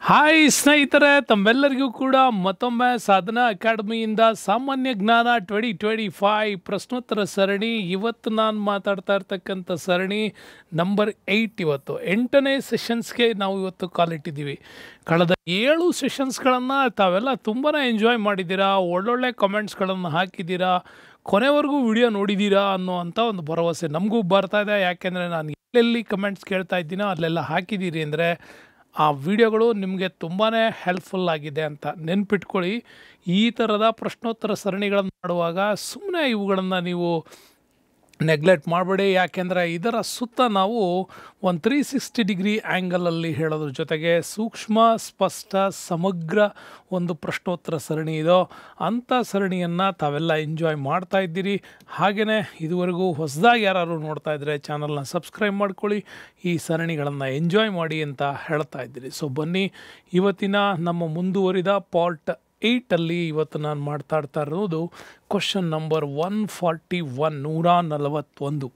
Hi ಸ್ನೇಹಿತರೆ, ತಮ್ಮೆಲ್ಲರಿಗೂ ಕೂಡ ಮತ್ತೊಮ್ಮೆ ಸಾಧನಾ ಅಕಾಡೆಮಿಯಿಂದ ಸಾಮಾನ್ಯ ಜ್ಞಾನ 2025 ಪ್ರಶ್ನೋತ್ತರ ಸರಣಿ. ಇವತ್ತು ನಾನು ಮಾತಾಡ್ತಾ ಇರ್ತಕ್ಕಂಥ ಸರಣಿ ನಂಬರ್ 8. ಇವತ್ತು 8ನೇ ಸೆಷನ್ಸ್ಗೆ ನಾವು ಇವತ್ತು ಕಾಲಿಟ್ಟಿದ್ದೀವಿ. ಕಳೆದ 7 ಸೆಷನ್ಸ್ಗಳನ್ನು ತಾವೆಲ್ಲ ತುಂಬಾ ಎಂಜಾಯ್ ಮಾಡಿದ್ದೀರಾ, ಒಳ್ಳೊಳ್ಳೆ ಕಮೆಂಟ್ಸ್ಗಳನ್ನು ಹಾಕಿದ್ದೀರಾ, ಕೊನೆವರೆಗೂ ವಿಡಿಯೋ ನೋಡಿದ್ದೀರಾ ಅನ್ನೋವಂಥ ಒಂದು ಭರವಸೆ ನಮಗೂ ಬರ್ತಾ ಇದೆ. ಯಾಕೆಂದರೆ ನಾನು ಎಲ್ಲೆಲ್ಲಿ ಕಮೆಂಟ್ಸ್ ಕೇಳ್ತಾ ಇದ್ದೀನೋ ಅಲ್ಲೆಲ್ಲ ಹಾಕಿದ್ದೀರಿ ಅಂದರೆ ಆ ವಿಡಿಯೋಗಳು ನಿಮಗೆ ತುಂಬಾ ಹೆಲ್ಪ್ಫುಲ್ ಆಗಿದೆ ಅಂತ ನೆನ್ಪಿಟ್ಕೊಳ್ಳಿ. ಈ ಥರದ ಪ್ರಶ್ನೋತ್ತರ ಸರಣಿಗಳನ್ನು ಮಾಡುವಾಗ ಸುಮ್ಮನೆ ಇವುಗಳನ್ನು ನೀವು ನೆಗ್ಲೆಕ್ಟ್ ಮಾಡಬೇಡಿ. ಯಾಕೆಂದರೆ ಇದರ ಸುತ್ತ ನಾವು ಒಂದು 360 ಡಿಗ್ರಿ ಆ್ಯಂಗಲಲ್ಲಿ ಹೇಳೋದ್ರ ಜೊತೆಗೆ ಸೂಕ್ಷ್ಮ, ಸ್ಪಷ್ಟ, ಸಮಗ್ರ ಒಂದು ಪ್ರಶ್ನೋತ್ತರ ಸರಣಿ ಇದೋ ಅಂಥ ಸರಣಿಯನ್ನು ತಾವೆಲ್ಲ ಎಂಜಾಯ್ ಮಾಡ್ತಾ ಇದ್ದೀರಿ. ಹಾಗೆಯೇ ಇದುವರೆಗೂ ಹೊಸದಾಗಿ ಯಾರು ನೋಡ್ತಾ ಇದ್ದರೆ ಚಾನಲ್ನ ಸಬ್ಸ್ಕ್ರೈಬ್ ಮಾಡ್ಕೊಳ್ಳಿ, ಈ ಸರಣಿಗಳನ್ನು ಎಂಜಾಯ್ ಮಾಡಿ ಅಂತ ಹೇಳ್ತಾ ಇದ್ದೀರಿ. ಸೊ ಬನ್ನಿ, ಇವತ್ತಿನ ನಮ್ಮ ಮುಂದುವರಿದ ಪಾರ್ಟ್ 8ಅಲ್ಲಿ ಇವತ್ತು ನಾನು ಮಾತಾಡ್ತಾ ಇರೋದು ಕ್ವಶನ್ ನಂಬರ್ 141.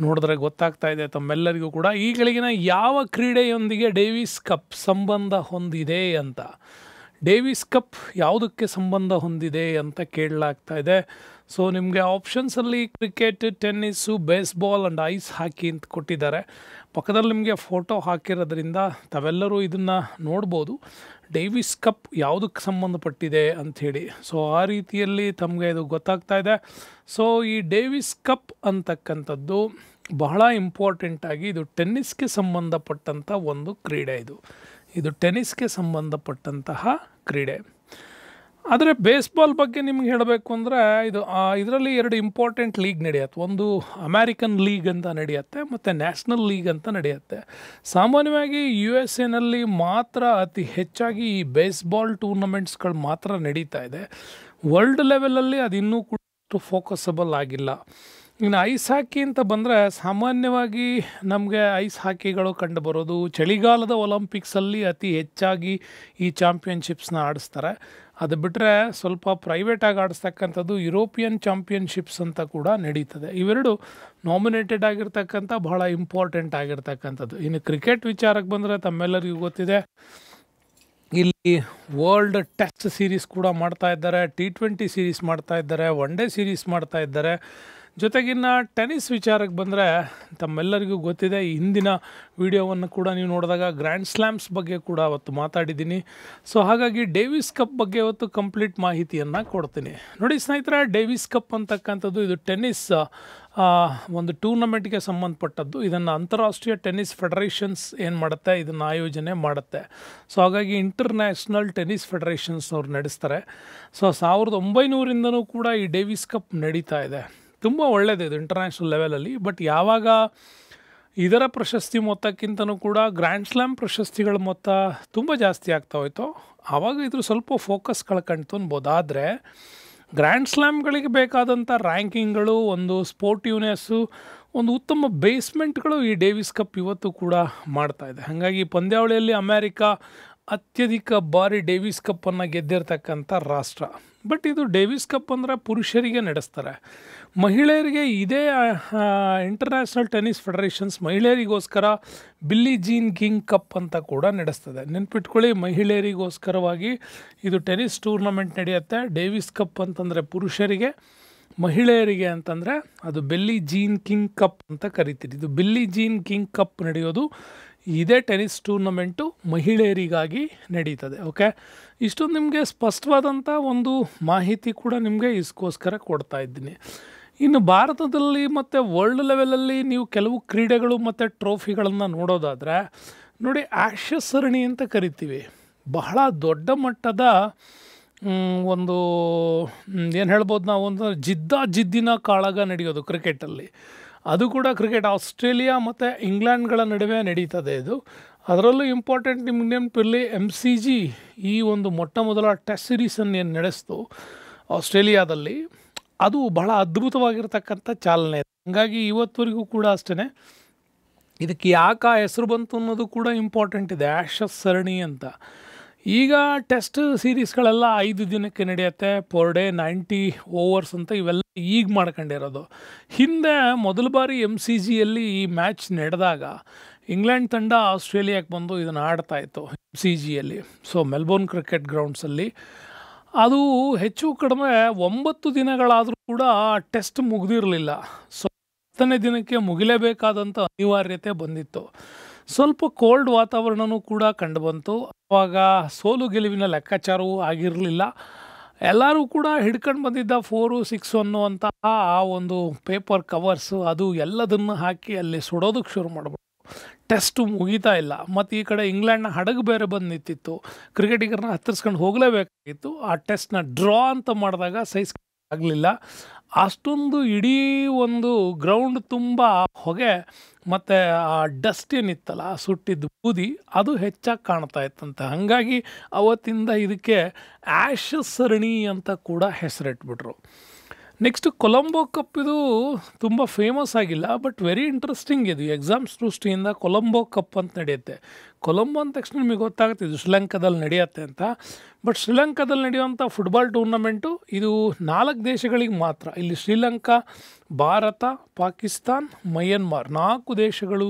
ನೋಡಿದ್ರೆ ಗೊತ್ತಾಗ್ತಾ ಇದೆ ತಮ್ಮೆಲ್ಲರಿಗೂ ಕೂಡ ಈ ಕೆಳಗಿನ ಯಾವ ಕ್ರೀಡೆಯೊಂದಿಗೆ ಡೇವಿಸ್ ಕಪ್ ಸಂಬಂಧ ಹೊಂದಿದೆ ಅಂತ. ಡೇವಿಸ್ ಕಪ್ ಯಾವುದಕ್ಕೆ ಸಂಬಂಧ ಹೊಂದಿದೆ ಅಂತ ಕೇಳಲಾಗ್ತಾ ಇದೆ. ಸೊ ನಿಮಗೆ ಆಪ್ಷನ್ಸಲ್ಲಿ cricket, tennis, baseball and ice hockey ಅಂತ ಕೊಟ್ಟಿದ್ದಾರೆ. ಪಕ್ಕದಲ್ಲಿ ನಿಮಗೆ ಫೋಟೋ ಹಾಕಿರೋದ್ರಿಂದ ತಾವೆಲ್ಲರೂ ಇದನ್ನು ನೋಡ್ಬೋದು, ಡೇವಿಸ್ ಕಪ್ ಯಾವುದಕ್ಕೆ ಸಂಬಂಧಪಟ್ಟಿದೆ ಅಂಥೇಳಿ. ಸೊ ಆ ರೀತಿಯಲ್ಲಿ ತಮಗೆ ಇದು ಗೊತ್ತಾಗ್ತಾ ಇದೆ. ಸೊ ಈ ಡೇವಿಸ್ ಕಪ್ ಅಂತಕ್ಕಂಥದ್ದು ಬಹಳ ಇಂಪಾರ್ಟೆಂಟಾಗಿ ಇದು ಟೆನ್ನಿಸ್ಗೆ ಸಂಬಂಧಪಟ್ಟಂಥ ಒಂದು ಕ್ರೀಡೆ. ಇದು ಟೆನ್ನಿಸ್ಗೆ ಸಂಬಂಧಪಟ್ಟಂತಹ ಕ್ರೀಡೆ. ಆದರೆ ಬೇಸ್ಬಾಲ್ ಬಗ್ಗೆ ನಿಮ್ಗೆ ಹೇಳಬೇಕು ಅಂದರೆ ಇದರಲ್ಲಿ 2 ಇಂಪಾರ್ಟೆಂಟ್ ಲೀಗ್ ನಡೆಯುತ್ತೆ. ಒಂದು ಅಮೇರಿಕನ್ ಲೀಗ್ ಅಂತ ನಡೆಯುತ್ತೆ ಮತ್ತು ನ್ಯಾಷನಲ್ ಲೀಗ್ ಅಂತ ನಡೆಯುತ್ತೆ. ಸಾಮಾನ್ಯವಾಗಿ USA ಮಾತ್ರ ಅತಿ ಹೆಚ್ಚಾಗಿ ಈ ಬೇಸ್ಬಾಲ್ ಟೂರ್ನಮೆಂಟ್ಸ್ಗಳು ಮಾತ್ರ ನಡೀತಾ ಇದೆ. ವರ್ಲ್ಡ್ ಲೆವೆಲಲ್ಲಿ ಅದು ಇನ್ನೂ ಕೂಡ ಫೋಕಸಬಲ್ ಆಗಿಲ್ಲ. ಇನ್ನು ಐಸ್ ಹಾಕಿ ಅಂತ ಬಂದರೆ ಸಾಮಾನ್ಯವಾಗಿ ನಮಗೆ ಐಸ್ ಹಾಕಿಗಳು ಕಂಡುಬರೋದು ಚಳಿಗಾಲದ ಒಲಿಂಪಿಕ್ಸಲ್ಲಿ ಅತಿ ಹೆಚ್ಚಾಗಿ ಈ ಚಾಂಪಿಯನ್ಶಿಪ್ಸ್ನ ಆಡಿಸ್ತಾರೆ. ಅದು ಬಿಟ್ಟರೆ ಸ್ವಲ್ಪ ಪ್ರೈವೇಟಾಗಿ ಆಡಿಸ್ತಕ್ಕಂಥದ್ದು ಯುರೋಪಿಯನ್ ಚಾಂಪಿಯನ್ಶಿಪ್ಸ್ ಅಂತ ಕೂಡ ನಡೀತದೆ. ಇವೆರಡು ನಾಮಿನೇಟೆಡ್ ಆಗಿರ್ತಕ್ಕಂಥ ಬಹಳ ಇಂಪಾರ್ಟೆಂಟ್ ಆಗಿರ್ತಕ್ಕಂಥದ್ದು. ಇನ್ನು ಕ್ರಿಕೆಟ್ ವಿಚಾರಕ್ಕೆ ಬಂದರೆ ತಮ್ಮೆಲ್ಲರಿಗೂ ಗೊತ್ತಿದೆ, ಇಲ್ಲಿ ವರ್ಲ್ಡ್ ಟೆಸ್ಟ್ ಸೀರೀಸ್ ಕೂಡ ಮಾಡ್ತಾ ಇದ್ದಾರೆ, T20 ಸೀರೀಸ್ ಮಾಡ್ತಾ ಇದ್ದಾರೆ, ಒನ್ ಡೇ ಸೀರೀಸ್ ಮಾಡ್ತಾ ಇದ್ದಾರೆ. ಜೊತೆಗಿನ್ನ ಟೆನ್ನಿಸ್ ವಿಚಾರಕ್ಕೆ ಬಂದರೆ ತಮ್ಮೆಲ್ಲರಿಗೂ ಗೊತ್ತಿದೆ, ಈ ಹಿಂದಿನ ವಿಡಿಯೋವನ್ನು ಕೂಡ ನೀವು ನೋಡಿದಾಗ ಗ್ರ್ಯಾಂಡ್ ಸ್ಲ್ಯಾಮ್ಸ್ ಬಗ್ಗೆ ಕೂಡ ಅವತ್ತು ಮಾತಾಡಿದ್ದೀನಿ. ಸೊ ಹಾಗಾಗಿ ಡೇವಿಸ್ ಕಪ್ ಬಗ್ಗೆ ಇವತ್ತು ಕಂಪ್ಲೀಟ್ ಮಾಹಿತಿಯನ್ನು ಕೊಡ್ತೀನಿ. ನೋಡಿ ಸ್ನೇಹಿತರೆ, ಡೇವಿಸ್ ಕಪ್ ಅಂತಕ್ಕಂಥದ್ದು ಇದು ಟೆನ್ನಿಸ್ ಒಂದು ಟೂರ್ನಮೆಂಟ್ಗೆ ಸಂಬಂಧಪಟ್ಟದ್ದು. ಇದನ್ನು ಅಂತಾರಾಷ್ಟ್ರೀಯ ಟೆನ್ನಿಸ್ ಫೆಡರೇಷನ್ಸ್ ಏನು ಮಾಡುತ್ತೆ, ಇದನ್ನು ಆಯೋಜನೆ ಮಾಡುತ್ತೆ. ಸೊ ಹಾಗಾಗಿ ಇಂಟರ್ನ್ಯಾಷನಲ್ ಟೆನ್ನಿಸ್ ಫೆಡರೇಷನ್ಸ್ ಅವ್ರು ನಡೆಸ್ತಾರೆ. ಸೊ 1900ರಿಂದನೂ ಕೂಡ ಈ ಡೇವಿಸ್ ಕಪ್ ನಡೀತಾ ಇದೆ. ತುಂಬ ಒಳ್ಳೆಯದು ಇದು ಇಂಟರ್ನ್ಯಾಷನಲ್ ಲೆವೆಲಲ್ಲಿ. ಬಟ್ ಯಾವಾಗ ಇದರ ಪ್ರಶಸ್ತಿ ಮೊತ್ತಕ್ಕಿಂತನೂ ಕೂಡ ಗ್ರ್ಯಾಂಡ್ ಸ್ಲ್ಯಾಮ್ ಪ್ರಶಸ್ತಿಗಳ ಮೊತ್ತ ತುಂಬ ಜಾಸ್ತಿ ಆಗ್ತಾ ಹೋಯ್ತು, ಆವಾಗ ಇದ್ರ ಸ್ವಲ್ಪ ಫೋಕಸ್ ಕಳ್ಕೊಂತು ಅನ್ಬೋದು. ಆದರೆ ಗ್ರ್ಯಾಂಡ್ ಸ್ಲ್ಯಾಮ್ಗಳಿಗೆ ಬೇಕಾದಂಥ ರ್ಯಾಂಕಿಂಗ್ಗಳು, ಒಂದು ಸ್ಪೋರ್ಟಿವ್ನೆಸ್ಸು, ಒಂದು ಉತ್ತಮ ಬೇಸ್ಮೆಂಟ್ಗಳು ಈ ಡೇವಿಸ್ ಕಪ್ ಇವತ್ತು ಕೂಡ ಮಾಡ್ತಾ ಇದೆ. ಹಾಗಾಗಿ ಪಂದ್ಯಾವಳಿಯಲ್ಲಿ ಅಮೇರಿಕಾ ಅತ್ಯಧಿಕ ಬಾರಿ ಡೇವಿಸ್ ಕಪ್ಪನ್ನು ಗೆದ್ದಿರ್ತಕ್ಕಂಥ ರಾಷ್ಟ್ರ. ಬಟ್ ಇದು ಡೇವಿಸ್ ಕಪ್ ಅಂದರೆ ಪುರುಷರಿಗೆ ನಡೆಸ್ತಾರೆ. ಮಹಿಳೆಯರಿಗೆ ಇದೇ ಇಂಟರ್ನ್ಯಾಷನಲ್ ಟೆನ್ನಿಸ್ ಫೆಡರೇಷನ್ಸ್ ಮಹಿಳೆಯರಿಗೋಸ್ಕರ ಬಿಲ್ಲಿ ಜೀನ್ ಕಿಂಗ್ ಕಪ್ ಅಂತ ಕೂಡ ನಡೆಸ್ತದೆ. ನೆನ್ಪಿಟ್ಕೊಳ್ಳಿ, ಮಹಿಳೆಯರಿಗೋಸ್ಕರವಾಗಿ ಇದು ಟೆನ್ನಿಸ್ ಟೂರ್ನಮೆಂಟ್ ನಡೆಯುತ್ತೆ. ಡೇವಿಸ್ ಕಪ್ ಅಂತಂದರೆ ಪುರುಷರಿಗೆ, ಮಹಿಳೆಯರಿಗೆ ಅಂತಂದರೆ ಅದು ಬಿಲ್ಲಿ ಜೀನ್ ಕಿಂಗ್ ಕಪ್ ಅಂತ ಕರಿತೀರಿ. ಇದು ಬಿಲ್ಲಿ ಜೀನ್ ಕಿಂಗ್ ಕಪ್ ನಡೆಯೋದು ಇದೇ ಟೆನ್ನಿಸ್ ಟೂರ್ನಮೆಂಟು ಮಹಿಳೆಯರಿಗಾಗಿ ನಡೀತದೆ. ಓಕೆ, ಇಷ್ಟೊಂದು ನಿಮಗೆ ಸ್ಪಷ್ಟವಾದಂಥ ಒಂದು ಮಾಹಿತಿ ಕೂಡ ನಿಮಗೆ ಇದಕ್ಕೋಸ್ಕರ ಕೊಡ್ತಾ ಇದ್ದೀನಿ. ಇನ್ನು ಭಾರತದಲ್ಲಿ ಮತ್ತು ವರ್ಲ್ಡ್ ಲೆವೆಲಲ್ಲಿ ನೀವು ಕೆಲವು ಕ್ರೀಡೆಗಳು ಮತ್ತು ಟ್ರೋಫಿಗಳನ್ನು ನೋಡೋದಾದರೆ ನೋಡಿ, ಆ್ಯಶಸ್ ಸರಣಿ ಅಂತ ಕರಿತೀವಿ. ಬಹಳ ದೊಡ್ಡ ಮಟ್ಟದ ಒಂದು ಏನು ಹೇಳ್ಬೋದು ನಾವು, ಒಂದು ಜಿದ್ದಿನ ಕಾಳಗ ನಡೆಯೋದು ಕ್ರಿಕೆಟಲ್ಲಿ. ಅದು ಕೂಡ ಕ್ರಿಕೆಟ್ ಆಸ್ಟ್ರೇಲಿಯಾ ಮತ್ತು ಇಂಗ್ಲೆಂಡ್ಗಳ ನಡುವೆ ನಡೀತದೆ ಇದು. ಅದರಲ್ಲೂ ಇಂಪಾರ್ಟೆಂಟ್ ನಿಮ್ಗೆ ನೆನಪಿರಲಿ, MCG ಈ ಒಂದು ಮೊಟ್ಟ ಮೊದಲ ಟೆಸ್ಟ್ ಸೀರೀಸನ್ನು ಏನು ನಡೆಸ್ತು ಆಸ್ಟ್ರೇಲಿಯಾದಲ್ಲಿ, ಅದು ಬಹಳ ಅದ್ಭುತವಾಗಿರ್ತಕ್ಕಂಥ ಚಾಲನೆ. ಹಾಗಾಗಿ ಇವತ್ತವರೆಗೂ ಕೂಡ ಅಷ್ಟೇ ಇದಕ್ಕೆ ಯಾಕೆ ಆ ಹೆಸರು ಬಂತು ಅನ್ನೋದು ಕೂಡ ಇಂಪಾರ್ಟೆಂಟ್ ಇದೆ, ಆ್ಯಶಸ್ ಸರಣಿ ಅಂತ. ಈಗ ಟೆಸ್ಟ್ ಸೀರೀಸ್ಗಳೆಲ್ಲ 5 ದಿನಕ್ಕೆ ನಡೆಯುತ್ತೆ, ಪರ್ ಡೇ 90 ಓವರ್ಸ್ ಅಂತ ಇವೆಲ್ಲ ಈಗ ಮಾಡ್ಕೊಂಡಿರೋದು. ಹಿಂದೆ ಮೊದಲ ಬಾರಿ MCGಯಲ್ಲಿ ಈ ಮ್ಯಾಚ್ ನಡೆದಾಗ ಇಂಗ್ಲೆಂಡ್ ತಂಡ ಆಸ್ಟ್ರೇಲಿಯಾಕ್ಕೆ ಬಂದು ಇದನ್ನು ಆಡ್ತಾ ಇತ್ತು CGಯಲ್ಲಿ. ಸೊ ಮೆಲ್ಬೋರ್ನ್ ಕ್ರಿಕೆಟ್ ಗ್ರೌಂಡ್ಸಲ್ಲಿ ಅದು ಹೆಚ್ಚು ಕಡಿಮೆ 9 ದಿನಗಳಾದರೂ ಕೂಡ ಟೆಸ್ಟ್ ಮುಗಿದಿರಲಿಲ್ಲ. ಸೊ 10ನೇ ದಿನಕ್ಕೆ ಮುಗಿಲೇಬೇಕಾದಂಥ ಅನಿವಾರ್ಯತೆ ಬಂದಿತ್ತು. ಸ್ವಲ್ಪ ಕೋಲ್ಡ್ ವಾತಾವರಣವೂ ಕೂಡ ಕಂಡುಬಂತು. ಆವಾಗ ಸೋಲು ಗೆಲುವಿನ ಲೆಕ್ಕಾಚಾರವೂ ಆಗಿರಲಿಲ್ಲ. ಎಲ್ಲರೂ ಕೂಡ ಹಿಡ್ಕೊಂಡು ಬಂದಿದ್ದ 4-6 ಅನ್ನುವಂತಹ ಆ ಒಂದು ಪೇಪರ್ ಕವರ್ಸು ಅದು ಎಲ್ಲದನ್ನು ಹಾಕಿ ಅಲ್ಲಿ ಸುಡೋದಕ್ಕೆ ಶುರು ಮಾಡ್ಬೋದು. ಟೆಸ್ಟು ಮುಗೀತಾ ಇಲ್ಲ. ಮತ್ತು ಈ ಕಡೆ ಇಂಗ್ಲೆಂಡ್ನ ಹಡಗು ಬೇರೆ ಬಂದು ನಿಂತಿತ್ತು. ಕ್ರಿಕೆಟಿಗರನ್ನ ಹತ್ತಿರಿಸ್ಕೊಂಡು ಹೋಗಲೇಬೇಕಾಗಿತ್ತು. ಆ ಟೆಸ್ಟ್ನ ಡ್ರಾ ಅಂತ ಮಾಡಿದಾಗ ಆಗಲಿಲ್ಲ. ಅಷ್ಟೊಂದು ಇಡೀ ಒಂದು ಗ್ರೌಂಡ್ ತುಂಬ ಹೊಗೆ ಮತ್ತು ಆ ಡಸ್ಟ್ ಏನಿತ್ತಲ್ಲ, ಸುಟ್ಟಿದ್ದು ಬೂದಿ, ಅದು ಹೆಚ್ಚಾಗಿ ಕಾಣ್ತಾ ಇತ್ತಂತೆ. ಹಾಗಾಗಿ ಅವತ್ತಿಂದ ಇದಕ್ಕೆ ಆ್ಯಶಸ್ ಸರಣಿ ಅಂತ ಕೂಡ ಹೆಸರಿಟ್ಬಿಟ್ರು. ನೆಕ್ಸ್ಟ್ ಕೊಲಂಬೋ ಕಪ್ ಇದು ತುಂಬ ಫೇಮಸ್ ಆಗಿಲ್ಲ, ಬಟ್ ವೆರಿ ಇಂಟ್ರೆಸ್ಟಿಂಗ್ ಇದು. ಎಕ್ಸಾಮ್ಸ್ ದೃಷ್ಟಿಯಿಂದ ಕೊಲಂಬೋ ಕಪ್ ಅಂತ ನಡೆಯುತ್ತೆ. ಕೊಲಂಬೋ ಅಂದ ತಕ್ಷಣ ನಿಮಗೆ ಗೊತ್ತಾಗುತ್ತೆ ಇದು ಶ್ರೀಲಂಕಾದಲ್ಲಿ ನಡೆಯುತ್ತೆ ಅಂತ. ಬಟ್ ಶ್ರೀಲಂಕಾದಲ್ಲಿ ನಡೆಯುವಂಥ ಫುಟ್ಬಾಲ್ ಟೂರ್ನಮೆಂಟು ಇದು 4 ದೇಶಗಳಿಗೆ ಮಾತ್ರ. ಇಲ್ಲಿ ಶ್ರೀಲಂಕಾ, ಭಾರತ, ಪಾಕಿಸ್ತಾನ್, ಮಯನ್ಮಾರ್ 4 ದೇಶಗಳು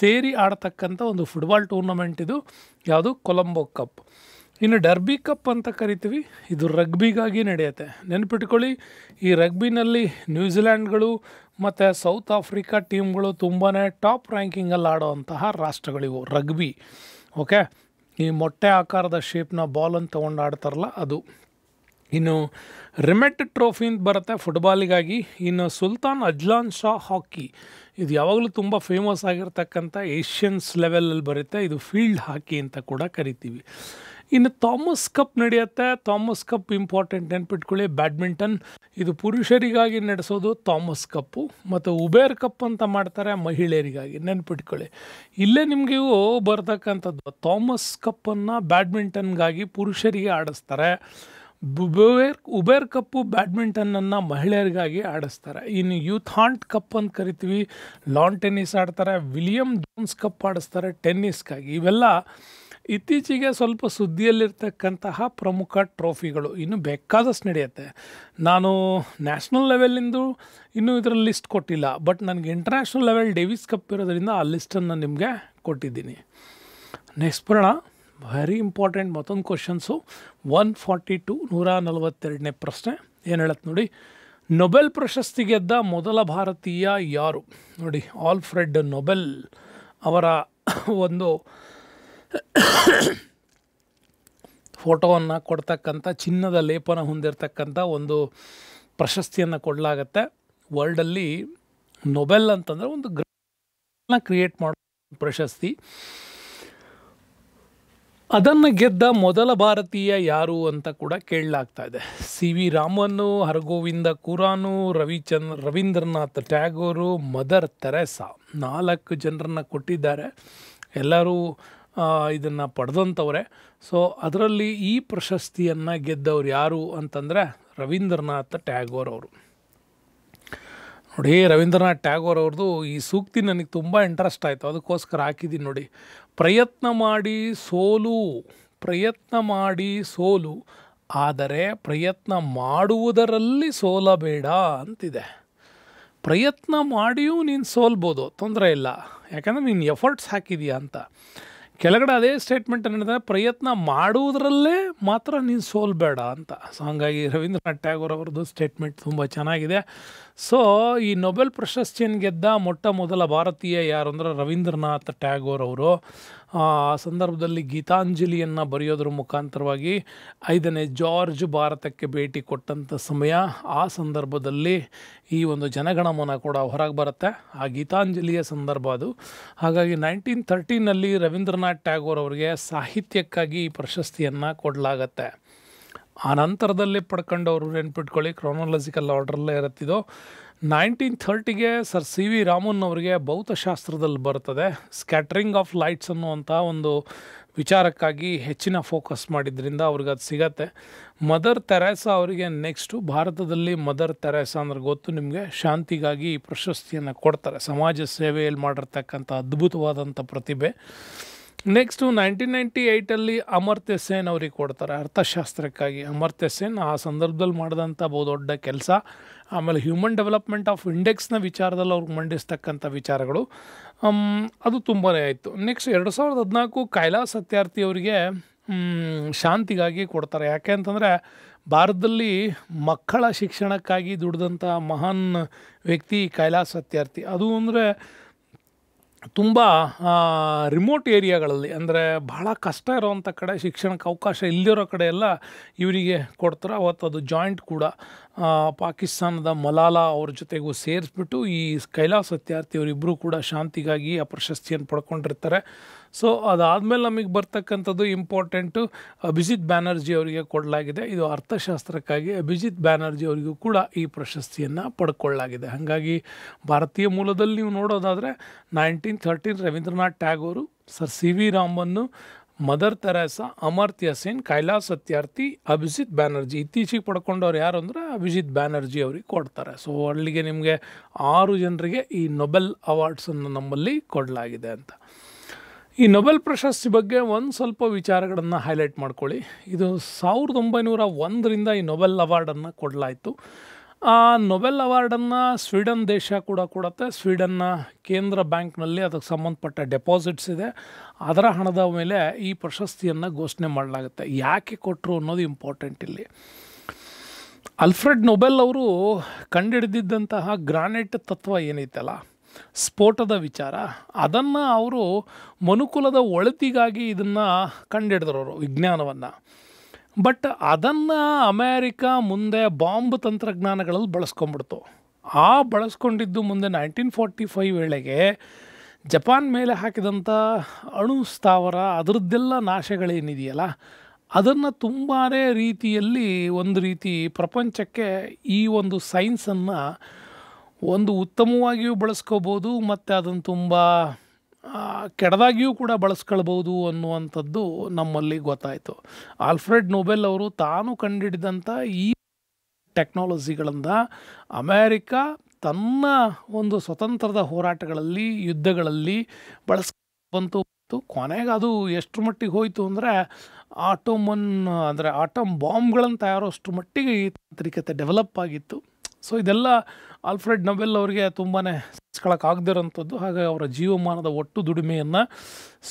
ಸೇರಿ ಆಡ್ತಕ್ಕಂಥ ಒಂದು ಫುಟ್ಬಾಲ್ ಟೂರ್ನಮೆಂಟ್ ಇದು. ಯಾವುದು? ಕೊಲಂಬೋ ಕಪ್. ಇನ್ನು ಡರ್ಬಿ ಕಪ್ ಅಂತ ಕರಿತೀವಿ, ಇದು ರಗ್ಬಿಗಾಗಿ ನಡೆಯುತ್ತೆ. ನೆನಪಿಟ್ಕೊಳ್ಳಿ, ಈ ರಗ್ಬಿನಲ್ಲಿ ನ್ಯೂಜಿಲ್ಯಾಂಡ್ಗಳು ಮತ್ತು ಸೌತ್ ಆಫ್ರಿಕಾ ಟೀಮ್ಗಳು ತುಂಬಾ ಟಾಪ್ ರ್ಯಾಂಕಿಂಗಲ್ಲಿ ಆಡೋವಂತಹ ರಾಷ್ಟ್ರಗಳಿವು ರಗ್ಬಿ. ಓಕೆ, ಈ ಮೊಟ್ಟೆ ಆಕಾರದ ಶೇಪ್ನ ಬಾಲನ್ನು ತೊಗೊಂಡು ಆಡ್ತಾರಲ್ಲ ಅದು. ಇನ್ನು ರಿಮೆಟ್ ಟ್ರೋಫಿ ಅಂತ ಬರುತ್ತೆ ಫುಟ್ಬಾಲಿಗಾಗಿ. ಇನ್ನು ಸುಲ್ತಾನ್ ಅಜ್ಲಾನ್ ಶಾ ಹಾಕಿ, ಇದು ಯಾವಾಗಲೂ ತುಂಬ ಫೇಮಸ್ ಆಗಿರ್ತಕ್ಕಂಥ ಏಷ್ಯನ್ಸ್ ಲೆವೆಲಲ್ಲಿ ಬರುತ್ತೆ. ಇದು ಫೀಲ್ಡ್ ಹಾಕಿ ಅಂತ ಕೂಡ ಕರಿತೀವಿ. ಇನ್ನು ಥಾಮಸ್ ಕಪ್ ನಡೆಯುತ್ತೆ. ಥಾಮಸ್ ಕಪ್ ಇಂಪಾರ್ಟೆಂಟ್, ನೆನ್ಪಿಟ್ಕೊಳ್ಳಿ. ಬ್ಯಾಡ್ಮಿಂಟನ್ ಇದು ಪುರುಷರಿಗಾಗಿ ನಡೆಸೋದು ಥಾಮಸ್ ಕಪ್ಪು. ಮತ್ತು ಉಬೇರ್ ಕಪ್ ಅಂತ ಮಾಡ್ತಾರೆ ಮಹಿಳೆಯರಿಗಾಗಿ, ನೆನ್ಪಿಟ್ಕೊಳ್ಳಿ. ಇಲ್ಲೇ ನಿಮಗೆ ಇವು ಬರ್ತಕ್ಕಂಥದ್ದು. ಥಾಮಸ್ ಕಪ್ಪನ್ನು ಬ್ಯಾಡ್ಮಿಂಟನ್ಗಾಗಿ ಪುರುಷರಿಗೆ ಆಡಿಸ್ತಾರೆ. ಉಬೇರ್ ಕಪ್ಪು ಬ್ಯಾಡ್ಮಿಂಟನನ್ನು ಮಹಿಳೆಯರಿಗಾಗಿ ಆಡಿಸ್ತಾರೆ. ಇನ್ನು ಯೂಥಾಂಟ್ ಕಪ್ ಅಂತ ಕರಿತೀವಿ, ಲಾನ್ ಟೆನ್ನಿಸ್ ಆಡ್ತಾರೆ. ವಿಲಿಯಂ ಜೋನ್ಸ್ ಕಪ್ ಆಡಿಸ್ತಾರೆ ಟೆನ್ನಿಸ್ಗಾಗಿ. ಇವೆಲ್ಲ ಇತ್ತೀಚೆಗೆ ಸ್ವಲ್ಪ ಸುದ್ದಿಯಲ್ಲಿರ್ತಕ್ಕಂತಹ ಪ್ರಮುಖ ಟ್ರೋಫಿಗಳು. ಇನ್ನು ಬೇಕಾದಷ್ಟು ನಡೆಯುತ್ತೆ. ನಾನು ನ್ಯಾಷನಲ್ ಲೆವೆಲಿಂದು ಇನ್ನೂ ಇದರ ಲಿಸ್ಟ್ ಕೊಟ್ಟಿಲ್ಲ, ಬಟ್ ನನಗೆ ಇಂಟರ್ನ್ಯಾಷನಲ್ ಲೆವೆಲ್ ಡೇವಿಸ್ ಕಪ್ ಇರೋದ್ರಿಂದ ಆ ಲಿಸ್ಟನ್ನು ನಿಮಗೆ ಕೊಟ್ಟಿದ್ದೀನಿ. ನೆಕ್ಸ್ಟ್ ಬರೋಣ, ವೆರಿ ಇಂಪಾರ್ಟೆಂಟ್ ಮತ್ತೊಂದು ಕ್ವಶನ್ಸು. 142 142ನೇ ಪ್ರಶ್ನೆ ಏನು ಹೇಳತ್ತೆ ನೋಡಿ. ನೊಬೆಲ್ ಪ್ರಶಸ್ತಿ ಗೆದ್ದ ಮೊದಲ ಭಾರತೀಯ ಯಾರು? ನೋಡಿ, ಆಲ್ಫ್ರೆಡ್ ನೊಬೆಲ್ ಅವರ ಒಂದು ಫೋಟೋವನ್ನು ಕೊಡ್ತಕ್ಕಂಥ, ಚಿನ್ನದ ಲೇಪನ ಹೊಂದಿರತಕ್ಕಂಥ ಒಂದು ಪ್ರಶಸ್ತಿಯನ್ನು ಕೊಡಲಾಗತ್ತೆ. ವರ್ಲ್ಡಲ್ಲಿ ನೊಬೆಲ್ ಅಂತಂದರೆ ಒಂದು ಕ್ರಿಯೇಟ್ ಮಾಡೋ ಪ್ರಶಸ್ತಿ. ಅದನ್ನು ಗೆದ್ದ ಮೊದಲ ಭಾರತೀಯ ಯಾರು ಅಂತ ಕೂಡ ಕೇಳಲಾಗ್ತಾ ಇದೆ. CV Raman, Hargobind Khorana, Rabindranath Tagore, mother Teresa 4 ಜನರನ್ನು ಕೊಟ್ಟಿದ್ದಾರೆ. ಎಲ್ಲರೂ ಇದನ್ನು ಪಡೆದಂಥವ್ರೆ. ಸೊ ಅದರಲ್ಲಿ ಈ ಪ್ರಶಸ್ತಿಯನ್ನು ಗೆದ್ದವ್ರು ಯಾರು ಅಂತಂದರೆ ರವೀಂದ್ರನಾಥ್ ಟ್ಯಾಗೋರ್ ಅವರು. ನೋಡಿ, ರವೀಂದ್ರನಾಥ್ ಟ್ಯಾಗೋರ್ ಅವ್ರದ್ದು ಈ ಸೂಕ್ತಿ ನನಗೆ ತುಂಬ ಇಂಟ್ರೆಸ್ಟ್ ಆಯಿತು, ಅದಕ್ಕೋಸ್ಕರ ಹಾಕಿದ್ದೀನಿ ನೋಡಿ. ಪ್ರಯತ್ನ ಮಾಡಿ ಸೋಲು, ಆದರೆ ಪ್ರಯತ್ನ ಮಾಡುವುದರಲ್ಲಿ ಸೋಲಬೇಡ ಅಂತಿದೆ. ಪ್ರಯತ್ನ ಮಾಡಿಯೂ ನೀನು ಸೋಲ್ಬೋದು, ತೊಂದರೆ ಇಲ್ಲ, ಯಾಕಂದರೆ ನೀನು ಎಫರ್ಟ್ಸ್ ಹಾಕಿದೀಯ ಅಂತ. ಕೆಳಗಡೆ ಅದೇ ಸ್ಟೇಟ್ಮೆಂಟ್ ಏನಿದೆ, ಪ್ರಯತ್ನ ಮಾಡುವುದರಲ್ಲೇ ಮಾತ್ರ ನೀನು ಸೋಲ್ಬೇಡ ಅಂತ. ಸೊ ಹಾಗಾಗಿ ರವೀಂದ್ರನಾಥ್ ಟ್ಯಾಗೋರ್ ಅವ್ರದ್ದು ಸ್ಟೇಟ್ಮೆಂಟ್ ತುಂಬ ಚೆನ್ನಾಗಿದೆ. ಸೊ ಈ ನೊಬೆಲ್ ಪ್ರಶಸ್ತಿಯನ್ನು ಗೆದ್ದ ಮೊದಲ ಭಾರತೀಯ ಯಾರು ಅಂದರೆ ರವೀಂದ್ರನಾಥ್ ಟ್ಯಾಗೋರ್ ಅವರು. ಆ ಸಂದರ್ಭದಲ್ಲಿ ಗೀತಾಂಜಲಿಯನ್ನು ಬರೆಯೋದ್ರ ಮುಖಾಂತರವಾಗಿ 5ನೇ ಜಾರ್ಜ್ ಭಾರತಕ್ಕೆ ಭೇಟಿ ಕೊಟ್ಟಂಥ ಸಮಯ. ಆ ಸಂದರ್ಭದಲ್ಲಿ ಈ ಒಂದು ಜನಗಣಮನ ಕೂಡ ಹೊರಗೆ ಬರುತ್ತೆ, ಆ ಗೀತಾಂಜಲಿಯ ಸಂದರ್ಭ ಅದು. ಹಾಗಾಗಿ 1913ನಲ್ಲಿ ರವೀಂದ್ರನಾಥ್ ಟ್ಯಾಗೋರ್ ಅವರಿಗೆ ಸಾಹಿತ್ಯಕ್ಕಾಗಿ ಈ ಪ್ರಶಸ್ತಿಯನ್ನು ಕೊಡಲಾಗತ್ತೆ. ಆ ನಂತರದಲ್ಲಿ ಪಡ್ಕೊಂಡವರು ನೆನ್ಪಿಟ್ಕೊಳ್ಳಿ, ಕ್ರೊನಾಲಜಿಕಲ್ ಆರ್ಡ್ರಲ್ಲೇ ಇರುತ್ತಿದ್ದು. 1930ಗೆ ಸರ್ CV ರಾಮನ್ ಅವರಿಗೆ ಭೌತಶಾಸ್ತ್ರದಲ್ಲಿ ಬರ್ತದೆ. ಸ್ಕ್ಯಾಟ್ರಿಂಗ್ ಆಫ್ ಲೈಟ್ಸ್ ಅನ್ನುವಂಥ ಒಂದು ವಿಚಾರಕ್ಕಾಗಿ ಹೆಚ್ಚಿನ ಫೋಕಸ್ ಮಾಡಿದ್ರಿಂದ ಅವ್ರಿಗೆ ಅದು ಸಿಗತ್ತೆ. ಮದರ್ ತೆರೇಸಾ ಅವರಿಗೆ ನೆಕ್ಸ್ಟು ಭಾರತದಲ್ಲಿ ಮದರ್ ತೆರೇಸಾ ಅಂದ್ರೆ ಗೊತ್ತು ನಿಮಗೆ, ಶಾಂತಿಗಾಗಿ ಈ ಪ್ರಶಸ್ತಿಯನ್ನು ಕೊಡ್ತಾರೆ. ಸಮಾಜ ಸೇವೆಯಲ್ಲಿ ಮಾಡಿರ್ತಕ್ಕಂಥ ಅದ್ಭುತವಾದಂಥ ಪ್ರತಿಭೆ. ನೆಕ್ಸ್ಟು 1998 ಅಮರ್ತ್ಯ ಸೇನ್ ಅವ್ರಿಗೆ ಕೊಡ್ತಾರೆ ಅರ್ಥಶಾಸ್ತ್ರಕ್ಕಾಗಿ. ಅಮರ್ತ್ಯ ಸೇನ್ ಆ ಸಂದರ್ಭದಲ್ಲಿ ಮಾಡಿದಂಥ ಬಹುದೊಡ್ಡ ಕೆಲಸ, ಆಮೇಲೆ ಹ್ಯೂಮನ್ ಡೆವಲಪ್ಮೆಂಟ್ ಆಫ್ ಇಂಡೆಕ್ಸ್ನ ವಿಚಾರದಲ್ಲಿ ಅವ್ರಿಗೆ ಮಂಡಿಸ್ತಕ್ಕಂಥ ವಿಚಾರಗಳು ಅದು ತುಂಬಾ ಆಯಿತು. ನೆಕ್ಸ್ಟ್ 2014 ಕೈಲಾಸ್ ಸತ್ಯಾರ್ಥಿ ಅವರಿಗೆ ಶಾಂತಿಗಾಗಿ ಕೊಡ್ತಾರೆ. ಯಾಕೆ ಅಂತಂದರೆ ಭಾರತದಲ್ಲಿ ಮಕ್ಕಳ ಶಿಕ್ಷಣಕ್ಕಾಗಿ ದುಡಿದಂಥ ಮಹಾನ್ ವ್ಯಕ್ತಿ ಕೈಲಾಸ್ ಸತ್ಯಾರ್ಥಿ. ಅದು ಅಂದರೆ ತುಂಬ ರಿಮೋಟ್ ಏರಿಯಾಗಳಲ್ಲಿ, ಅಂದರೆ ಬಹಳ ಕಷ್ಟ ಇರೋವಂಥ ಕಡೆ, ಶಿಕ್ಷಣಕ್ಕೆ ಅವಕಾಶ ಇಲ್ಲದಿರೋ ಕಡೆ ಎಲ್ಲ ಇವರಿಗೆ ಕೊಡ್ತಾರೆ. ಅವತ್ತು ಅದು ಜಾಯಿಂಟ್ ಕೂಡ ಪಾಕಿಸ್ತಾನದ ಮಲಾಲಾ ಅವ್ರ ಜೊತೆಗೂ ಸೇರಿಸ್ಬಿಟ್ಟು ಈ ಕೈಲಾಸ್ ಸತ್ಯಾರ್ಥಿ ಅವರಿಬ್ಬರು ಕೂಡ ಶಾಂತಿಗಾಗಿ ಆ ಪ್ರಶಸ್ತಿಯನ್ನು ಪಡ್ಕೊಂಡಿರ್ತಾರೆ. ಸೊ ಅದಾದಮೇಲೆ ನಮಗೆ ಬರ್ತಕ್ಕಂಥದ್ದು ಇಂಪಾರ್ಟೆಂಟು ಅಭಿಜಿತ್ ಬ್ಯಾನರ್ಜಿ ಅವರಿಗೆ ಕೊಡಲಾಗಿದೆ. ಇದು ಅರ್ಥಶಾಸ್ತ್ರಕ್ಕಾಗಿ ಅಭಿಜಿತ್ ಬ್ಯಾನರ್ಜಿ ಅವರಿಗೂ ಕೂಡ ಈ ಪ್ರಶಸ್ತಿಯನ್ನು ಪಡ್ಕೊಳ್ಳಲಾಗಿದೆ. ಹಾಗಾಗಿ ಭಾರತೀಯ ಮೂಲದಲ್ಲಿ ನೀವು ನೋಡೋದಾದರೆ 1913 Rabindranath Tagore, sir C V Raman, mother Teresa, Amartya Sen, Kailash Satyarthi, Abhijit Banerjee. ಇತ್ತೀಚೆಗೆ ಪಡ್ಕೊಂಡವ್ರು ಯಾರು ಅಂದರೆ ಅಭಿಜಿತ್ ಬ್ಯಾನರ್ಜಿ ಅವ್ರಿಗೆ ಕೊಡ್ತಾರೆ. ಸೊ ಅಲ್ಲಿಗೆ ನಿಮಗೆ 6 ಜನರಿಗೆ ಈ ನೊಬೆಲ್ ಅವಾರ್ಡ್ಸನ್ನು ನಮ್ಮಲ್ಲಿ ಕೊಡಲಾಗಿದೆ ಅಂತ. ಈ ನೊಬೆಲ್ ಪ್ರಶಸ್ತಿ ಬಗ್ಗೆ ಒಂದು ಸ್ವಲ್ಪ ವಿಚಾರಗಳನ್ನು ಹೈಲೈಟ್ ಮಾಡ್ಕೊಳ್ಳಿ. ಇದು 1901ರಿಂದ ಈ ನೊಬೆಲ್ ಅವಾರ್ಡನ್ನು ಕೊಡಲಾಯಿತು. ಆ ನೊಬೆಲ್ ಅವಾರ್ಡನ್ನು ಸ್ವೀಡನ್ ದೇಶ ಕೂಡ ಕೊಡುತ್ತೆ. ಸ್ವೀಡನ್ನ ಕೇಂದ್ರ ಬ್ಯಾಂಕ್ನಲ್ಲಿ ಅದಕ್ಕೆ ಸಂಬಂಧಪಟ್ಟ ಡೆಪಾಸಿಟ್ಸ್ ಇದೆ, ಅದರ ಹಣದ ಮೇಲೆ ಈ ಪ್ರಶಸ್ತಿಯನ್ನು ಘೋಷಣೆ ಮಾಡಲಾಗುತ್ತೆ. ಯಾಕೆ ಕೊಟ್ಟರು ಅನ್ನೋದು ಇಂಪಾರ್ಟೆಂಟ್ ಇಲ್ಲಿ. ಆಲ್ಫ್ರೆಡ್ ನೊಬೆಲ್ ಅವರು ಕಂಡುಹಿಡಿದಿದ್ದಂತಹ ಗ್ರಾನೈಟ್ ತತ್ವ ಏನೈತಲ್ಲ, ಸ್ಫೋಟದ ವಿಚಾರ, ಅದನ್ನು ಅವರು ಮನುಕುಲದ ಒಳಿತಿಗಾಗಿ ಇದನ್ನು ಕಂಡುಹಿಡಿದ್ರವರು ವಿಜ್ಞಾನವನ್ನು. ಬಟ್ ಅದನ್ನು ಅಮೇರಿಕಾ ಮುಂದೆ ಬಾಂಬ್ ತಂತ್ರಜ್ಞಾನಗಳಲ್ಲಿ ಬಳಸ್ಕೊಂಡ್ಬಿಡ್ತು. ಬಳಸ್ಕೊಂಡಿದ್ದು ಮುಂದೆ 1945 ವೇಳೆಗೆ ಜಪಾನ್ ಮೇಲೆ ಹಾಕಿದಂಥ ಅಣು ಸ್ಥಾವರ ಅದರದ್ದೆಲ್ಲ ನಾಶಗಳೇನಿದೆಯಲ್ಲ, ಅದನ್ನು ತುಂಬಾ ರೀತಿಯಲ್ಲಿ ಒಂದು ರೀತಿ ಪ್ರಪಂಚಕ್ಕೆ ಈ ಒಂದು ಸೈನ್ಸನ್ನು ಒಂದು ಉತ್ತಮವಾಗಿಯೂ ಬಳಸ್ಕೋಬೋದು ಮತ್ತು ಅದನ್ನು ತುಂಬ ಕೆಡದಾಗಿಯೂ ಕೂಡ ಬಳಸ್ಕೊಳ್ಬೋದು ಅನ್ನುವಂಥದ್ದು ನಮ್ಮಲ್ಲಿ ಗೊತ್ತಾಯಿತು. ಆಲ್ಫ್ರೆಡ್ ನೊಬೆಲ್ ಅವರು ತಾನು ಕಂಡುಹಿಡಿದಂಥ ಈ ಟೆಕ್ನಾಲಜಿಗಳಿಂದ ಅಮೇರಿಕಾ ತನ್ನ ಒಂದು ಸ್ವತಂತ್ರದ ಹೋರಾಟಗಳಲ್ಲಿ, ಯುದ್ಧಗಳಲ್ಲಿ ಬಂತು. ಕೊನೆಗೆ ಅದು ಎಷ್ಟು ಮಟ್ಟಿಗೆ ಹೋಯಿತು ಅಂದರೆ ಆಟಮ್ ಬಾಂಬ್ಗಳನ್ನು ತಯಾರೋಷ್ಟು ಮಟ್ಟಿಗೆ ಈ ತಾಂತ್ರಿಕತೆ ಡೆವಲಪ್ ಆಗಿತ್ತು. ಸೊ ಇದೆಲ್ಲ ಆಲ್ಫ್ರೆಡ್ ನೊಬೆಲ್ ಅವರಿಗೆ ತುಂಬಾ ಸಹಿಸ್ಕೊಳ್ಳೋಕ್ಕಾಗದಿರೋಂಥದ್ದು. ಹಾಗಾಗಿ ಅವರ ಜೀವಮಾನದ ಒಟ್ಟು ದುಡಿಮೆಯನ್ನು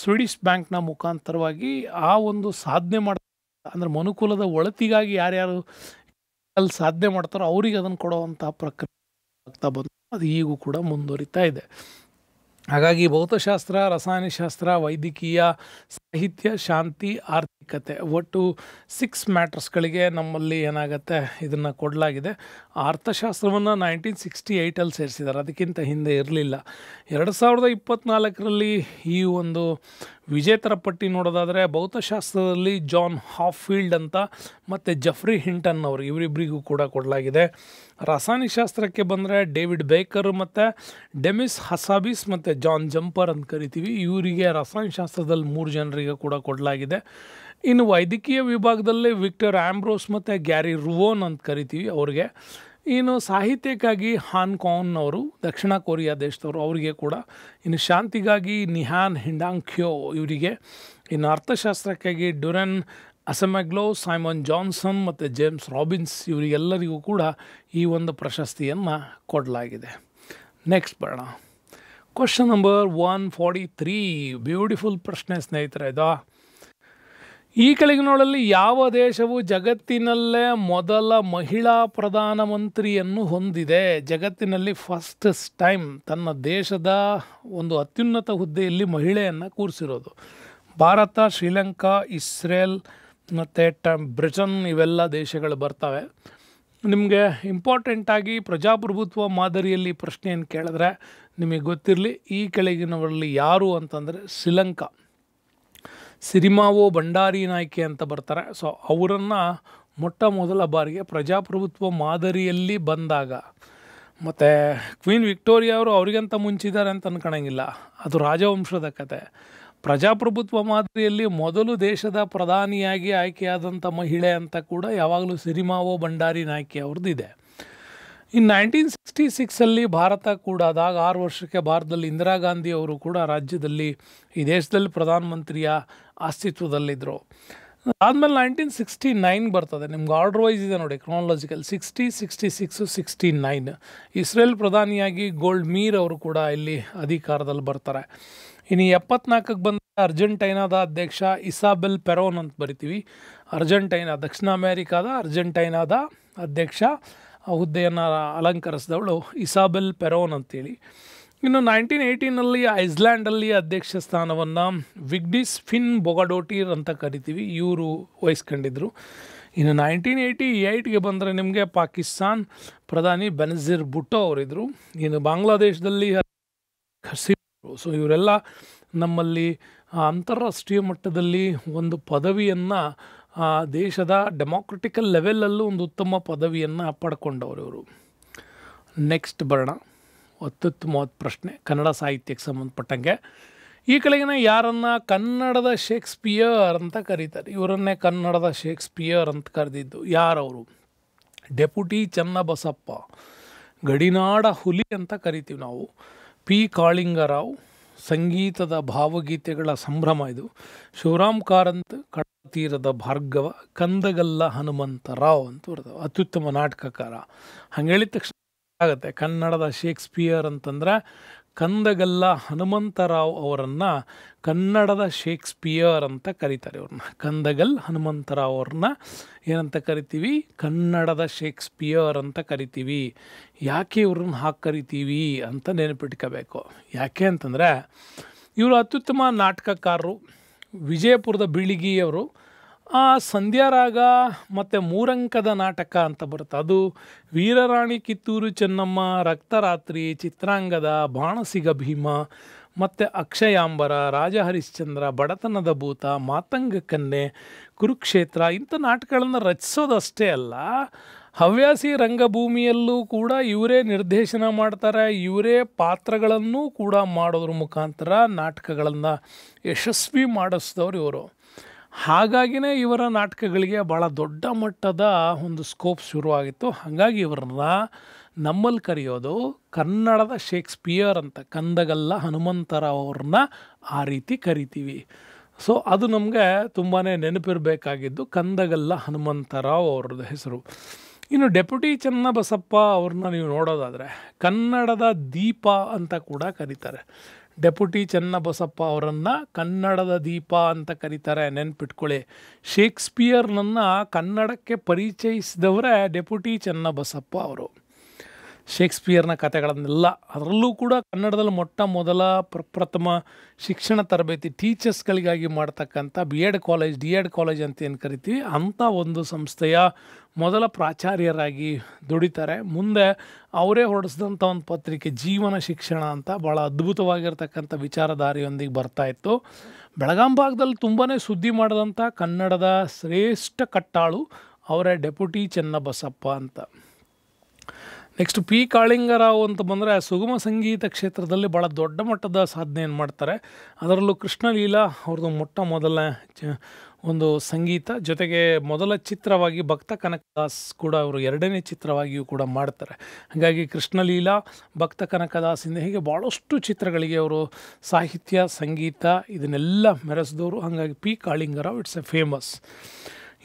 ಸ್ವೀಡಿಷ್ ಬ್ಯಾಂಕ್ನ ಮುಖಾಂತರವಾಗಿ ಆ ಒಂದು ಸಾಧನೆ ಅಂದರೆ ಮನುಕುಲದ ಒಳಿತಿಗಾಗಿ ಯಾರ್ಯಾರು ಅಲ್ಲಿ ಸಾಧನೆ ಮಾಡ್ತಾರೋ ಅವರಿಗೆ ಅದನ್ನು ಕೊಡುವಂಥ ಪ್ರಕ್ರಿಯೆ ಆಗ್ತಾ ಬಂತು. ಅದು ಈಗೂ ಕೂಡ ಮುಂದುವರಿತಾ ಇದೆ. ಹಾಗಾಗಿ ಭೌತಶಾಸ್ತ್ರ, ರಸಾಯನಶಾಸ್ತ್ರ, ವೈದ್ಯಕೀಯ, ಸಾಹಿತ್ಯ, ಶಾಂತಿ, ಆರ್ಥಿಕತೆ, ಒಟ್ಟು 6 ಮ್ಯಾಟ್ರಸ್ಗಳಿಗೆ ನಮ್ಮಲ್ಲಿ ಏನಾಗುತ್ತೆ ಇದನ್ನು ಕೊಡಲಾಗಿದೆ. ಅರ್ಥಶಾಸ್ತ್ರವನ್ನು 1968 ಸೇರಿಸಿದ್ದಾರೆ, ಅದಕ್ಕಿಂತ ಹಿಂದೆ ಇರಲಿಲ್ಲ. 2024ರಲ್ಲಿ ಈ ಒಂದು ವಿಜೇತರ ಪಟ್ಟಿ ನೋಡೋದಾದರೆ ಭೌತಶಾಸ್ತ್ರದಲ್ಲಿ ಜಾನ್ ಹಾಫೀಲ್ಡ್ ಅಂತ ಮತ್ತು ಜೆಫ್ರಿ ಹಿಂಟನ್ ಅವರು ಇವರಿಬ್ಬರಿಗೂ ಕೂಡ ಕೊಡಲಾಗಿದೆ. ರಾಸಾಯನಿಕಶಾಸ್ತ್ರಕ್ಕೆ ಬಂದರೆ ಡೇವಿಡ್ ಬೇಕರ್ ಮತ್ತು ಡೆಮಿಸ್ ಹಸಾಬಿಸ್ ಮತ್ತು ಜಾನ್ ಜಂಪರ್ ಅಂತ ಕರಿತೀವಿ, ಇವರಿಗೆ ರಾಸಾಯನಶಾಸ್ತ್ರದಲ್ಲಿ 3 ಜನರಿಗೆ ಕೂಡ ಕೊಡಲಾಗಿದೆ. ಇನ್ನು ವೈದ್ಯಕೀಯ ವಿಭಾಗದಲ್ಲಿ ವಿಕ್ಟರ್ ಆಂಬ್ರೋಸ್ ಮತ್ತು ಗ್ಯಾರಿ ರುವೋನ್ ಅಂತ ಕರಿತೀವಿ ಅವ್ರಿಗೆ. ಇನ್ನು ಸಾಹಿತ್ಯಕ್ಕಾಗಿ ಹಾನ್ ಕಾನ್ ಅವರು, ದಕ್ಷಿಣ ಕೊರಿಯಾ ದೇಶದವರು, ಅವರಿಗೆ ಕೂಡ. ಇನ್ನು ಶಾಂತಿಗಾಗಿ ನಿಹಾನ್ ಹಿಂಡಾಂಗ್ಕ್ಯೋ ಇವರಿಗೆ. ಇನ್ನು ಅರ್ಥಶಾಸ್ತ್ರಕ್ಕಾಗಿ ಡ್ಯುರೆನ್ ಅಸೆಮೆಗ್ಲೋ, ಸೈಮನ್ ಜಾನ್ಸನ್ ಮತ್ತು ಜೇಮ್ಸ್ ರಾಬಿನ್ಸ್ ಇವರಿಗೆಲ್ಲರಿಗೂ ಕೂಡ ಈ ಒಂದು ಪ್ರಶಸ್ತಿಯನ್ನು ಕೊಡಲಾಗಿದೆ. ನೆಕ್ಸ್ಟ್ ಬರೋಣ. Question number 143. ಬ್ಯೂಟಿಫುಲ್ ಪ್ರಶ್ನೆ ಸ್ನೇಹಿತರೆ ಇದು. ಈ ಕೆಳಗಿನಗಳಲ್ಲಿ ಯಾವ ದೇಶವು ಜಗತ್ತಿನಲ್ಲೇ ಮೊದಲ ಮಹಿಳಾ ಪ್ರಧಾನಮಂತ್ರಿಯನ್ನು ಹೊಂದಿದೆ? ಜಗತ್ತಿನಲ್ಲಿ ಫಸ್ಟ್ ಟೈಮ್ ತನ್ನ ದೇಶದ ಒಂದು ಅತ್ಯುನ್ನತ ಹುದ್ದೆಯಲ್ಲಿ ಮಹಿಳೆಯನ್ನು ಕೂರಿಸಿರೋದು. ಭಾರತ, ಶ್ರೀಲಂಕಾ, ಇಸ್ರೇಲ್ ಮತ್ತು ಬ್ರಿಟನ್ ಇವೆಲ್ಲ ದೇಶಗಳು ಬರ್ತವೆ. ನಿಮಗೆ ಇಂಪಾರ್ಟೆಂಟಾಗಿ ಪ್ರಜಾಪ್ರಭುತ್ವ ಮಾದರಿಯಲ್ಲಿ ಪ್ರಶ್ನೆಯನ್ನು ಕೇಳಿದ್ರೆ ನಿಮಗೆ ಗೊತ್ತಿರಲಿ, ಈ ಕೆಳಗಿನವರಲ್ಲಿ ಯಾರು ಅಂತಂದರೆ ಶ್ರೀಲಂಕಾ. ಸಿರಿಮಾವೋ ಭಂಡಾರಿ ನಾಯ್ಕೆ ಅಂತ ಬರ್ತಾರೆ. ಸೊ ಅವರನ್ನು ಮೊಟ್ಟ ಮೊದಲ ಬಾರಿಗೆ ಪ್ರಜಾಪ್ರಭುತ್ವ ಮಾದರಿಯಲ್ಲಿ ಬಂದಾಗ, ಮತ್ತು ಕ್ವೀನ್ ವಿಕ್ಟೋರಿಯಾ ಅವರು ಅವರಿಗಂತ ಮುಂಚಿದ್ದಾರೆ ಅಂತ ಅನ್ಕೊಳಂಗಿಲ್ಲ, ಅದು ರಾಜವಂಶದ ಕತೆ. ಪ್ರಜಾಪ್ರಭುತ್ವ ಮಾದರಿಯಲ್ಲಿ ಮೊದಲು ದೇಶದ ಪ್ರಧಾನಿಯಾಗಿ ಆಯ್ಕೆಯಾದಂಥ ಮಹಿಳೆ ಅಂತ ಕೂಡ ಯಾವಾಗಲೂ ಸಿರಿಮಾವೋ ಭಂಡಾರಿ ನಾಯ್ಕೆ ಅವ್ರದ್ದು ಇದೆ. ಇನ್ನು 1966 ಭಾರತ ಕೂಡ ಆದಾಗ 6 ವರ್ಷಕ್ಕೆ ಭಾರತದಲ್ಲಿ ಇಂದಿರಾ ಗಾಂಧಿ ಅವರು ಕೂಡ ರಾಜ್ಯದಲ್ಲಿ ಈ ದೇಶದಲ್ಲಿ ಪ್ರಧಾನಮಂತ್ರಿಯ ಅಸ್ತಿತ್ವದಲ್ಲಿದ್ದರು. ಆದಮೇಲೆ 1969 ಬರ್ತದೆ. ನಿಮ್ಗೆ ಆರ್ಡರ್ ವೈಸ್ ಇದೆ ನೋಡಿ, ಕ್ರಾನಲಾಜಿಕಲ್ 60, 66, 69. ಇಸ್ರೇಲ್ ಪ್ರಧಾನಿಯಾಗಿ ಗೋಲ್ಡ್ ಮೀರ್ ಅವರು ಕೂಡ ಇಲ್ಲಿ ಅಧಿಕಾರದಲ್ಲಿ ಬರ್ತಾರೆ. ಇನ್ನು 74ಕ್ಕೆ ಬಂದ ಅರ್ಜೆಂಟೈನಾದ ಅಧ್ಯಕ್ಷ ಇಸಾಬೆಲ್ ಪೆರೋನ್ ಅಂತ ಬರಿತೀವಿ. ಅರ್ಜೆಂಟೈನಾ, ದಕ್ಷಿಣ ಅಮೇರಿಕಾದ ಅರ್ಜೆಂಟೈನಾದ ಅಧ್ಯಕ್ಷ ಹುದ್ದೆಯನ್ನು ಅಲಂಕರಿಸಿದವಳು ಇಸಾಬೆಲ್ ಪೆರೋನ್ ಅಂತೇಳಿ. ಇನ್ನು 1918 ಐಸ್ಲ್ಯಾಂಡಲ್ಲಿ ಅಧ್ಯಕ್ಷ ಸ್ಥಾನವನ್ನು ವಿಗ್ಡಿಸ್ ಫಿನ್ ಬೊಗಡೋಟಿರ್ ಅಂತ ಕರಿತೀವಿ, ಇವರು ವಹಿಸ್ಕೊಂಡಿದ್ರು. ಇನ್ನು 1988ಗೆ ಬಂದರೆ ನಿಮಗೆ ಪಾಕಿಸ್ತಾನ್ ಪ್ರಧಾನಿ ಬೆನಜೀರ್ ಭುಟ್ಟೋ ಅವರಿದ್ದರು. ಇನ್ನು ಬಾಂಗ್ಲಾದೇಶದಲ್ಲಿ ಸೊ ಇವರೆಲ್ಲ ನಮ್ಮಲ್ಲಿ ಅಂತಾರಾಷ್ಟ್ರೀಯ ಮಟ್ಟದಲ್ಲಿ ಒಂದು ಪದವಿಯನ್ನು ದೇಶದ ಡೆಮೋಕ್ರೆಟಿಕಲ್ ಲೆವೆಲಲ್ಲೂ ಒಂದು ಉತ್ತಮ ಪದವಿಯನ್ನು ಪಡ್ಕೊಂಡವರು ಇವರು. ನೆಕ್ಸ್ಟ್ ಬರೋಣ, ಅತ್ಯುತ್ತಮವಾದ ಪ್ರಶ್ನೆ ಕನ್ನಡ ಸಾಹಿತ್ಯಕ್ಕೆ ಸಂಬಂಧಪಟ್ಟಂಗೆ. ಈ ಕೆಳಗಿನ ಯಾರನ್ನು ಕನ್ನಡದ ಶೇಕ್ಸ್ಪಿಯರ್ ಅಂತ ಕರೀತಾರೆ? ಇವರನ್ನೇ ಕನ್ನಡದ ಶೇಕ್ಸ್ಪಿಯರ್ ಅಂತ ಕರೆದಿದ್ದು ಯಾರವರು? ಡೆಪ್ಯೂಟಿ ಚನ್ನಬಸಪ್ಪ, ಗಡಿನಾಡ ಹುಲಿ ಅಂತ ಕರಿತೀವಿ ನಾವು. ಪಿ ಕಾಳಿಂಗರಾವ್, ಸಂಗೀತದ ಭಾವಗೀತೆಗಳ ಸಂಭ್ರಮ ಇದು. ಶಿವರಾಮ್ ಕಾರಂತ್, ಕಡಲತೀರದ ಭಾರ್ಗವ, ಕಂದಗಲ್ಲ ಹನುಮಂತರಾವ್ ಅಂತ ಬರ್ತವೆ. ಅತ್ಯುತ್ತಮ ನಾಟಕಕಾರ. ಹಂಗೆ ಹೇಳಿದ ತಕ್ಷಣ ಆಗುತ್ತೆ ಕನ್ನಡದ ಶೇಕ್ಸ್ಪಿಯರ್ ಅಂತಂದರೆ ಕಂದಗಲ್ಲ ಹನುಮಂತರಾವ್ ಅವರನ್ನು ಕನ್ನಡದ ಶೇಕ್ಸ್ಪಿಯರ್ ಅಂತ ಕರೀತಾರೆ. ಅವ್ರನ್ನ ಕಂದಗಲ್ ಹನುಮಂತರಾವ್ ಅವ್ರನ್ನ ಏನಂತ ಕರಿತೀವಿ? ಕನ್ನಡದ ಶೇಕ್ಸ್ಪಿಯರ್ ಅಂತ ಕರಿತೀವಿ. ಯಾಕೆ ಇವ್ರನ್ನ ಹಾಕಿ ಕರಿತೀವಿ ಅಂತ ನೆನಪಿಟ್ಕೋಬೇಕು. ಯಾಕೆ ಅಂತಂದರೆ ಇವರು ಅತ್ಯುತ್ತಮ ನಾಟಕಕಾರರು. ವಿಜಯಪುರದ ಬೀಳಿಗಿಯವರು ಸಂಧ್ಯಾರಾಗ ಮತ್ತು ಮೂರಂಕದ ನಾಟಕ ಅಂತ ಬರುತ್ತೆ. ಅದು ವೀರರಾಣಿ ಕಿತ್ತೂರು ಚೆನ್ನಮ್ಮ, ರಕ್ತರಾತ್ರಿ, ಚಿತ್ರಾಂಗದ, ಬಾಣಸಿಗ ಭೀಮ ಮತ್ತು ಅಕ್ಷಯಾಂಬರ, ರಾಜ ಹರಿಶ್ಚಂದ್ರ, ಬಡತನದ ಭೂತ, ಮಾತಂಗ ಕನ್ಯೆ, ಕುರುಕ್ಷೇತ್ರ ಇಂಥ ನಾಟಕಗಳನ್ನು ರಚಿಸೋದಷ್ಟೇ ಅಲ್ಲ, ಹವ್ಯಾಸಿ ರಂಗಭೂಮಿಯಲ್ಲೂ ಕೂಡ ಇವರೇ ನಿರ್ದೇಶನ ಮಾಡ್ತಾರೆ. ಇವರೇ ಪಾತ್ರಗಳನ್ನು ಕೂಡ ಮಾಡೋದ್ರ ಮುಖಾಂತರ ನಾಟಕಗಳನ್ನು ಯಶಸ್ವಿ ಮಾಡಿಸಿದವರು ಇವರು. ಹಾಗಾಗಿನೇ ಇವರ ನಾಟಕಗಳಿಗೆ ಭಾಳ ದೊಡ್ಡ ಮಟ್ಟದ ಒಂದು ಸ್ಕೋಪ್ ಶುರುವಾಗಿತ್ತು. ಹಾಗಾಗಿ ಇವರನ್ನ ನಮ್ಮಲ್ಲಿ ಕರೆಯೋದು ಕನ್ನಡದ ಶೇಕ್ಸ್ಪಿಯರ್ ಅಂತ. ಕಂದಗಲ್ಲ ಹನುಮಂತರಾವ್ ಅವ್ರನ್ನ ಆ ರೀತಿ ಕರಿತೀವಿ. ಸೊ ಅದು ನಮಗೆ ತುಂಬಾ ನೆನಪಿರಬೇಕಾಗಿದ್ದು ಕಂದಗಲ್ಲ ಹನುಮಂತರಾವ್ ಅವ್ರದ್ದು ಹೆಸರು. ಇನ್ನು ಡೆಪ್ಯೂಟಿ ಚನ್ನಬಸಪ್ಪ ಅವ್ರನ್ನ ನೀವು ನೋಡೋದಾದರೆ ಕನ್ನಡದ ದೀಪ ಅಂತ ಕೂಡ ಕರೀತಾರೆ. ಡೆಪ್ಯೂಟಿ ಚನ್ನಬಸಪ್ಪ ಅವರನ್ನು ಕನ್ನಡದ ದೀಪ ಅಂತ ಕರೀತಾರೆ, ನೆನ್ಪಿಟ್ಕೊಳ್ಳಿ. ಶೇಕ್ಸ್ಪಿಯರ್ನನ್ನು ಕನ್ನಡಕ್ಕೆ ಪರಿಚಯಿಸಿದವರೇ ಡೆಪ್ಯೂಟಿ ಚನ್ನಬಸಪ್ಪ ಅವರು. ಶೇಕ್ಸ್ಪಿಯರ್ನ ಕಥೆಗಳನ್ನೆಲ್ಲ, ಅದರಲ್ಲೂ ಕೂಡ ಕನ್ನಡದಲ್ಲಿ ಮೊಟ್ಟ ಮೊದಲ ಪ್ರಪ್ರಥಮ ಶಿಕ್ಷಣ ತರಬೇತಿ ಟೀಚರ್ಸ್ಗಳಿಗಾಗಿ ಮಾಡ್ತಕ್ಕಂಥ B.Ed ಕಾಲೇಜ್, D.Ed ಕಾಲೇಜ್ ಅಂತ ಏನು ಕರಿತೀವಿ, ಅಂಥ ಒಂದು ಸಂಸ್ಥೆಯ ಮೊದಲ ಪ್ರಾಚಾರ್ಯರಾಗಿ ದುಡಿತಾರೆ. ಮುಂದೆ ಅವರೇ ಹೊರಡಿಸಿದಂಥ ಒಂದು ಪತ್ರಿಕೆ ಜೀವನ ಶಿಕ್ಷಣ ಅಂತ ಭಾಳ ಅದ್ಭುತವಾಗಿರ್ತಕ್ಕಂಥ ವಿಚಾರಧಾರೆಯೊಂದಿಗೆ ಬರ್ತಾಯಿತ್ತು. ಬೆಳಗಾಂ ಭಾಗದಲ್ಲಿ ತುಂಬಾ ಸುದ್ದಿ ಮಾಡಿದಂಥ ಕನ್ನಡದ ಶ್ರೇಷ್ಠ ಕಟ್ಟಾಳು ಅವರೇ ಡೆಪ್ಯೂಟಿ ಚನ್ನಬಸಪ್ಪ ಅಂತ. ನೆಕ್ಸ್ಟ್ ಪಿ ಕಾಳಿಂಗರಾವ್ ಅಂತ ಬಂದರೆ ಸುಗಮ ಸಂಗೀತ ಕ್ಷೇತ್ರದಲ್ಲಿ ಭಾಳ ದೊಡ್ಡ ಮಟ್ಟದ ಸಾಧನೆಯನ್ನು ಮಾಡ್ತಾರೆ. ಅದರಲ್ಲೂ ಕೃಷ್ಣಲೀಲಾ ಅವ್ರದ್ದು ಮೊಟ್ಟ ಮೊದಲ ಒಂದು ಸಂಗೀತ, ಜೊತೆಗೆ ಮೊದಲ ಚಿತ್ರವಾಗಿ ಭಕ್ತ ಕನಕದಾಸ್ ಕೂಡ ಅವರು ಎರಡನೇ ಚಿತ್ರವಾಗಿಯೂ ಕೂಡ ಮಾಡ್ತಾರೆ. ಹಾಗಾಗಿ ಕೃಷ್ಣಲೀಲಾ, ಭಕ್ತ ಕನಕದಾಸಿಂದ ಹೀಗೆ ಭಾಳಷ್ಟು ಚಿತ್ರಗಳಿಗೆ ಅವರು ಸಾಹಿತ್ಯ, ಸಂಗೀತ ಇದನ್ನೆಲ್ಲ ಮೆರೆಸಿದವರು. ಹಾಗಾಗಿ P Kalinga Rao it's A famous.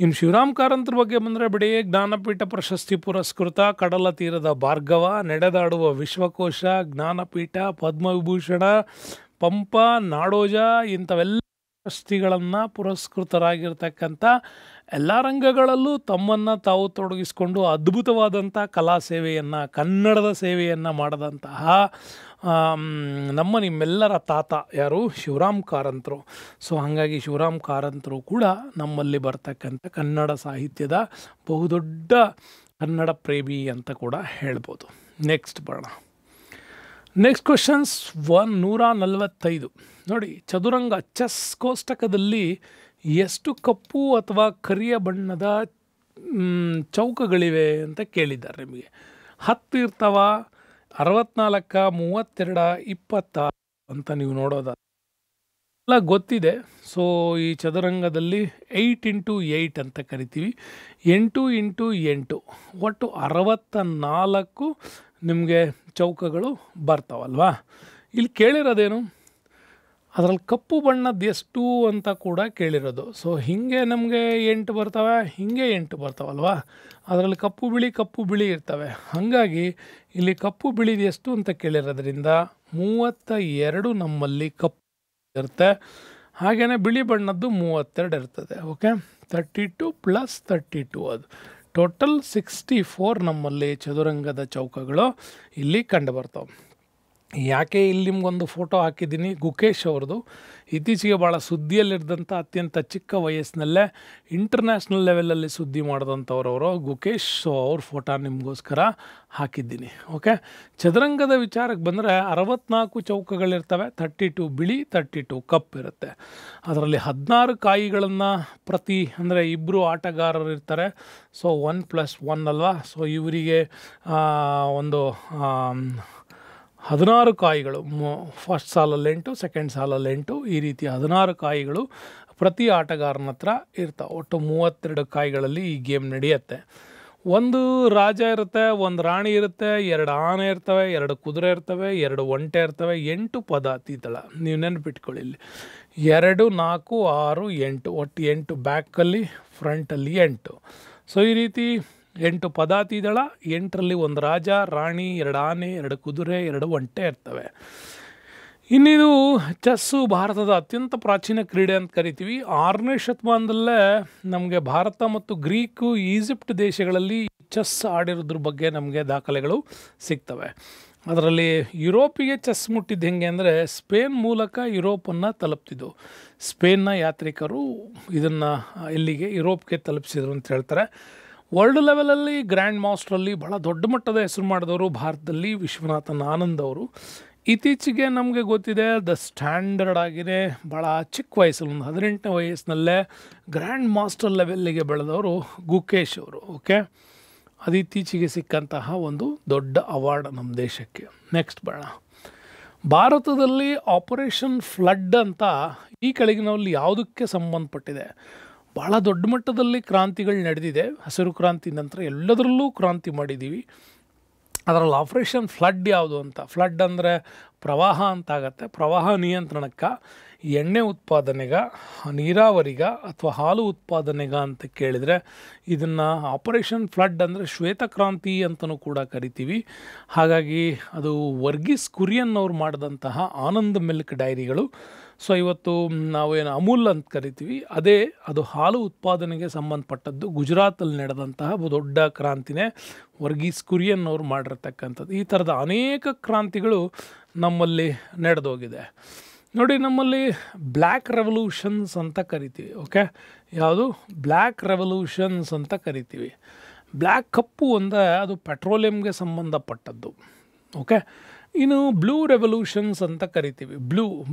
ಇನ್ನು ಶಿವರಾಮ್ ಕಾರಂತರ ಬಗ್ಗೆ ಬಂದರೆ ಬಿಡಿ, ಜ್ಞಾನಪೀಠ ಪ್ರಶಸ್ತಿ ಪುರಸ್ಕೃತ, ಕಡಲ ತೀರದ ಭಾರ್ಗವ, ನಡೆದಾಡುವ ವಿಶ್ವಕೋಶ, ಜ್ಞಾನಪೀಠ, ಪದ್ಮವಿಭೂಷಣ, ಪಂಪ, ನಾಡೋಜ ಇಂಥವೆಲ್ಲ ಪ್ರಶಸ್ತಿಗಳನ್ನು ಪುರಸ್ಕೃತರಾಗಿರ್ತಕ್ಕಂಥ, ಎಲ್ಲ ರಂಗಗಳಲ್ಲೂ ತಮ್ಮನ್ನು ತಾವು ತೊಡಗಿಸಿಕೊಂಡು ಅದ್ಭುತವಾದಂಥ ಕಲಾ ಸೇವೆಯನ್ನು, ಕನ್ನಡದ ಸೇವೆಯನ್ನು ಮಾಡಿದಂತಹ ನಮ್ಮ ನಿಮ್ಮೆಲ್ಲರ ತಾತ ಯಾರು? ಶಿವರಾಮ್ ಕಾರಂತರು. ಸೊ ಹಾಗಾಗಿ ಶಿವರಾಮ್ ಕಾರಂತರು ಕೂಡ ನಮ್ಮಲ್ಲಿ ಬರ್ತಕ್ಕಂಥ ಕನ್ನಡ ಸಾಹಿತ್ಯದ ಬಹುದೊಡ್ಡ ಕನ್ನಡ ಪ್ರೇಮಿ ಅಂತ ಕೂಡ ಹೇಳ್ಬೋದು. ನೆಕ್ಸ್ಟ್ ಬರೋಣ. ನೆಕ್ಸ್ಟ್ ಕ್ವಶನ್ಸ್ 145 ನೋಡಿ. ಚದುರಂಗ ಚೆಸ್ ಕೋಷ್ಟಕದಲ್ಲಿ ಎಷ್ಟು ಕಪ್ಪು ಅಥವಾ ಕರಿಯ ಬಣ್ಣದ ಚೌಕಗಳಿವೆ ಅಂತ ಕೇಳಿದ್ದಾರೆ. ನಿಮಗೆ 10 ಇರ್ತಾವ, 64, 32, 26 ಅಂತ ನೀವು ನೋಡೋದಾದ್ರೆ ಎಲ್ಲ ಗೊತ್ತಿದೆ. ಸೊ ಈ ಚದುರಂಗದಲ್ಲಿ 8x8 ಅಂತ ಕರಿತೀವಿ. 8x8 ಒಟ್ಟು 64 ನಿಮಗೆ ಚೌಕಗಳು ಬರ್ತಾವಲ್ವಾ. ಇಲ್ಲಿ ಕೇಳಿರೋದೇನು, ಅದರಲ್ಲಿ ಕಪ್ಪು ಬಣ್ಣದ್ದು ಎಷ್ಟು ಅಂತ ಕೂಡ ಕೇಳಿರೋದು. ಸೊ ಹೀಗೆ ನಮಗೆ 8 ಬರ್ತವೆ, ಹೀಗೆ 8 ಬರ್ತಾವಲ್ವಾ. ಅದರಲ್ಲಿ ಕಪ್ಪು ಬಿಳಿ ಇರ್ತವೆ. ಹಾಗಾಗಿ ಇಲ್ಲಿ ಕಪ್ಪು ಬಿಳಿದು ಎಷ್ಟು ಅಂತ ಕೇಳಿರೋದ್ರಿಂದ 32 ನಮ್ಮಲ್ಲಿ ಕಪ್ಪು ಇರುತ್ತೆ. ಹಾಗೆಯೇ ಬಿಳಿ ಬಣ್ಣದ್ದು 32 ಇರ್ತದೆ. ಓಕೆ, 32 + 32 ಅದು ಟೋಟಲ್ 64 ನಮ್ಮಲ್ಲಿ ಚದುರಂಗದ ಚೌಕಗಳು ಇಲ್ಲಿ ಕಂಡು ಬರ್ತವೆ. ಯಾಕೆ ಇಲ್ಲಿ ನಿಮ್ಗೊಂದು ಫೋಟೋ ಹಾಕಿದ್ದೀನಿ ಗುಕೇಶ್ ಅವ್ರದ್ದು. ಇತ್ತೀಚೆಗೆ ಭಾಳ ಸುದ್ದಿಯಲ್ಲಿದ್ದಂಥ ಅತ್ಯಂತ ಚಿಕ್ಕ ವಯಸ್ಸಿನಲ್ಲೇ ಇಂಟರ್ನ್ಯಾಷನಲ್ ಲೆವೆಲಲ್ಲಿ ಸುದ್ದಿ ಮಾಡಿದಂಥವ್ರವರು ಗುಕೇಶ್. ಅವ್ರ ಫೋಟೋ ನಿಮಗೋಸ್ಕರ ಹಾಕಿದ್ದೀನಿ. ಓಕೆ, ಚದುರಂಗದ ವಿಚಾರಕ್ಕೆ ಬಂದರೆ 64 ಚೌಕಗಳಿರ್ತವೆ. 32 ಬಿಳಿ, 32 ಕಪ್ಪು ಇರುತ್ತೆ. ಅದರಲ್ಲಿ 16 ಕಾಯಿಗಳನ್ನು ಪ್ರತಿ ಅಂದರೆ ಇಬ್ಬರು ಆಟಗಾರರು ಇರ್ತಾರೆ. ಸೊ 1+1 ಅಲ್ವಾ. ಸೊ ಇವರಿಗೆ ಒಂದು 16 ಕಾಯಿಗಳು, ಫಸ್ಟ್ ಸಾಲಲ್ಲಿ 8, ಸೆಕೆಂಡ್ ಸಾಲಲ್ಲಿ 8, ಈ ರೀತಿ 16 ಕಾಯಿಗಳು ಪ್ರತಿ ಆಟಗಾರನ ಹತ್ರ ಇರ್ತಾವೆ. ಒಟ್ಟು 32 ಕಾಯಿಗಳಲ್ಲಿ ಈ ಗೇಮ್ ನಡೆಯುತ್ತೆ. ಒಂದು ರಾಜ ಇರುತ್ತೆ, ಒಂದು ರಾಣಿ ಇರುತ್ತೆ, 2 ಆನೆ ಇರ್ತವೆ, 2 ಕುದುರೆ ಇರ್ತವೆ, 2 ಒಂಟೆ ಇರ್ತವೆ, 8 ಪದಾತಿ ದಳ. ನೀವು ನೆನಪಿಟ್ಕೊಳ್ಳಿ, ಇಲ್ಲಿ 2, 4, 6, 8 ಒಟ್ಟು 8 ಬ್ಯಾಕಲ್ಲಿ, ಫ್ರಂಟಲ್ಲಿ 8. ಸೊ ಈ ರೀತಿ 8 ಪದಾತಿ ದಳ, 8ರಲ್ಲಿ ಒಂದು ರಾಜ, ರಾಣಿ, 2 ಆನೆ, 2 ಕುದುರೆ, 2 ಒಂಟೆ ಇರ್ತವೆ. ಇನ್ನಿದು ಚೆಸ್ಸು ಭಾರತದ ಅತ್ಯಂತ ಪ್ರಾಚೀನ ಕ್ರೀಡೆ ಅಂತ ಕರಿತೀವಿ. 6ನೇ ಶತಮಾನದಲ್ಲೇ ನಮಗೆ ಭಾರತ ಮತ್ತು ಗ್ರೀಕು, ಈಜಿಪ್ಟ್ ದೇಶಗಳಲ್ಲಿ ಚೆಸ್ ಆಡಿರೋದ್ರ ಬಗ್ಗೆ ನಮಗೆ ದಾಖಲೆಗಳು ಸಿಗ್ತವೆ. ಅದರಲ್ಲಿ ಯುರೋಪಿಗೆ ಚೆಸ್ ಮುಟ್ಟಿದ್ದು ಹೆಂಗೆ ಅಂದರೆ ಸ್ಪೇನ್ ಮೂಲಕ ಯುರೋಪನ್ನು ತಲುಪ್ತಿದ್ದು. ಸ್ಪೇನ್ನ ಯಾತ್ರಿಕರು ಇದನ್ನು ಇಲ್ಲಿಗೆ ಯುರೋಪ್ಗೆ ತಲುಪಿಸಿದ್ರು ಅಂತ ಹೇಳ್ತಾರೆ. ವರ್ಲ್ಡ್ ಲೆವೆಲಲ್ಲಿ ಗ್ರ್ಯಾಂಡ್ ಮಾಸ್ಟ್ರಲ್ಲಿ ಭಾಳ ದೊಡ್ಡ ಮಟ್ಟದ ಹೆಸರು ಮಾಡಿದವರು ಭಾರತದಲ್ಲಿ ವಿಶ್ವನಾಥನ್ ಆನಂದ್ ಅವರು. ಇತ್ತೀಚೆಗೆ ನಮಗೆ ಗೊತ್ತಿದೆ ದ ಸ್ಟ್ಯಾಂಡರ್ಡ್ ಆಗಿದೆ ಭಾಳ ಚಿಕ್ಕ ವಯಸ್ಸಲ್ಲಿ, ಒಂದು 18ನೇ ವಯಸ್ಸಿನಲ್ಲೇ ಗ್ರ್ಯಾಂಡ್ ಮಾಸ್ಟರ್ ಲೆವೆಲ್ಲಿಗೆ ಬೆಳೆದವರು ಗುಕೇಶ್ ಅವರು. ಓಕೆ, ಅದು ಇತ್ತೀಚೆಗೆ ಸಿಕ್ಕಂತಹ ಒಂದು ದೊಡ್ಡ ಅವಾರ್ಡ್ ನಮ್ಮ ದೇಶಕ್ಕೆ. ನೆಕ್ಸ್ಟ್ ಬೇಡ, ಭಾರತದಲ್ಲಿ ಆಪರೇಷನ್ ಫ್ಲಡ್ ಅಂತ ಈ ಕೆಳಗಿನಲ್ಲಿ ಯಾವುದಕ್ಕೆ ಸಂಬಂಧಪಟ್ಟಿದೆ? ಭಾಳ ದೊಡ್ಡ ಮಟ್ಟದಲ್ಲಿ ಕ್ರಾಂತಿಗಳು ನಡೆದಿದೆ. ಹಸಿರು ಕ್ರಾಂತಿ ನಂತರ ಎಲ್ಲದರಲ್ಲೂ ಕ್ರಾಂತಿ ಮಾಡಿದ್ದೀವಿ. ಅದರಲ್ಲಿ ಆಪರೇಷನ್ ಫ್ಲಡ್ ಯಾವುದು ಅಂತ, ಫ್ಲಡ್ ಅಂದರೆ ಪ್ರವಾಹ ಅಂತಾಗತ್ತೆ. ಪ್ರವಾಹ ನಿಯಂತ್ರಣಕ್ಕೆ, ಎಣ್ಣೆ ಉತ್ಪಾದನೆಗ, ನೀರಾವರಿಗ ಅಥವಾ ಹಾಲು ಉತ್ಪಾದನೆಗ ಅಂತ ಕೇಳಿದರೆ ಇದನ್ನು ಆಪರೇಷನ್ ಫ್ಲಡ್ ಅಂದರೆ ಶ್ವೇತಕ್ರಾಂತಿ ಅಂತಲೂ ಕೂಡ ಕರಿತೀವಿ. ಹಾಗಾಗಿ ಅದು ವರ್ಗೀಸ್ ಕುರಿಯನ್ ಅವ್ರು ಮಾಡಿದಂತಹ ಆನಂದ್ ಮಿಲ್ಕ್ ಡೈರಿಗಳು. ಸೊ ಇವತ್ತು ನಾವೇನು ಅಮೂಲ್ ಅಂತ ಕರಿತೀವಿ, ಅದು ಹಾಲು ಉತ್ಪಾದನೆಗೆ ಸಂಬಂಧಪಟ್ಟದ್ದು. ಗುಜರಾತಲ್ಲಿ ನಡೆದಂತಹ ದೊಡ್ಡ ಕ್ರಾಂತಿನೇ ವರ್ಗೀಸ್ ಕುರಿಯನ್ ಅವರು ಮಾಡಿರ್ತಕ್ಕಂಥದ್ದು. ಈ ಥರದ ಅನೇಕ ಕ್ರಾಂತಿಗಳು ನಮ್ಮಲ್ಲಿ ನಡೆದೋಗಿದೆ. ನೋಡಿ, ನಮ್ಮಲ್ಲಿ ಬ್ಲ್ಯಾಕ್ ರೆವಲ್ಯೂಷನ್ಸ್ ಅಂತ ಕರಿತೀವಿ. ಓಕೆ, ಯಾವುದು ಬ್ಲ್ಯಾಕ್ ರೆವಲ್ಯೂಷನ್ಸ್ ಅಂತ ಕರಿತೀವಿ. ಬ್ಲ್ಯಾಕ್ ಕಪ್ಪು ಅಂದರೆ ಅದು ಪೆಟ್ರೋಲಿಯಂಗೆ ಸಂಬಂಧಪಟ್ಟದ್ದು. ಓಕೆ, ಇನ್ನು ಬ್ಲೂ ರೆವಲ್ಯೂಷನ್ಸ್ ಅಂತ ಕರಿತೀವಿ.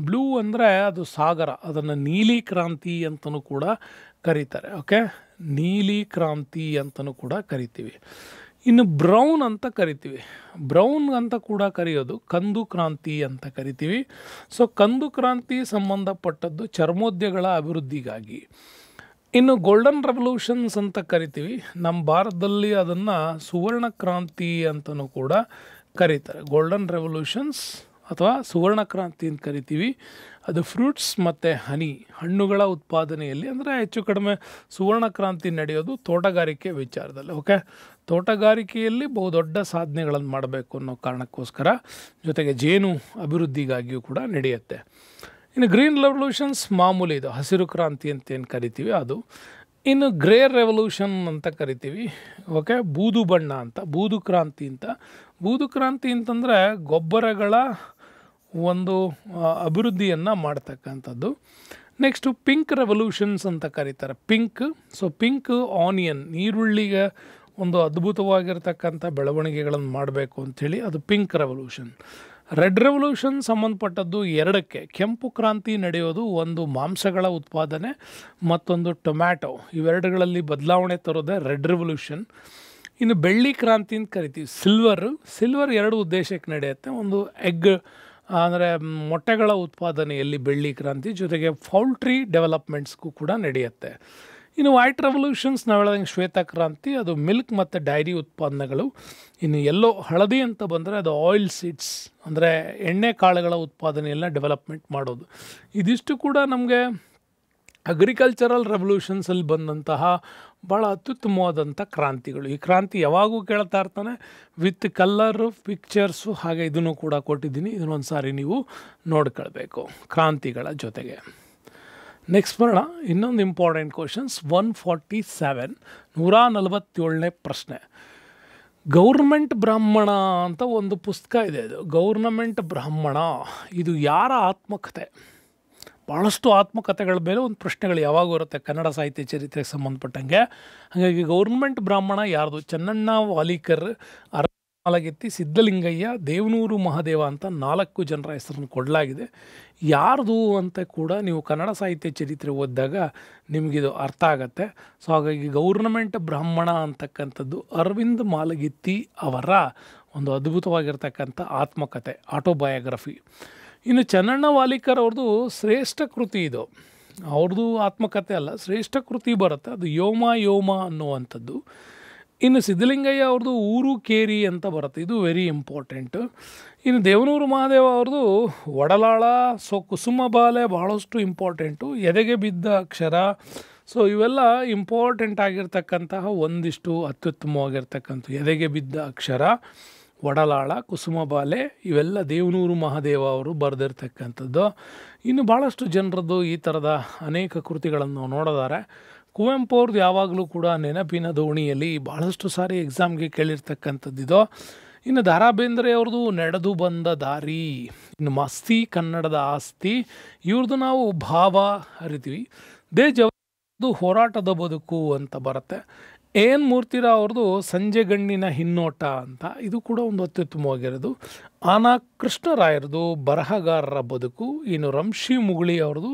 ಬ್ಲೂ ಅಂದರೆ ಅದು ಸಾಗರ, ಅದನ್ನು ನೀಲಿ ಕ್ರಾಂತಿ ಅಂತಲೂ ಕೂಡ ಕರೀತಾರೆ. ಓಕೆ, ನೀಲಿ ಕ್ರಾಂತಿ ಅಂತಲೂ ಕೂಡ ಕರಿತೀವಿ. ಇನ್ನು ಬ್ರೌನ್ ಅಂತ ಕರಿತೀವಿ. ಬ್ರೌನ್ ಅಂತ ಕೂಡ ಕರೆಯೋದು ಕಂದು ಕ್ರಾಂತಿ ಅಂತ ಕರಿತೀವಿ. ಸೊ ಕಂದು ಕ್ರಾಂತಿ ಸಂಬಂಧಪಟ್ಟದ್ದು ಚರ್ಮೋದ್ಯಗಳ ಅಭಿವೃದ್ಧಿಗಾಗಿ. ಇನ್ನು ಗೋಲ್ಡನ್ ರೆವಲ್ಯೂಷನ್ಸ್ ಅಂತ ಕರಿತೀವಿ. ನಮ್ಮ ಭಾರತದಲ್ಲಿ ಅದನ್ನು ಸುವರ್ಣ ಕ್ರಾಂತಿ ಅಂತಲೂ ಕೂಡ ಕರೀತಾರೆ. ಗೋಲ್ಡನ್ ರೆವಲ್ಯೂಷನ್ಸ್ ಅಥವಾ ಸುವರ್ಣ ಕ್ರಾಂತಿ ಅಂತ ಕರಿತೀವಿ. ಅದು ಫ್ರೂಟ್ಸ್ ಮತ್ತು ಹಣ್ಣುಗಳ ಉತ್ಪಾದನೆಯಲ್ಲಿ, ಅಂದರೆ ಹೆಚ್ಚು ಕಡಿಮೆ ಸುವರ್ಣ ಕ್ರಾಂತಿ ನಡೆಯೋದು ತೋಟಗಾರಿಕೆ ವಿಚಾರದಲ್ಲಿ. ಓಕೆ, ತೋಟಗಾರಿಕೆಯಲ್ಲಿ ಬಹುದೊಡ್ಡ ಸಾಧನೆಗಳನ್ನು ಮಾಡಬೇಕು ಅನ್ನೋ ಕಾರಣಕ್ಕೋಸ್ಕರ, ಜೊತೆಗೆ ಜೇನು ಅಭಿವೃದ್ಧಿಗಾಗಿಯೂ ಕೂಡ ನಡೆಯುತ್ತೆ. ಇನ್ನು ಗ್ರೀನ್ ರೆವಲ್ಯೂಷನ್ಸ್ ಮಾಮೂಲಿ, ಇದು ಹಸಿರು ಕ್ರಾಂತಿ ಅಂತ ಏನು ಕರಿತೀವಿ ಅದು. ಇನ್ನು ಗ್ರೇ ರೆವಲ್ಯೂಷನ್ ಅಂತ ಕರಿತೀವಿ. ಓಕೆ, ಬೂದು ಬಣ್ಣ ಅಂತ, ಬೂದು ಕ್ರಾಂತಿ ಅಂತ. ಬೂದು ಕ್ರಾಂತಿ ಅಂತಂದರೆ ಗೊಬ್ಬರಗಳ ಒಂದು ಅಭಿವೃದ್ಧಿಯನ್ನು ಮಾಡ್ತಕ್ಕಂಥದ್ದು. ನೆಕ್ಸ್ಟು ಪಿಂಕ್ ರೆವಲ್ಯೂಷನ್ಸ್ ಅಂತ ಕರೀತಾರೆ. ಪಿಂಕ್ ಆನಿಯನ್, ಈರುಳ್ಳಿಗೆ ಒಂದು ಅದ್ಭುತವಾಗಿರ್ತಕ್ಕಂಥ ಬೆಳವಣಿಗೆಗಳನ್ನು ಮಾಡಬೇಕು ಅಂಥೇಳಿ ಅದು ಪಿಂಕ್ ರೆವಲ್ಯೂಷನ್. ರೆಡ್ ರೆವಲ್ಯೂಷನ್ ಸಂಬಂಧಪಟ್ಟದ್ದು ಎರಡಕ್ಕೆ. ಕೆಂಪು ಕ್ರಾಂತಿ ನಡೆಯೋದು ಒಂದು ಮಾಂಸಗಳ ಉತ್ಪಾದನೆ, ಮತ್ತೊಂದು ಟೊಮ್ಯಾಟೊ, ಇವೆರಡುಗಳಲ್ಲಿ ಬದಲಾವಣೆ ತರೋದೇ ರೆಡ್ ರೆವಲ್ಯೂಷನ್. ಇನ್ನು ಬೆಳ್ಳಿ ಕ್ರಾಂತಿ ಅಂತ ಕರಿತೀವಿ. ಸಿಲ್ವರ್ ಎರಡು ಉದ್ದೇಶಕ್ಕೆ ನಡೆಯುತ್ತೆ. ಒಂದು ಎಗ್ ಅಂದರೆ ಮೊಟ್ಟೆಗಳ ಉತ್ಪಾದನೆಯಲ್ಲಿ ಬೆಳ್ಳಿ ಕ್ರಾಂತಿ, ಜೊತೆಗೆ ಪೌಲ್ಟ್ರಿ ಡೆವಲಪ್ಮೆಂಟ್ಸ್ಗೂ ಕೂಡ ನಡೆಯುತ್ತೆ. ಇನ್ನು ವೈಟ್ ರೆವಲ್ಯೂಷನ್ಸ್ ನಾವು ಹೇಳ್ದಂಗೆ ಶ್ವೇತ ಕ್ರಾಂತಿ, ಅದು ಮಿಲ್ಕ್ ಮತ್ತು ಡೈರಿ ಉತ್ಪನ್ನಗಳು. ಇನ್ನು ಎಲ್ಲೋ ಹಳದಿ ಅಂತ ಬಂದರೆ ಅದು ಆಯಿಲ್ ಸೀಡ್ಸ್, ಅಂದರೆ ಎಣ್ಣೆ ಕಾಳುಗಳ ಉತ್ಪಾದನೆಯೆಲ್ಲ ಡೆವಲಪ್ಮೆಂಟ್ ಮಾಡೋದು. ಇದಿಷ್ಟು ಕೂಡ ನಮಗೆ ಅಗ್ರಿಕಲ್ಚರಲ್ ರೆವಲ್ಯೂಷನ್ಸಲ್ಲಿ ಬಂದಂತಹ ಭಾಳ ಅತ್ಯುತ್ತಮವಾದಂಥ ಕ್ರಾಂತಿಗಳು. ಈ ಕ್ರಾಂತಿ ಯಾವಾಗೂ ಕೇಳ್ತಾ ಇರ್ತಾನೆ ವಿತ್ ಕಲ್ಲರು, ಪಿಕ್ಚರ್ಸು, ಹಾಗೆ ಇದನ್ನು ಕೂಡ ಕೊಟ್ಟಿದ್ದೀನಿ. ಇದನ್ನೊಂದು ಸಾರಿ ನೀವು ನೋಡ್ಕೊಳ್ಬೇಕು ಕ್ರಾಂತಿಗಳ ಜೊತೆಗೆ. ನೆಕ್ಸ್ಟ್ ಬರೋಣ, ಇನ್ನೊಂದು ಇಂಪಾರ್ಟೆಂಟ್ ಕ್ವಶನ್ಸ್. 147, 147ನೇ ಪ್ರಶ್ನೆ. ಗೌರ್ಮೆಂಟ್ ಬ್ರಾಹ್ಮಣ ಅಂತ ಒಂದು ಪುಸ್ತಕ ಇದೆ. ಇದು ಗೌರ್ನಮೆಂಟ್ ಬ್ರಾಹ್ಮಣ, ಇದು ಯಾರ ಆತ್ಮಕಥೆ? ಭಾಳಷ್ಟು ಆತ್ಮಕಥೆಗಳ ಮೇಲೆ ಒಂದು ಪ್ರಶ್ನೆಗಳು ಯಾವಾಗೂ ಇರುತ್ತೆ ಕನ್ನಡ ಸಾಹಿತ್ಯ ಚರಿತ್ರೆಗೆ ಸಂಬಂಧಪಟ್ಟಂಗೆ. ಹಾಗಾಗಿ ಗೌರ್ಮೆಂಟ್ ಬ್ರಾಹ್ಮಣ ಯಾರ್ದು? ಚೆನ್ನಣ್ಣ ವಾಲಿಕರ್, ಮಾಲಗೆತ್ತಿ, ಸಿದ್ಧಲಿಂಗಯ್ಯ, ದೇವನೂರು ಮಹಾದೇವ ಅಂತ 4 ಜನರ ಹೆಸರನ್ನು ಕೊಡಲಾಗಿದೆ. ಯಾರ್ದು ಅಂತ ಕೂಡ ನೀವು ಕನ್ನಡ ಸಾಹಿತ್ಯ ಚರಿತ್ರೆ ಓದಿದಾಗ ನಿಮಗಿದು ಅರ್ಥ ಆಗತ್ತೆ. ಸೊ ಹಾಗಾಗಿ ಗೌರ್ನಮೆಂಟ್ ಬ್ರಾಹ್ಮಣ ಅಂತಕ್ಕಂಥದ್ದು ಅರವಿಂದ್ ಮಾಲಗಿತ್ತಿ ಅವರ ಒಂದು ಅದ್ಭುತವಾಗಿರ್ತಕ್ಕಂಥ ಆತ್ಮಕಥೆ, ಆಟೋಬಯೋಗ್ರಫಿ. ಇನ್ನು ಚೆನ್ನಣ್ಣ ವಾಲಿಕರ್ ಅವ್ರದ್ದು ಶ್ರೇಷ್ಠ ಕೃತಿ ಇದು. ಅವ್ರದ್ದು ಆತ್ಮಕಥೆ ಅಲ್ಲ, ಶ್ರೇಷ್ಠ ಕೃತಿ ಬರುತ್ತೆ, ಅದು ಯೋಮ ಯೋಮ ಅನ್ನುವಂಥದ್ದು. ಇನ್ನು ಸಿದ್ಧಲಿಂಗಯ್ಯ ಅವ್ರದ್ದು ಊರು ಕೇರಿ ಅಂತ ಬರುತ್ತೆ, ಇದು ವೆರಿ ಇಂಪಾರ್ಟೆಂಟು. ಇನ್ನು ದೇವನೂರು ಮಹಾದೇವ ಅವ್ರದ್ದು ಒಡಲಾಳ, ಸೊ ಕುಸುಮ ಬಾಲೆ ಭಾಳಷ್ಟು ಇಂಪಾರ್ಟೆಂಟು, ಎದೆಗೆ ಬಿದ್ದ ಅಕ್ಷರ. ಸೊ ಇವೆಲ್ಲ ಇಂಪಾರ್ಟೆಂಟ್ ಆಗಿರ್ತಕ್ಕಂತಹ ಒಂದಿಷ್ಟು ಅತ್ಯುತ್ತಮವಾಗಿರ್ತಕ್ಕಂಥ ಎದೆಗೆ ಬಿದ್ದ ಅಕ್ಷರ, ಒಡಲಾಳ, ಕುಸುಮ ಬಾಲೆ, ಇವೆಲ್ಲ ದೇವನೂರು ಮಹಾದೇವ ಅವರು ಬರೆದಿರ್ತಕ್ಕಂಥದ್ದು. ಇನ್ನು ಭಾಳಷ್ಟು ಜನರದ್ದು ಈ ಥರದ ಅನೇಕ ಕೃತಿಗಳನ್ನು ನೋಡಿದ್ದಾರೆ. ಕುವೆಂಪು ಅವ್ರದ್ದು ಯಾವಾಗಲೂ ಕೂಡ ನೆನಪಿನ ದೋಣಿಯಲ್ಲಿ ಭಾಳಷ್ಟು ಸಾರಿ ಎಕ್ಸಾಮ್ಗೆ ಕೇಳಿರ್ತಕ್ಕಂಥದ್ದಿದು. ಇನ್ನು ದ ರಾ ಬೇಂದ್ರೆ ಅವ್ರದ್ದು ನಡೆದು ಬಂದ ದಾರಿ. ಇನ್ನು ಮಸ್ತಿ ಕನ್ನಡದ ಆಸ್ತಿ, ಇವ್ರದ್ದು ನಾವು ಭಾವ ಹರಿತೀವಿ. ದೇ ಜವಾಬ್ದು ಹೋರಾಟದ ಬದುಕು ಅಂತ ಬರುತ್ತೆ. ಎನ್ ಮೂರ್ತಿರಾವ್ ಅವ್ರದ್ದು ಸಂಜೆ ಗಣ್ಣಿನ ಹಿನ್ನೋಟ ಅಂತ, ಇದು ಕೂಡ ಒಂದು ಅತ್ಯುತ್ತಮವಾಗಿರೋದು. ಆನಾ ಕೃಷ್ಣರಾಯರದು ಬರಹಗಾರರ ಬದುಕು. ಇನ್ನು ರಂಶಿ ಮುಗುಳಿ ಅವ್ರದ್ದು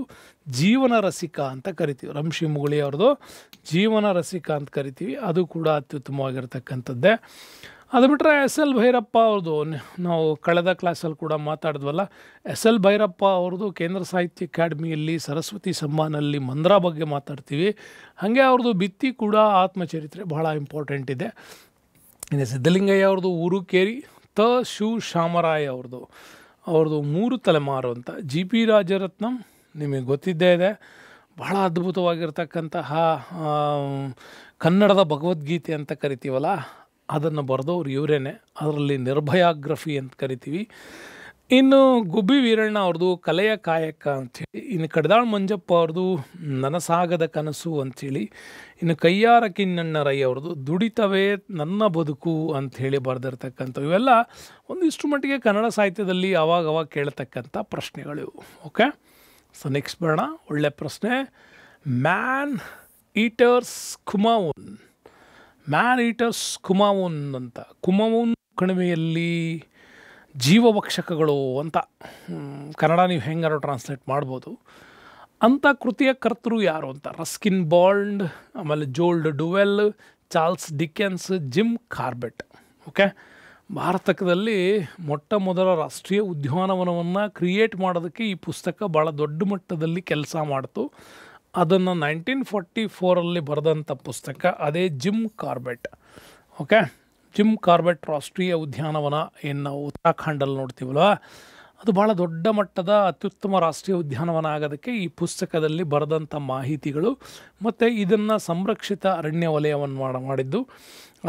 ಜೀವನ ರಸಿಕ ಅಂತ ಕರಿತೀವಿ. ರಂಶಿ ಮುಗುಳಿ ಅವ್ರದ್ದು ಜೀವನ ರಸಿಕ ಅಂತ ಕರಿತೀವಿ, ಅದು ಕೂಡ ಅತ್ಯುತ್ತಮವಾಗಿರ್ತಕ್ಕಂಥದ್ದೇ. ಅದು ಬಿಟ್ಟರೆ ಎಸ್ ಎಲ್ ಭೈರಪ್ಪ ಅವ್ರದ್ದು ನಾವು ಕಳೆದ ಕ್ಲಾಸಲ್ಲಿ ಕೂಡ ಮಾತಾಡಿದ್ವಲ್ಲ, ಎಸ್ ಎಲ್ ಭೈರಪ್ಪ ಅವ್ರದ್ದು ಕೇಂದ್ರ ಸಾಹಿತ್ಯ ಅಕಾಡೆಮಿಯಲ್ಲಿ ಸರಸ್ವತಿ ಸಮ್ಮಾನಲ್ಲಿ ಮಂದ್ರ ಬಗ್ಗೆ ಮಾತಾಡ್ತೀವಿ. ಹಾಗೆ ಅವ್ರದ್ದು ಬಿತ್ತಿ ಕೂಡ ಆತ್ಮಚರಿತ್ರೆ ಭಾಳ ಇಂಪಾರ್ಟೆಂಟ್ ಇದೆ. ಇನ್ನು ಸಿದ್ಧಲಿಂಗಯ್ಯ ಅವ್ರದ್ದು ಊರು ಕೇರಿ. ತ ಶು ಶಾಮರಾಯ ಅವ್ರದ್ದು 3 ತಲೆಮಾರು ಅಂತ. ಜಿ ಪಿ ರಾಜರತ್ನಂ ನಿಮಗೆ ಗೊತ್ತಿದ್ದೇ ಇದೆ, ಬಹಳ ಅದ್ಭುತವಾಗಿರ್ತಕ್ಕಂತಹ ಕನ್ನಡದ ಭಗವದ್ಗೀತೆ ಅಂತ ಕರಿತೀವಲ್ಲ, ಅದನ್ನು ಬರೆದವ್ರು ಇವರೇನೆ. ಅದರಲ್ಲಿ ನಿರ್ಭಯಾಗ್ರಫಿ ಅಂತ ಕರಿತೀವಿ. ಇನ್ನು ಗುಬ್ಬಿ ವೀರಣ್ಣ ಅವ್ರದ್ದು ಕಲೆಯ ಕಾಯಕ ಅಂಥೇಳಿ. ಇನ್ನು ಕಡದಾಳ್ ಮಂಜಪ್ಪ ಅವ್ರದ್ದು ನನಸಾಗದ ಕನಸು ಅಂಥೇಳಿ. ಇನ್ನು ಕಯ್ಯಾರ ಕಿನ್ನಣ್ಣರೈ ಅವ್ರದ್ದು ದುಡಿತವೇ ನನ್ನ ಬದುಕು ಅಂಥೇಳಿ ಬರೆದಿರ್ತಕ್ಕಂಥ. ಇವೆಲ್ಲ ಒಂದಿಷ್ಟು ಮಟ್ಟಿಗೆ ಕನ್ನಡ ಸಾಹಿತ್ಯದಲ್ಲಿ ಅವಾಗವಾಗ ಕೇಳ್ತಕ್ಕಂಥ ಪ್ರಶ್ನೆಗಳು. ಓಕೆ, ಸೊ ನೆಕ್ಸ್ಟ್ ಬರೋಣ. ಒಳ್ಳೆ ಪ್ರಶ್ನೆ. Man eaters Kumaon. Man eaters Kumaon ಅಂತ, ಕುಮಾವೂನ್ ಕಣಿವೆಯಲ್ಲಿ ಜೀವಭಕ್ಷಕಗಳು ಅಂತ ಕನ್ನಡ ನೀವು ಹೆಂಗಾರು ಟ್ರಾನ್ಸ್ಲೇಟ್ ಮಾಡ್ಬೋದು. ಅಂಥ ಕೃತಿಯ ಕರ್ತರು ಯಾರು ಅಂತ, ರಸ್ಕಿನ್ ಬಾಲ್ಡ್, ಆಮೇಲೆ Gerald Durrell, Charles Dickens, Jim Corbett. Okay, ಭಾರತದಲ್ಲಿ ಮೊಟ್ಟ ಮೊದಲ ರಾಷ್ಟ್ರೀಯ ಉದ್ಯಾನವನವನ್ನು ಕ್ರಿಯೇಟ್ ಮಾಡೋದಕ್ಕೆ ಈ ಪುಸ್ತಕ ಭಾಳ ದೊಡ್ಡ ಮಟ್ಟದಲ್ಲಿ ಕೆಲಸ ಮಾಡ್ತು. ಅದನ್ನು 1944 ಬರೆದಂಥ ಪುಸ್ತಕ ಅದೇ gym Corbett. Okay, Jim Corbett ರಾಷ್ಟ್ರೀಯ ಉದ್ಯಾನವನ ಏನು ನಾವು ಉತ್ತರಾಖಂಡಲ್ಲಿ ನೋಡ್ತೀವಲ್ವ, ಅದು ಭಾಳ ದೊಡ್ಡ ಮಟ್ಟದ ಅತ್ಯುತ್ತಮ ರಾಷ್ಟ್ರೀಯ ಉದ್ಯಾನವನ ಆಗೋದಕ್ಕೆ ಈ ಪುಸ್ತಕದಲ್ಲಿ ಬರೆದಂಥ ಮಾಹಿತಿಗಳು ಮತ್ತು ಇದನ್ನು ಸಂರಕ್ಷಿತ ಅರಣ್ಯ ವಲಯವನ್ನು ಮಾಡಿದ್ದು.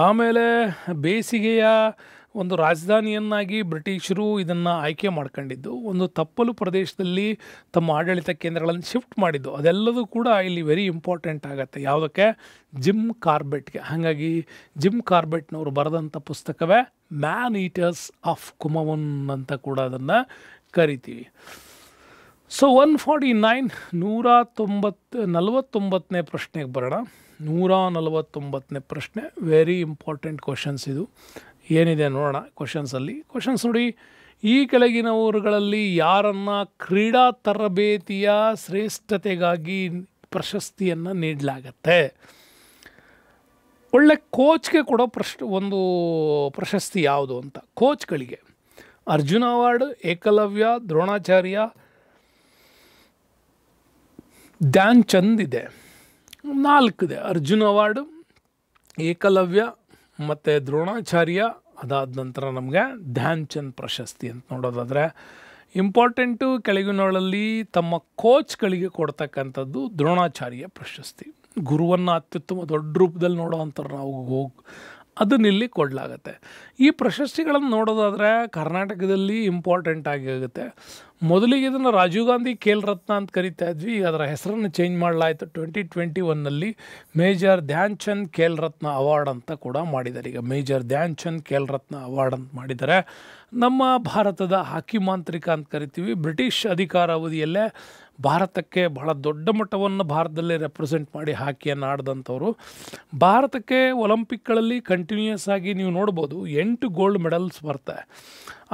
ಆಮೇಲೆ ಬೇಸಿಗೆಯ ಒಂದು ರಾಜಧಾನಿಯನ್ನಾಗಿ ಬ್ರಿಟಿಷರು ಇದನ್ನು ಆಯ್ಕೆ ಮಾಡ್ಕೊಂಡಿದ್ದು, ಒಂದು ತಪ್ಪಲು ಪ್ರದೇಶದಲ್ಲಿ ತಮ್ಮ ಆಡಳಿತ ಕೇಂದ್ರಗಳನ್ನು ಶಿಫ್ಟ್ ಮಾಡಿದ್ದು, ಅದೆಲ್ಲದೂ ಕೂಡ ಇಲ್ಲಿ ವೆರಿ ಇಂಪಾರ್ಟೆಂಟ್ ಆಗುತ್ತೆ. ಯಾವುದಕ್ಕೆ? ಜಿಮ್ ಕಾರ್ಬೆಟ್ಗೆ. ಹಾಗಾಗಿ ಜಿಮ್ ಕಾರ್ಬೆಟ್ನವರು ಬರೆದಂಥ ಪುಸ್ತಕವೇ ಮ್ಯಾನ್ ಈಟರ್ಸ್ ಆಫ್ ಕುಮಾವೂನ್ ಅಂತ ಕೂಡ ಅದನ್ನು ಕರಿತೀವಿ. ಸೊ 149, 149ನೇ ಪ್ರಶ್ನೆಗೆ ಬರೋಣ. 149ನೇ ಪ್ರಶ್ನೆ ವೆರಿ ಇಂಪಾರ್ಟೆಂಟ್ ಕ್ವಶನ್ಸ್. ಇದು ಏನಿದೆ ನೋಡೋಣ ಕ್ವಶನ್ಸಲ್ಲಿ. ಕ್ವಶನ್ಸ್ ನೋಡಿ, ಈ ಕೆಳಗಿನವರುಗಳಲ್ಲಿ ಯಾರನ್ನು ಕ್ರೀಡಾ ತರಬೇತಿಯ ಶ್ರೇಷ್ಠತೆಗಾಗಿ ಪ್ರಶಸ್ತಿಯನ್ನು ನೀಡಲಾಗತ್ತೆ? ಒಳ್ಳೆ ಕೋಚ್ಗೆ ಕೊಡೋ ಒಂದು ಪ್ರಶಸ್ತಿ ಯಾವುದು ಅಂತ, ಕೋಚ್ಗಳಿಗೆ ಅರ್ಜುನ ಅವಾರ್ಡ್, ಏಕಲವ್ಯ, ದ್ರೋಣಾಚಾರ್ಯ, ಧ್ಯಾನ್ ಚಂದ್ ಇದೆ. 4 ಇದೆ: ಅರ್ಜುನ ಅವಾರ್ಡು, ಏಕಲವ್ಯ ಮತ್ತು ದ್ರೋಣಾಚಾರ್ಯ. ಅದಾದ ನಂತರ ನಮಗೆ ಧ್ಯಾನ್ ಚಂದ್ ಪ್ರಶಸ್ತಿ ಅಂತ ನೋಡೋದಾದರೆ ಇಂಪಾರ್ಟೆಂಟು ಕೆಳಗಿನಗಳಲ್ಲಿ ತಮ್ಮ ಕೋಚ್ಗಳಿಗೆ ಕೊಡ್ತಕ್ಕಂಥದ್ದು ದ್ರೋಣಾಚಾರ್ಯ ಪ್ರಶಸ್ತಿ. ಗುರುವನ್ನು ಅತ್ಯುತ್ತಮ ದೊಡ್ಡ ರೂಪದಲ್ಲಿ ನೋಡೋ ಅಂತಾರೆ ನಾವು, ಅದನ್ನಿಲ್ಲಿ ಕೊಡಲಾಗತ್ತೆ. ಈ ಪ್ರಶಸ್ತಿಗಳನ್ನು ನೋಡೋದಾದರೆ ಕರ್ನಾಟಕದಲ್ಲಿ ಇಂಪಾರ್ಟೆಂಟ್ ಆಗುತ್ತೆ. ಮೊದಲಿಗೆ ಇದನ್ನು ರಾಜೀವ್ ಗಾಂಧಿ ಖೇಲ್ ರತ್ನ ಅಂತ ಕರಿತಾ ಇದ್ವಿ. ಈಗ ಅದರ ಹೆಸರನ್ನು ಚೇಂಜ್ ಮಾಡಲಾಯಿತು. 2021ನಲ್ಲಿ ಮೇಜರ್ ಧ್ಯಾನ್ ಚಂದ್ ಖೇಲ್ ರತ್ನ ಅವಾರ್ಡ್ ಅಂತ ಕೂಡ ಮಾಡಿದ್ದಾರೆ. ಈಗ ಮೇಜರ್ ಧ್ಯಾನ್ ಚಂದ್ ಖೇಲ್ ರತ್ನ ಅವಾರ್ಡ್ ಅಂತ ಮಾಡಿದ್ದಾರೆ. ನಮ್ಮ ಭಾರತದ ಹಾಕಿ ಮಾಂತ್ರಿಕ ಅಂತ ಕರಿತೀವಿ. ಬ್ರಿಟಿಷ್ ಅಧಿಕಾರಾವಧಿಯಲ್ಲೇ ಭಾರತಕ್ಕೆ ಬಹಳ ದೊಡ್ಡ ಮಟ್ಟವನ್ನು ಭಾರತದಲ್ಲಿ ರೆಪ್ರೆಸೆಂಟ್ ಮಾಡಿ ಹಾಕಿಯನ್ನು ಆಡಿದಂಥವ್ರು. ಭಾರತಕ್ಕೆ ಒಲಿಂಪಿಕ್ಗಳಲ್ಲಿ ಕಂಟಿನ್ಯೂಯಸ್ ಆಗಿ ನೀವು ನೋಡ್ಬೋದು 8 ಗೋಲ್ಡ್ ಮೆಡಲ್ಸ್ ಬರ್ತವೆ.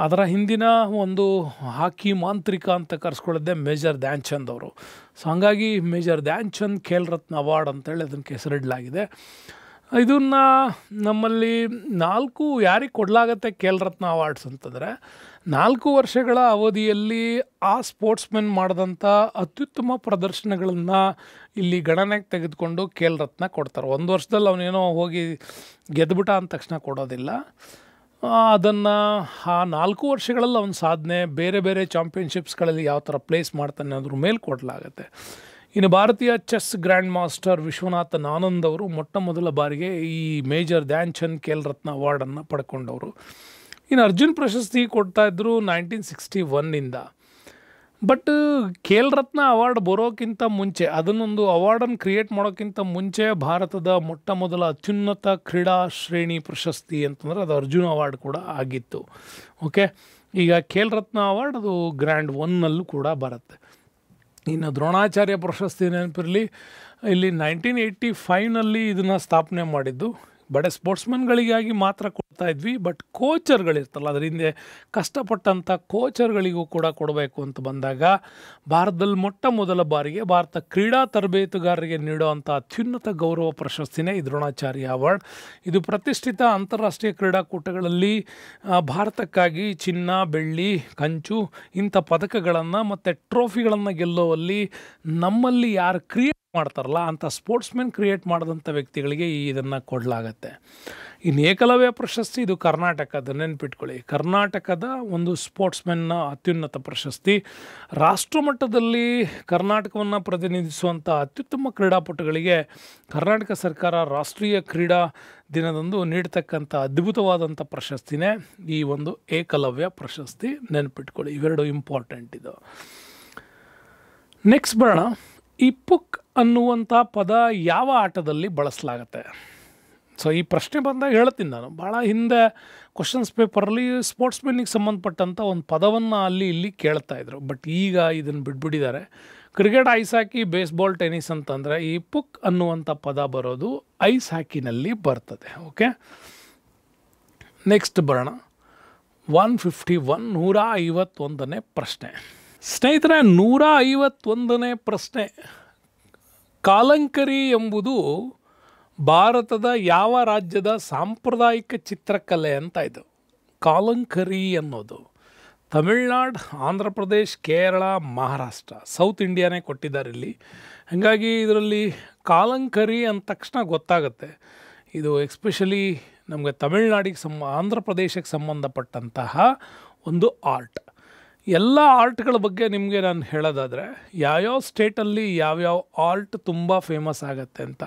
ಅದರ ಹಿಂದಿನ ಒಂದು ಹಾಕಿ ಮಾಂತ್ರಿಕ ಅಂತ ಕರೆಸ್ಕೊಳ್ಳೋದೇ ಮೇಜರ್ ಧ್ಯಾನ್ ಚಂದ್ ಅವರು. ಸೊ ಹಾಗಾಗಿ ಮೇಜರ್ ಧ್ಯಾನ್ ಚಂದ್ ಖೇಲ್ ರತ್ನ ಅವಾರ್ಡ್ ಅಂತೇಳಿ ಅದಕ್ಕೆ ಹೆಸರಿಡಲಾಗಿದೆ. ಇದನ್ನು ನಮ್ಮಲ್ಲಿ 4 ಯಾರಿಗೆ ಕೊಡಲಾಗತ್ತೆ ಖೇಲ್ ರತ್ನ ಅವಾರ್ಡ್ಸ್ ಅಂತಂದರೆ, 4 ವರ್ಷಗಳ ಅವಧಿಯಲ್ಲಿ ಆ ಸ್ಪೋರ್ಟ್ಸ್ಮೆನ್ ಮಾಡಿದಂಥ ಅತ್ಯುತ್ತಮ ಪ್ರದರ್ಶನಗಳನ್ನು ಇಲ್ಲಿ ಗಣನೆಗೆ ತೆಗೆದುಕೊಂಡು ಖೇಲ್ ರತ್ನ ಕೊಡ್ತಾರೆ. 1 ವರ್ಷದಲ್ಲಿ ಅವನೇನೋ ಹೋಗಿ ಗೆದ್ದುಬಿಟ್ಟ ಅಂದ ತಕ್ಷಣ ಕೊಡೋದಿಲ್ಲ. ಅದನ್ನು ಆ 4 ವರ್ಷಗಳಲ್ಲಿ ಅವನ ಸಾಧನೆ, ಬೇರೆ ಬೇರೆ ಚಾಂಪಿಯನ್ಶಿಪ್ಸ್ಗಳಲ್ಲಿ ಯಾವ ಥರ ಪ್ಲೇಸ್ ಮಾಡ್ತಾನೆ ಅದ್ರ ಮೇಲೆ ಕೊಡಲಾಗತ್ತೆ. ಇನ್ನು ಭಾರತೀಯ chess grand master Viswanathan Anand ಅವರು ಮೊಟ್ಟ ಮೊದಲ ಬಾರಿಗೆ ಈ ಮೇಜರ್ ಧ್ಯಾನ್ ಚಂದ್ ಖೇಲ್ ರತ್ನ ಅವಾರ್ಡನ್ನು ಪಡ್ಕೊಂಡವರು. ಇನ್ನು ಅರ್ಜುನ್ ಪ್ರಶಸ್ತಿ ಕೊಡ್ತಾಯಿದ್ರು 1961ಇಂದ. ಬಟ್ ಖೇಲ್ ರತ್ನ ಅವಾರ್ಡ್ ಬರೋಕ್ಕಿಂತ ಮುಂಚೆ, ಅದನ್ನೊಂದು ಅವಾರ್ಡನ್ನು ಕ್ರಿಯೇಟ್ ಮಾಡೋಕ್ಕಿಂತ ಮುಂಚೆ ಭಾರತದ ಮೊಟ್ಟ ಮೊದಲ ಅತ್ಯುನ್ನತ ಕ್ರೀಡಾ ಶ್ರೇಣಿ ಪ್ರಶಸ್ತಿ ಅಂತಂದರೆ ಅದು ಅರ್ಜುನ್ ಅವಾರ್ಡ್ ಕೂಡ ಆಗಿತ್ತು. ಓಕೆ, ಈಗ ಖೇಲ್ ರತ್ನ ಅವಾರ್ಡ್ ಅದು ಗ್ರ್ಯಾಂಡ್ 1ನಲ್ಲೂ ಕೂಡ ಬರುತ್ತೆ. ಇನ್ನು ದ್ರೋಣಾಚಾರ್ಯ ಪ್ರಶಸ್ತಿ ನೆನಪಿರಲಿ, ಇಲ್ಲಿ 1985ನಲ್ಲಿ ಇದನ್ನು ಸ್ಥಾಪನೆ ಮಾಡಿದ್ದು. ಬಡ ಸ್ಪೋರ್ಟ್ಸ್ಮನ್ಗಳಿಗಾಗಿ ಮಾತ್ರ ಕೊಡ್ತಾ ಇದ್ವಿ. ಬಟ್ ಕೋಚರ್ಗಳಿರ್ತಲ್ಲ, ಅದರ ಹಿಂದೆ ಕಷ್ಟಪಟ್ಟಂಥ ಕೋಚರ್ಗಳಿಗೂ ಕೂಡ ಕೊಡಬೇಕು ಅಂತ ಬಂದಾಗ ಭಾರತದಲ್ಲಿ ಮೊಟ್ಟ ಮೊದಲ ಬಾರಿಗೆ ಭಾರತ ಕ್ರೀಡಾ ತರಬೇತುಗಾರರಿಗೆ ನೀಡುವಂಥ ಅತ್ಯುನ್ನತ ಗೌರವ ಪ್ರಶಸ್ತಿನೇ ಈ ದ್ರೋಣಾಚಾರ್ಯ ಅವಾರ್ಡ್. ಇದು ಪ್ರತಿಷ್ಠಿತ ಅಂತಾರಾಷ್ಟ್ರೀಯ ಕ್ರೀಡಾಕೂಟಗಳಲ್ಲಿ ಭಾರತಕ್ಕಾಗಿ ಚಿನ್ನ, ಬೆಳ್ಳಿ, ಕಂಚು ಇಂಥ ಪದಕಗಳನ್ನು ಮತ್ತು ಟ್ರೋಫಿಗಳನ್ನು ಗೆಲ್ಲುವಲ್ಲಿ ನಮ್ಮಲ್ಲಿ ಯಾರು ಕ್ರಿಯೇಟ್ ಮಾಡ್ತಾರಲ್ಲ ಅಂಥ ಸ್ಪೋರ್ಟ್ಸ್ಮೆನ್ ಕ್ರಿಯೇಟ್ ಮಾಡಿದಂಥ ವ್ಯಕ್ತಿಗಳಿಗೆ ಇದನ್ನು ಕೊಡಲಾಗತ್ತೆ. ಇನ್ನು ಏಕಲವ್ಯ ಪ್ರಶಸ್ತಿ, ಇದು ಕರ್ನಾಟಕದ, ನೆನ್ಪಿಟ್ಕೊಳ್ಳಿ, ಕರ್ನಾಟಕದ ಒಂದು ಸ್ಪೋರ್ಟ್ಸ್ಮೆನ್ನ ಅತ್ಯುನ್ನತ ಪ್ರಶಸ್ತಿ. ರಾಷ್ಟ್ರಮಟ್ಟದಲ್ಲಿ ಕರ್ನಾಟಕವನ್ನು ಪ್ರತಿನಿಧಿಸುವಂಥ ಅತ್ಯುತ್ತಮ ಕ್ರೀಡಾಪಟುಗಳಿಗೆ ಕರ್ನಾಟಕ ಸರ್ಕಾರ ರಾಷ್ಟ್ರೀಯ ಕ್ರೀಡಾ ದಿನದಂದು ನೀಡ್ತಕ್ಕಂಥ ಅದ್ಭುತವಾದಂಥ ಪ್ರಶಸ್ತಿನೇ ಈ ಒಂದು ಏಕಲವ್ಯ ಪ್ರಶಸ್ತಿ. ನೆನ್ಪಿಟ್ಕೊಳ್ಳಿ, ಇವೆರಡು ಇಂಪಾರ್ಟೆಂಟ್ ಇದು. ನೆಕ್ಸ್ಟ್ ಬರೋಣ. ಇಪ್ಪುಕ್ ಅನ್ನುವಂಥ ಪದ ಯಾವ ಆಟದಲ್ಲಿ ಬಳಸಲಾಗತ್ತೆ? ಸೊ ಈ ಪ್ರಶ್ನೆ ಬಂದಾಗ ಹೇಳ್ತೀನಿ ನಾನು, ಭಾಳ ಹಿಂದೆ ಕ್ವಶನ್ಸ್ ಪೇಪರಲ್ಲಿ ಸ್ಪೋರ್ಟ್ಸ್ಮೆನ್ನಿಗೆ ಸಂಬಂಧಪಟ್ಟಂಥ ಒಂದು ಪದವನ್ನು ಅಲ್ಲಿ ಇಲ್ಲಿ ಕೇಳ್ತಾಯಿದ್ರು. ಬಟ್ ಈಗ ಇದನ್ನು ಬಿಟ್ಬಿಟ್ಟಿದ್ದಾರೆ. ಕ್ರಿಕೆಟ್, ಐಸ್ ಹಾಕಿ, ಬೇಸ್ಬಾಲ್, ಟೆನ್ನಿಸ್ ಅಂತಂದರೆ ಈ ಪುಕ್ ಅನ್ನುವಂಥ ಪದ ಬರೋದು ಐಸ್ ಹಾಕಿನಲ್ಲಿ ಬರ್ತದೆ. ಓಕೆ, ನೆಕ್ಸ್ಟ್ ಬರೋಣ. 151 151ನೇ ಪ್ರಶ್ನೆ. ಸ್ನೇಹಿತರೆ, 151ನೇ ಪ್ರಶ್ನೆ. ಕಾಲಂಕರಿ ಎಂಬುದು ಭಾರತದ ಯಾವ ರಾಜ್ಯದ ಸಾಂಪ್ರದಾಯಿಕ ಚಿತ್ರಕಲೆ ಅಂತ ಇದು? ಕಾಲಂಕರಿ ಅನ್ನೋದು ತಮಿಳ್ನಾಡು, ಆಂಧ್ರ ಪ್ರದೇಶ್, ಕೇರಳ, ಮಹಾರಾಷ್ಟ್ರ, ಸೌತ್ ಇಂಡಿಯಾನೇ ಕೊಟ್ಟಿದ್ದಾರೆ ಇಲ್ಲಿ. ಹಾಗಾಗಿ ಇದರಲ್ಲಿ ಕಾಲಂಕರಿ ಅಂದ ತಕ್ಷಣ ಗೊತ್ತಾಗುತ್ತೆ ಇದು ಎಕ್ಸ್ಪೆಷಲಿ ನಮಗೆ ತಮಿಳ್ನಾಡಿಗೆ ಆಂಧ್ರ ಪ್ರದೇಶಕ್ಕೆ ಸಂಬಂಧಪಟ್ಟಂತಹ ಒಂದು ಆರ್ಟ್. ಎಲ್ಲ ಆರ್ಟ್ಗಳ ಬಗ್ಗೆ ನಿಮಗೆ ನಾನು ಹೇಳೋದಾದರೆ ಯಾವ್ಯಾವ ಸ್ಟೇಟಲ್ಲಿ ಯಾವ್ಯಾವ ಆರ್ಟ್ ತುಂಬ ಫೇಮಸ್ ಆಗುತ್ತೆ ಅಂತ.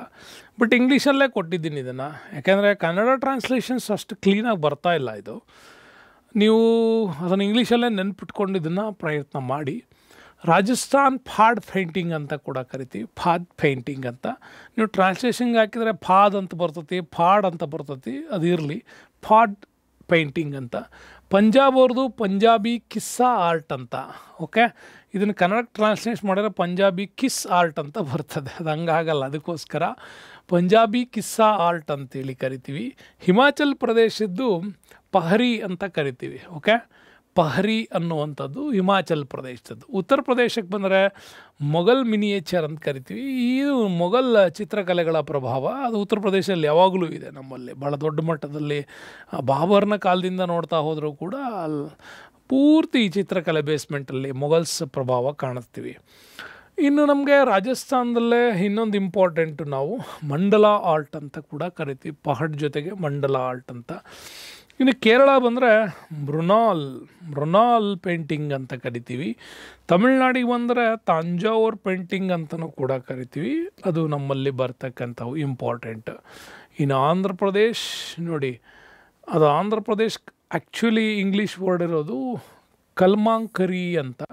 ಬಟ್ ಇಂಗ್ಲೀಷಲ್ಲೇ ಕೊಟ್ಟಿದ್ದೀನಿ ಇದನ್ನು, ಯಾಕೆಂದರೆ ಕನ್ನಡ ಟ್ರಾನ್ಸ್ಲೇಷನ್ಸ್ ಅಷ್ಟು ಕ್ಲೀನಾಗಿ ಬರ್ತಾ ಇಲ್ಲ. ಇದು ನೀವು ಅದನ್ನು ಇಂಗ್ಲೀಷಲ್ಲೇ ನೆನ್ಪಿಟ್ಕೊಂಡು ಇದನ್ನು ಪ್ರಯತ್ನ ಮಾಡಿ. ರಾಜಸ್ಥಾನ್ ಫಾಡ್ ಪೇಂಟಿಂಗ್ ಅಂತ ಕೂಡ ಕರಿತೀವಿ, ಫಾದ್ ಪೇಂಟಿಂಗ್ ಅಂತ. ನೀವು ಟ್ರಾನ್ಸ್ಲೇಷನ್ಗೆ ಹಾಕಿದರೆ ಫಾದ್ ಅಂತ ಬರ್ತೈತಿ, ಫಾಡ್ ಅಂತ ಬರ್ತೈತಿ, ಅದು ಇರಲಿ, ಫಾಡ್ ಪೇಂಟಿಂಗ್ ಅಂತ. ಪಂಜಾಬ್ ಅವ್ರದ್ದು ಪಂಜಾಬಿ ಕಿಸ್ಸಾ ಆರ್ಟ್ ಅಂತ. ಓಕೆ, ಇದನ್ನು ಕನ್ನಡಕ್ಕೆ ಟ್ರಾನ್ಸ್ಲೇಟ್ ಮಾಡಿದ್ರೆ ಪಂಜಾಬಿ ಕಿಸ್ ಆರ್ಟ್ ಅಂತ ಬರ್ತದೆ. ಅದು ಹಂಗಾಗಲ್ಲ, ಅದಕ್ಕೋಸ್ಕರ ಪಂಜಾಬಿ ಕಿಸ್ಸಾ ಆರ್ಟ್ ಅಂತೇಳಿ ಕರಿತೀವಿ. ಹಿಮಾಚಲ್ ಪ್ರದೇಶದ್ದು ಪಹರಿ ಅಂತ ಕರಿತೀವಿ. ಓಕೆ, ಪಹರಿ ಅನ್ನುವಂಥದ್ದು ಹಿಮಾಚಲ್ ಪ್ರದೇಶದ್ದು. ಉತ್ತರ ಪ್ರದೇಶಕ್ಕೆ ಬಂದರೆ ಮೊಘಲ್ ಮಿನಿಯೇಚರ್ ಅಂತ ಕರಿತೀವಿ. ಇದು ಮೊಘಲ್ ಚಿತ್ರಕಲೆಗಳ ಪ್ರಭಾವ ಅದು ಉತ್ತರ ಪ್ರದೇಶದಲ್ಲಿ ಯಾವಾಗಲೂ ಇದೆ. ನಮ್ಮಲ್ಲಿ ಭಾಳ ದೊಡ್ಡ ಮಟ್ಟದಲ್ಲಿ ಬಾಬರ್ನ ಕಾಲದಿಂದ ನೋಡ್ತಾ ಹೋದರೂ ಕೂಡ ಅಲ್ಲಿ ಪೂರ್ತಿ ಈ ಚಿತ್ರಕಲೆ ಬೇಸ್ಮೆಂಟಲ್ಲಿ ಮೊಘಲ್ಸ್ ಪ್ರಭಾವ ಕಾಣಿಸ್ತೀವಿ. ಇನ್ನು ನಮಗೆ ರಾಜಸ್ಥಾನದಲ್ಲೇ ಇನ್ನೊಂದು ಇಂಪಾರ್ಟೆಂಟು, ನಾವು ಮಂಡಲ ಆರ್ಟ್ ಅಂತ ಕೂಡ ಕರಿತೀವಿ, ಪಹಡ್ ಜೊತೆಗೆ ಮಂಡಲ ಆರ್ಟ್ ಅಂತ. ಇನ್ನು ಕೇರಳ ಬಂದರೆ ಮೃಣಾಲ್ ಪೇಂಟಿಂಗ್ ಅಂತ ಕರಿತೀವಿ. ತಮಿಳ್ನಾಡಿಗೆ ಬಂದರೆ ತಂಜಾವೂರ್ ಪೇಂಟಿಂಗ್ ಅಂತಲೂ ಕೂಡ ಕರಿತೀವಿ, ಅದು ನಮ್ಮಲ್ಲಿ ಬರ್ತಕ್ಕಂಥವು ಇಂಪಾರ್ಟೆಂಟ್. ಇನ್ನು ಆಂಧ್ರ ಪ್ರದೇಶ್ ನೋಡಿ, ಅದು Andhra Pradesh actually English word ಇರೋದು ಕಲ್ಮಾಂಕರಿ ಅಂತ,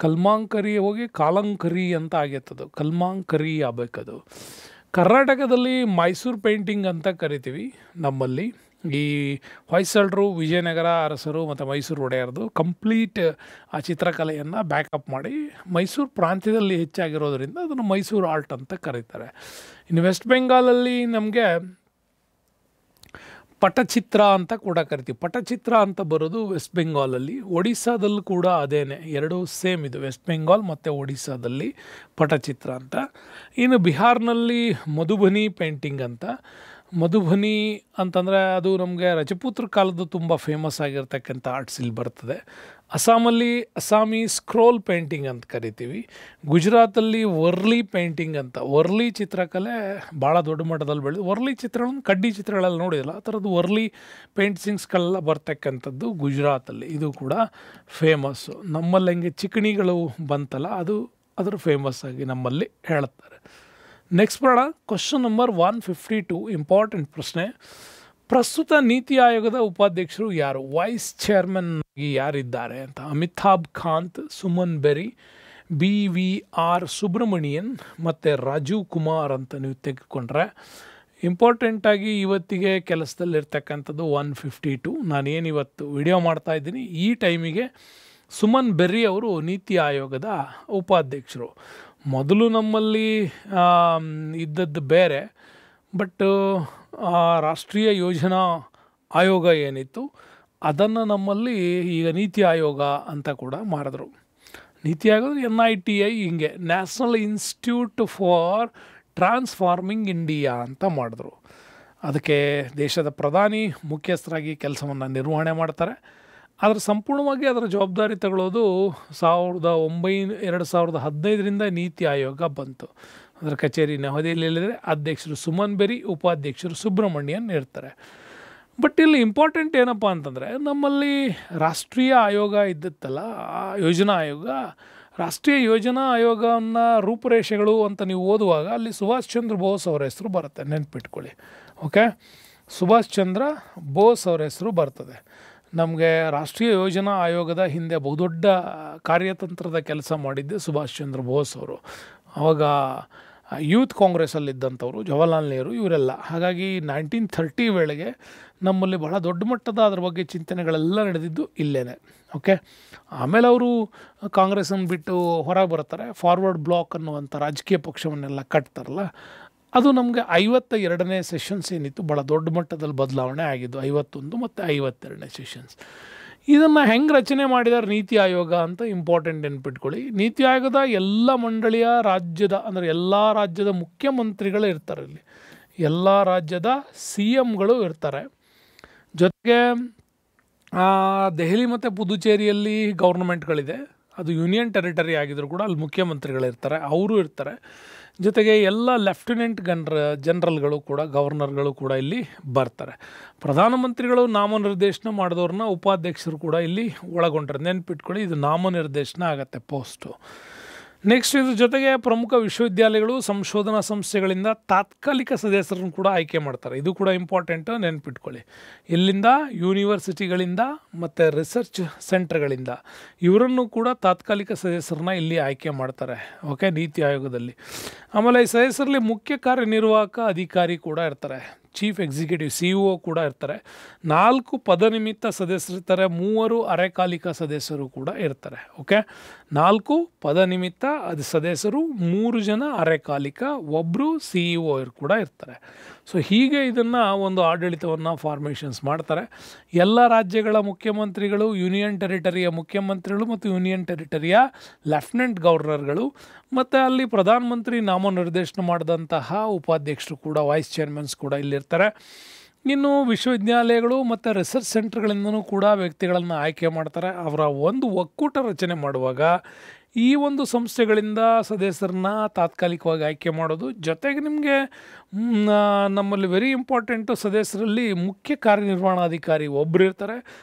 ಕಲ್ಮಾಂಕರಿ ಹೋಗಿ ಕಾಲಂಕರಿ ಅಂತ ಆಗೈತದು, ಕಲ್ಮಾಂಕರಿ ಆಗಬೇಕದು. ಕರ್ನಾಟಕದಲ್ಲಿ ಮೈಸೂರು ಪೇಂಟಿಂಗ್ ಅಂತ ಕರಿತೀವಿ. ನಮ್ಮಲ್ಲಿ ಈ ಹೊಯ್ಸಳರು, ವಿಜಯನಗರ ಅರಸರು ಮತ್ತು ಮೈಸೂರು ಒಡೆಯರ್ದು ಕಂಪ್ಲೀಟ್ ಆ ಚಿತ್ರಕಲೆಯನ್ನು ಬ್ಯಾಕಪ್ ಮಾಡಿ ಮೈಸೂರು ಪ್ರಾಂತ್ಯದಲ್ಲಿ ಹೆಚ್ಚಾಗಿರೋದ್ರಿಂದ ಅದನ್ನು ಮೈಸೂರು ಆರ್ಟ್ ಅಂತ ಕರೀತಾರೆ. ಇನ್ನು ವೆಸ್ಟ್ ಬೆಂಗಾಲಲ್ಲಿ ನಮಗೆ ಪಟಚಿತ್ರ ಅಂತ ಕೂಡ ಕರಿತೀವಿ. ಪಟಚಿತ್ರ ಅಂತ ಬರೋದು ವೆಸ್ಟ್ ಬೆಂಗಾಲಲ್ಲಿ. ಒಡಿಸ್ಸಾದಲ್ಲೂ ಕೂಡ ಅದೇನೆ, ಎರಡೂ ಸೇಮ್ ಇದು, ವೆಸ್ಟ್ ಬೆಂಗಾಲ್ ಮತ್ತು ಒಡಿಸ್ಸಾದಲ್ಲಿ ಪಟಚಿತ್ರ ಅಂತ. ಇನ್ನು ಬಿಹಾರ್ನಲ್ಲಿ ಮಧುಬನಿ ಪೇಂಟಿಂಗ್ ಅಂತ. ಮಧುಬನಿ ಅಂತಂದರೆ ಅದು ನಮಗೆ ರಜಪೂತ್ರ ಕಾಲದ್ದು ತುಂಬ ಫೇಮಸ್ ಆಗಿರ್ತಕ್ಕಂಥ ಆರ್ಟ್ಸ್ ಇಲ್ಲಿ ಬರ್ತದೆ. ಅಸ್ಸಾಮಲ್ಲಿ ಅಸ್ಸಾಮಿ ಸ್ಕ್ರೋಲ್ ಪೇಂಟಿಂಗ್ ಅಂತ ಕರಿತೀವಿ. ಗುಜರಾತಲ್ಲಿ ವರ್ಲಿ ಪೇಂಟಿಂಗ್ ಅಂತ. ವರ್ಲಿ ಚಿತ್ರಕಲೆ ಭಾಳ ದೊಡ್ಡ ಮಟ್ಟದಲ್ಲಿ ಬೆಳೆದು, ವರ್ಲಿ ಚಿತ್ರಗಳನ್ನು ಕಡ್ಡಿ ಚಿತ್ರಗಳೆಲ್ಲ ನೋಡಿದಲ್ಲ, ಆ ಥರದ್ದು ವರ್ಲಿ ಪೇಂಟಿಂಗ್ಸ್ಗಳೆಲ್ಲ ಬರ್ತಕ್ಕಂಥದ್ದು ಗುಜರಾತಲ್ಲಿ, ಇದು ಕೂಡ ಫೇಮಸ್ಸು. ನಮ್ಮಲ್ಲಿ ಹೆಂಗೆ ಚಿಕಣಿಗಳು ಬಂತಲ್ಲ, ಅದು ಅದರ ಫೇಮಸ್ ಆಗಿ ನಮ್ಮಲ್ಲಿ ಹೇಳ್ತಾರೆ. ನೆಕ್ಸ್ಟ್ ಬರೋಣ, ಕ್ವಶನ್ ನಂಬರ್ 152, ಇಂಪಾರ್ಟೆಂಟ್ ಪ್ರಶ್ನೆ. ಪ್ರಸ್ತುತ ನೀತಿ ಆಯೋಗದ ಉಪಾಧ್ಯಕ್ಷರು ಯಾರು? ವೈಸ್ ಚೇರ್ಮನ್ ಆಗಿ ಯಾರಿದ್ದಾರೆ ಅಂತ. ಅಮಿತಾಬ್ ಕಾಂತ್, ಸುಮನ್ ಬೆರಿ, BVR ಸುಬ್ರಮಣಿಯನ್ ಮತ್ತು ರಾಜೀವ್ ಕುಮಾರ್ ಅಂತ ನೀವು ತೆಗೆದುಕೊಂಡ್ರೆ ಇಂಪಾರ್ಟೆಂಟಾಗಿ ಇವತ್ತಿಗೆ ಕೆಲಸದಲ್ಲಿರ್ತಕ್ಕಂಥದ್ದು 152. ನಾನೇನು ಇವತ್ತು ವಿಡಿಯೋ ಮಾಡ್ತಾಯಿದ್ದೀನಿ ಈ ಟೈಮಿಗೆ ಸುಮನ್ ಬೆರ್ರಿ ಅವರು ನೀತಿ ಆಯೋಗದ ಉಪಾಧ್ಯಕ್ಷರು. ಮೊದಲು ನಮ್ಮಲ್ಲಿ ಇದ್ದದ್ದು ಬೇರೆ, ಬಟ್ ರಾಷ್ಟ್ರೀಯ ಯೋಜನಾ ಆಯೋಗ ಏನಿತ್ತು ಅದನ್ನು ನಮ್ಮಲ್ಲಿ ಈಗ ನೀತಿ ಆಯೋಗ ಅಂತ ಕೂಡ ಮಾಡಿದ್ರು. ನೀತಿ ಆಯೋಗ NITI, ಹಿಂಗೆ national institute for transforming India ಅಂತ ಮಾಡಿದ್ರು. ಅದಕ್ಕೆ ದೇಶದ ಪ್ರಧಾನಿ ಮುಖ್ಯಸ್ಥರಾಗಿ ಕೆಲಸವನ್ನು ನಿರ್ವಹಣೆ ಮಾಡ್ತಾರೆ. ಆದರೆ ಸಂಪೂರ್ಣವಾಗಿ ಅದರ ಜವಾಬ್ದಾರಿ ತಗೊಳ್ಳೋದು 2015ರಿಂದ ನೀತಿ ಆಯೋಗ ಬಂತು. ಅದರ ಕಚೇರಿ ನವದೆಹಲಿಯಲ್ಲಿದೆ. ಅಧ್ಯಕ್ಷರು ಸುಮನ್ ಬೆರಿ, ಉಪಾಧ್ಯಕ್ಷರು ಸುಬ್ರಮಣಿಯನ್ ಇರ್ತಾರೆ. ಬಟ್ ಇಲ್ಲಿ ಇಂಪಾರ್ಟೆಂಟ್ ಏನಪ್ಪ ಅಂತಂದರೆ, ನಮ್ಮಲ್ಲಿ ರಾಷ್ಟ್ರೀಯ ಆಯೋಗ ಇದ್ದತ್ತಲ್ಲ, ಆ ಯೋಜನಾ ಆಯೋಗ, ರಾಷ್ಟ್ರೀಯ ಯೋಜನಾ ಆಯೋಗವನ್ನು ರೂಪುರೇಷೆಗಳು ಅಂತ ನೀವು ಓದುವಾಗ ಅಲ್ಲಿ ಸುಭಾಷ್ ಚಂದ್ರ ಬೋಸ್ ಅವರ ಹೆಸರು ಬರುತ್ತೆ, ನೆನ್ಪಿಟ್ಕೊಳ್ಳಿ. ಓಕೆ, ಸುಭಾಷ್ ಚಂದ್ರ ಬೋಸ್ ಅವರ ಹೆಸರು ಬರ್ತದೆ. ನಮಗೆ ರಾಷ್ಟ್ರೀಯ ಯೋಜನಾ ಆಯೋಗದ ಹಿಂದೆ ಬಹುದೊಡ್ಡ ಕಾರ್ಯತಂತ್ರದ ಕೆಲಸ ಮಾಡಿದ್ದೆ ಸುಭಾಷ್ ಚಂದ್ರ ಬೋಸ್ ಅವರು. ಆವಾಗ ಯೂತ್ ಕಾಂಗ್ರೆಸ್ಸಲ್ಲಿದ್ದಂಥವ್ರು, ಜವಾಹರ್ಲಾಲ್ ನೆಹರು ಇವರೆಲ್ಲ. ಹಾಗಾಗಿ 1930 ವೇಳೆಗೆ ನಮ್ಮಲ್ಲಿ ಬಹಳ ದೊಡ್ಡ ಮಟ್ಟದ ಅದ್ರ ಬಗ್ಗೆ ಚಿಂತನೆಗಳೆಲ್ಲ ನಡೆದಿದ್ದು ಇಲ್ಲೇ. ಓಕೆ, ಆಮೇಲೆ ಅವರು ಕಾಂಗ್ರೆಸ್ಸನ್ನು ಬಿಟ್ಟು ಹೊರಗೆ ಬರ್ತಾರೆ, ಫಾರ್ವರ್ಡ್ ಬ್ಲಾಕ್ ಅನ್ನುವಂಥ ರಾಜಕೀಯ ಪಕ್ಷವನ್ನೆಲ್ಲ ಕಟ್ತಾರಲ್ಲ, ಅದು ನಮಗೆ 52ನೇ ಸೆಷನ್ಸ್ ಏನಿತ್ತು ಭಾಳ ದೊಡ್ಡ ಮಟ್ಟದಲ್ಲಿ ಬದಲಾವಣೆ ಆಗಿದ್ದು, 51 ಮತ್ತು 52ನೇ ಸೆಷನ್ಸ್. ಇದನ್ನು ಹೆಂಗೆ ರಚನೆ ಮಾಡಿದ್ದಾರೆ ನೀತಿ ಆಯೋಗ ಅಂತ ಇಂಪಾರ್ಟೆಂಟ್ ನೆನ್ಪಿಟ್ಕೊಳ್ಳಿ. ನೀತಿ ಆಯೋಗದ ಎಲ್ಲ ಮಂಡಳಿಯ ರಾಜ್ಯದ, ಅಂದರೆ ಎಲ್ಲ ರಾಜ್ಯದ ಮುಖ್ಯಮಂತ್ರಿಗಳು ಇರ್ತಾರೆ ಇಲ್ಲಿ, ಎಲ್ಲ ರಾಜ್ಯದ CMಗಳು ಇರ್ತಾರೆ. ಜೊತೆಗೆ ದೆಹಲಿ ಮತ್ತು ಪುದುಚೇರಿಯಲ್ಲಿ ಗೌರ್ಮೆಂಟ್ಗಳಿದೆ, ಅದು ಯೂನಿಯನ್ ಟೆರಿಟರಿ ಆಗಿದ್ರು ಕೂಡ ಅಲ್ಲಿ ಮುಖ್ಯಮಂತ್ರಿಗಳಿರ್ತಾರೆ, ಅವರು ಇರ್ತಾರೆ. ಜೊತೆಗೆ ಎಲ್ಲ ಲೆಫ್ಟಿನೆಂಟ್ ಜನರಲ್ಗಳು ಕೂಡ, ಗವರ್ನರ್ಗಳು ಕೂಡ ಇಲ್ಲಿ ಬರ್ತಾರೆ. ಪ್ರಧಾನಮಂತ್ರಿಗಳು ನಾಮನಿರ್ದೇಶನ ಮಾಡಿದವ್ರನ್ನ ಉಪಾಧ್ಯಕ್ಷರು ಕೂಡ ಇಲ್ಲಿ ಒಳಗೊಂಡ್ರೆ, ನೆನ್ಪಿಟ್ಕೊಳ್ಳಿ, ಇದು ನಾಮನಿರ್ದೇಶನ ಆಗತ್ತೆ ಪೋಸ್ಟು. ನೆಕ್ಸ್ಟ್ ಇದ್ರ ಜೊತೆಗೆ ಪ್ರಮುಖ ವಿಶ್ವವಿದ್ಯಾಲಯಗಳು, ಸಂಶೋಧನಾ ಸಂಸ್ಥೆಗಳಿಂದ ತಾತ್ಕಾಲಿಕ ಸದಸ್ಯರನ್ನು ಕೂಡ ಆಯ್ಕೆ ಮಾಡ್ತಾರೆ. ಇದು ಕೂಡ ಇಂಪಾರ್ಟೆಂಟು, ನೆನ್ಪಿಟ್ಕೊಳ್ಳಿ. ಇಲ್ಲಿಂದ ಯೂನಿವರ್ಸಿಟಿಗಳಿಂದ ಮತ್ತು ರಿಸರ್ಚ್ ಸೆಂಟರ್ಗಳಿಂದ ಇವರನ್ನು ಕೂಡ ತಾತ್ಕಾಲಿಕ ಸದಸ್ಯರನ್ನ ಇಲ್ಲಿ ಆಯ್ಕೆ ಮಾಡ್ತಾರೆ. ಓಕೆ, ನೀತಿ ಆಯೋಗದಲ್ಲಿ. ಆಮೇಲೆ ಈ ಸದಸ್ಯರಲ್ಲಿ ಮುಖ್ಯ ಕಾರ್ಯನಿರ್ವಾಹಕ ಅಧಿಕಾರಿ ಕೂಡ ಇರ್ತಾರೆ, ಚೀಫ್ ಎಕ್ಸಿಕ್ಯೂಟಿವ್ CEO ಕೂಡ ಇರ್ತಾರೆ. 4 ಪದನಿಮಿತ್ತ ಸದಸ್ಯರಿರ್ತಾರೆ, 3 ಅರೆಕಾಲಿಕ ಸದಸ್ಯರು ಕೂಡ ಇರ್ತಾರೆ. ಓಕೆ, 4 ಪದನಿಮಿತ್ತ ಸದಸ್ಯರು, 3 ಜನ ಅರೆಕಾಲಿಕ, 1 CEO ಕೂಡ ಇರ್ತಾರೆ. ಸೊ ಹೀಗೆ ಇದನ್ನು ಒಂದು ಆಡಳಿತವನ್ನು ಫಾರ್ಮೇಷನ್ಸ್ ಮಾಡ್ತಾರೆ. ಎಲ್ಲ ರಾಜ್ಯಗಳ ಮುಖ್ಯಮಂತ್ರಿಗಳು, ಯೂನಿಯನ್ ಟೆರಿಟರಿಯ ಮುಖ್ಯಮಂತ್ರಿಗಳು ಮತ್ತು ಯೂನಿಯನ್ ಟೆರಿಟರಿಯ ಲೆಫ್ಟಿನೆಂಟ್ ಗವರ್ನರ್ಗಳು ಮತ್ತು ಅಲ್ಲಿ ಪ್ರಧಾನಮಂತ್ರಿ ನಾಮನಿರ್ದೇಶನ ಮಾಡಿದಂತಹ ಉಪಾಧ್ಯಕ್ಷರು ಕೂಡ, ವೈಸ್ ಚೇರ್ಮನ್ಸ್ ಕೂಡ ಇಲ್ಲಿರ್ತಾರೆ. ಇನ್ನು ವಿಶ್ವವಿದ್ಯಾಲಯಗಳು ಮತ್ತು ರಿಸರ್ಚ್ ಸೆಂಟರ್ಗಳಿಂದನೂ ಕೂಡ ವ್ಯಕ್ತಿಗಳನ್ನು ಆಯ್ಕೆ ಮಾಡ್ತಾರೆ. ಅವರ ಒಂದು ಒಕ್ಕೂಟ ರಚನೆ ಮಾಡುವಾಗ ಈ ಒಂದು ಸಂಸ್ಥೆಗಳಿಂದ ಸದಸ್ಯರನ್ನ ತಾತ್ಕಾಲಿಕವಾಗಿ ಆಯ್ಕೆ ಮಾಡೋದು. ಜೊತೆಗೆ ನಿಮಗೆ ನಮ್ಮಲ್ಲಿ ವೆರಿ ಇಂಪಾರ್ಟೆಂಟು, ಸದಸ್ಯರಲ್ಲಿ ಮುಖ್ಯ ಕಾರ್ಯನಿರ್ವಹಣಾಧಿಕಾರಿ ಒಬ್ಬರು ಇರ್ತಾರೆ,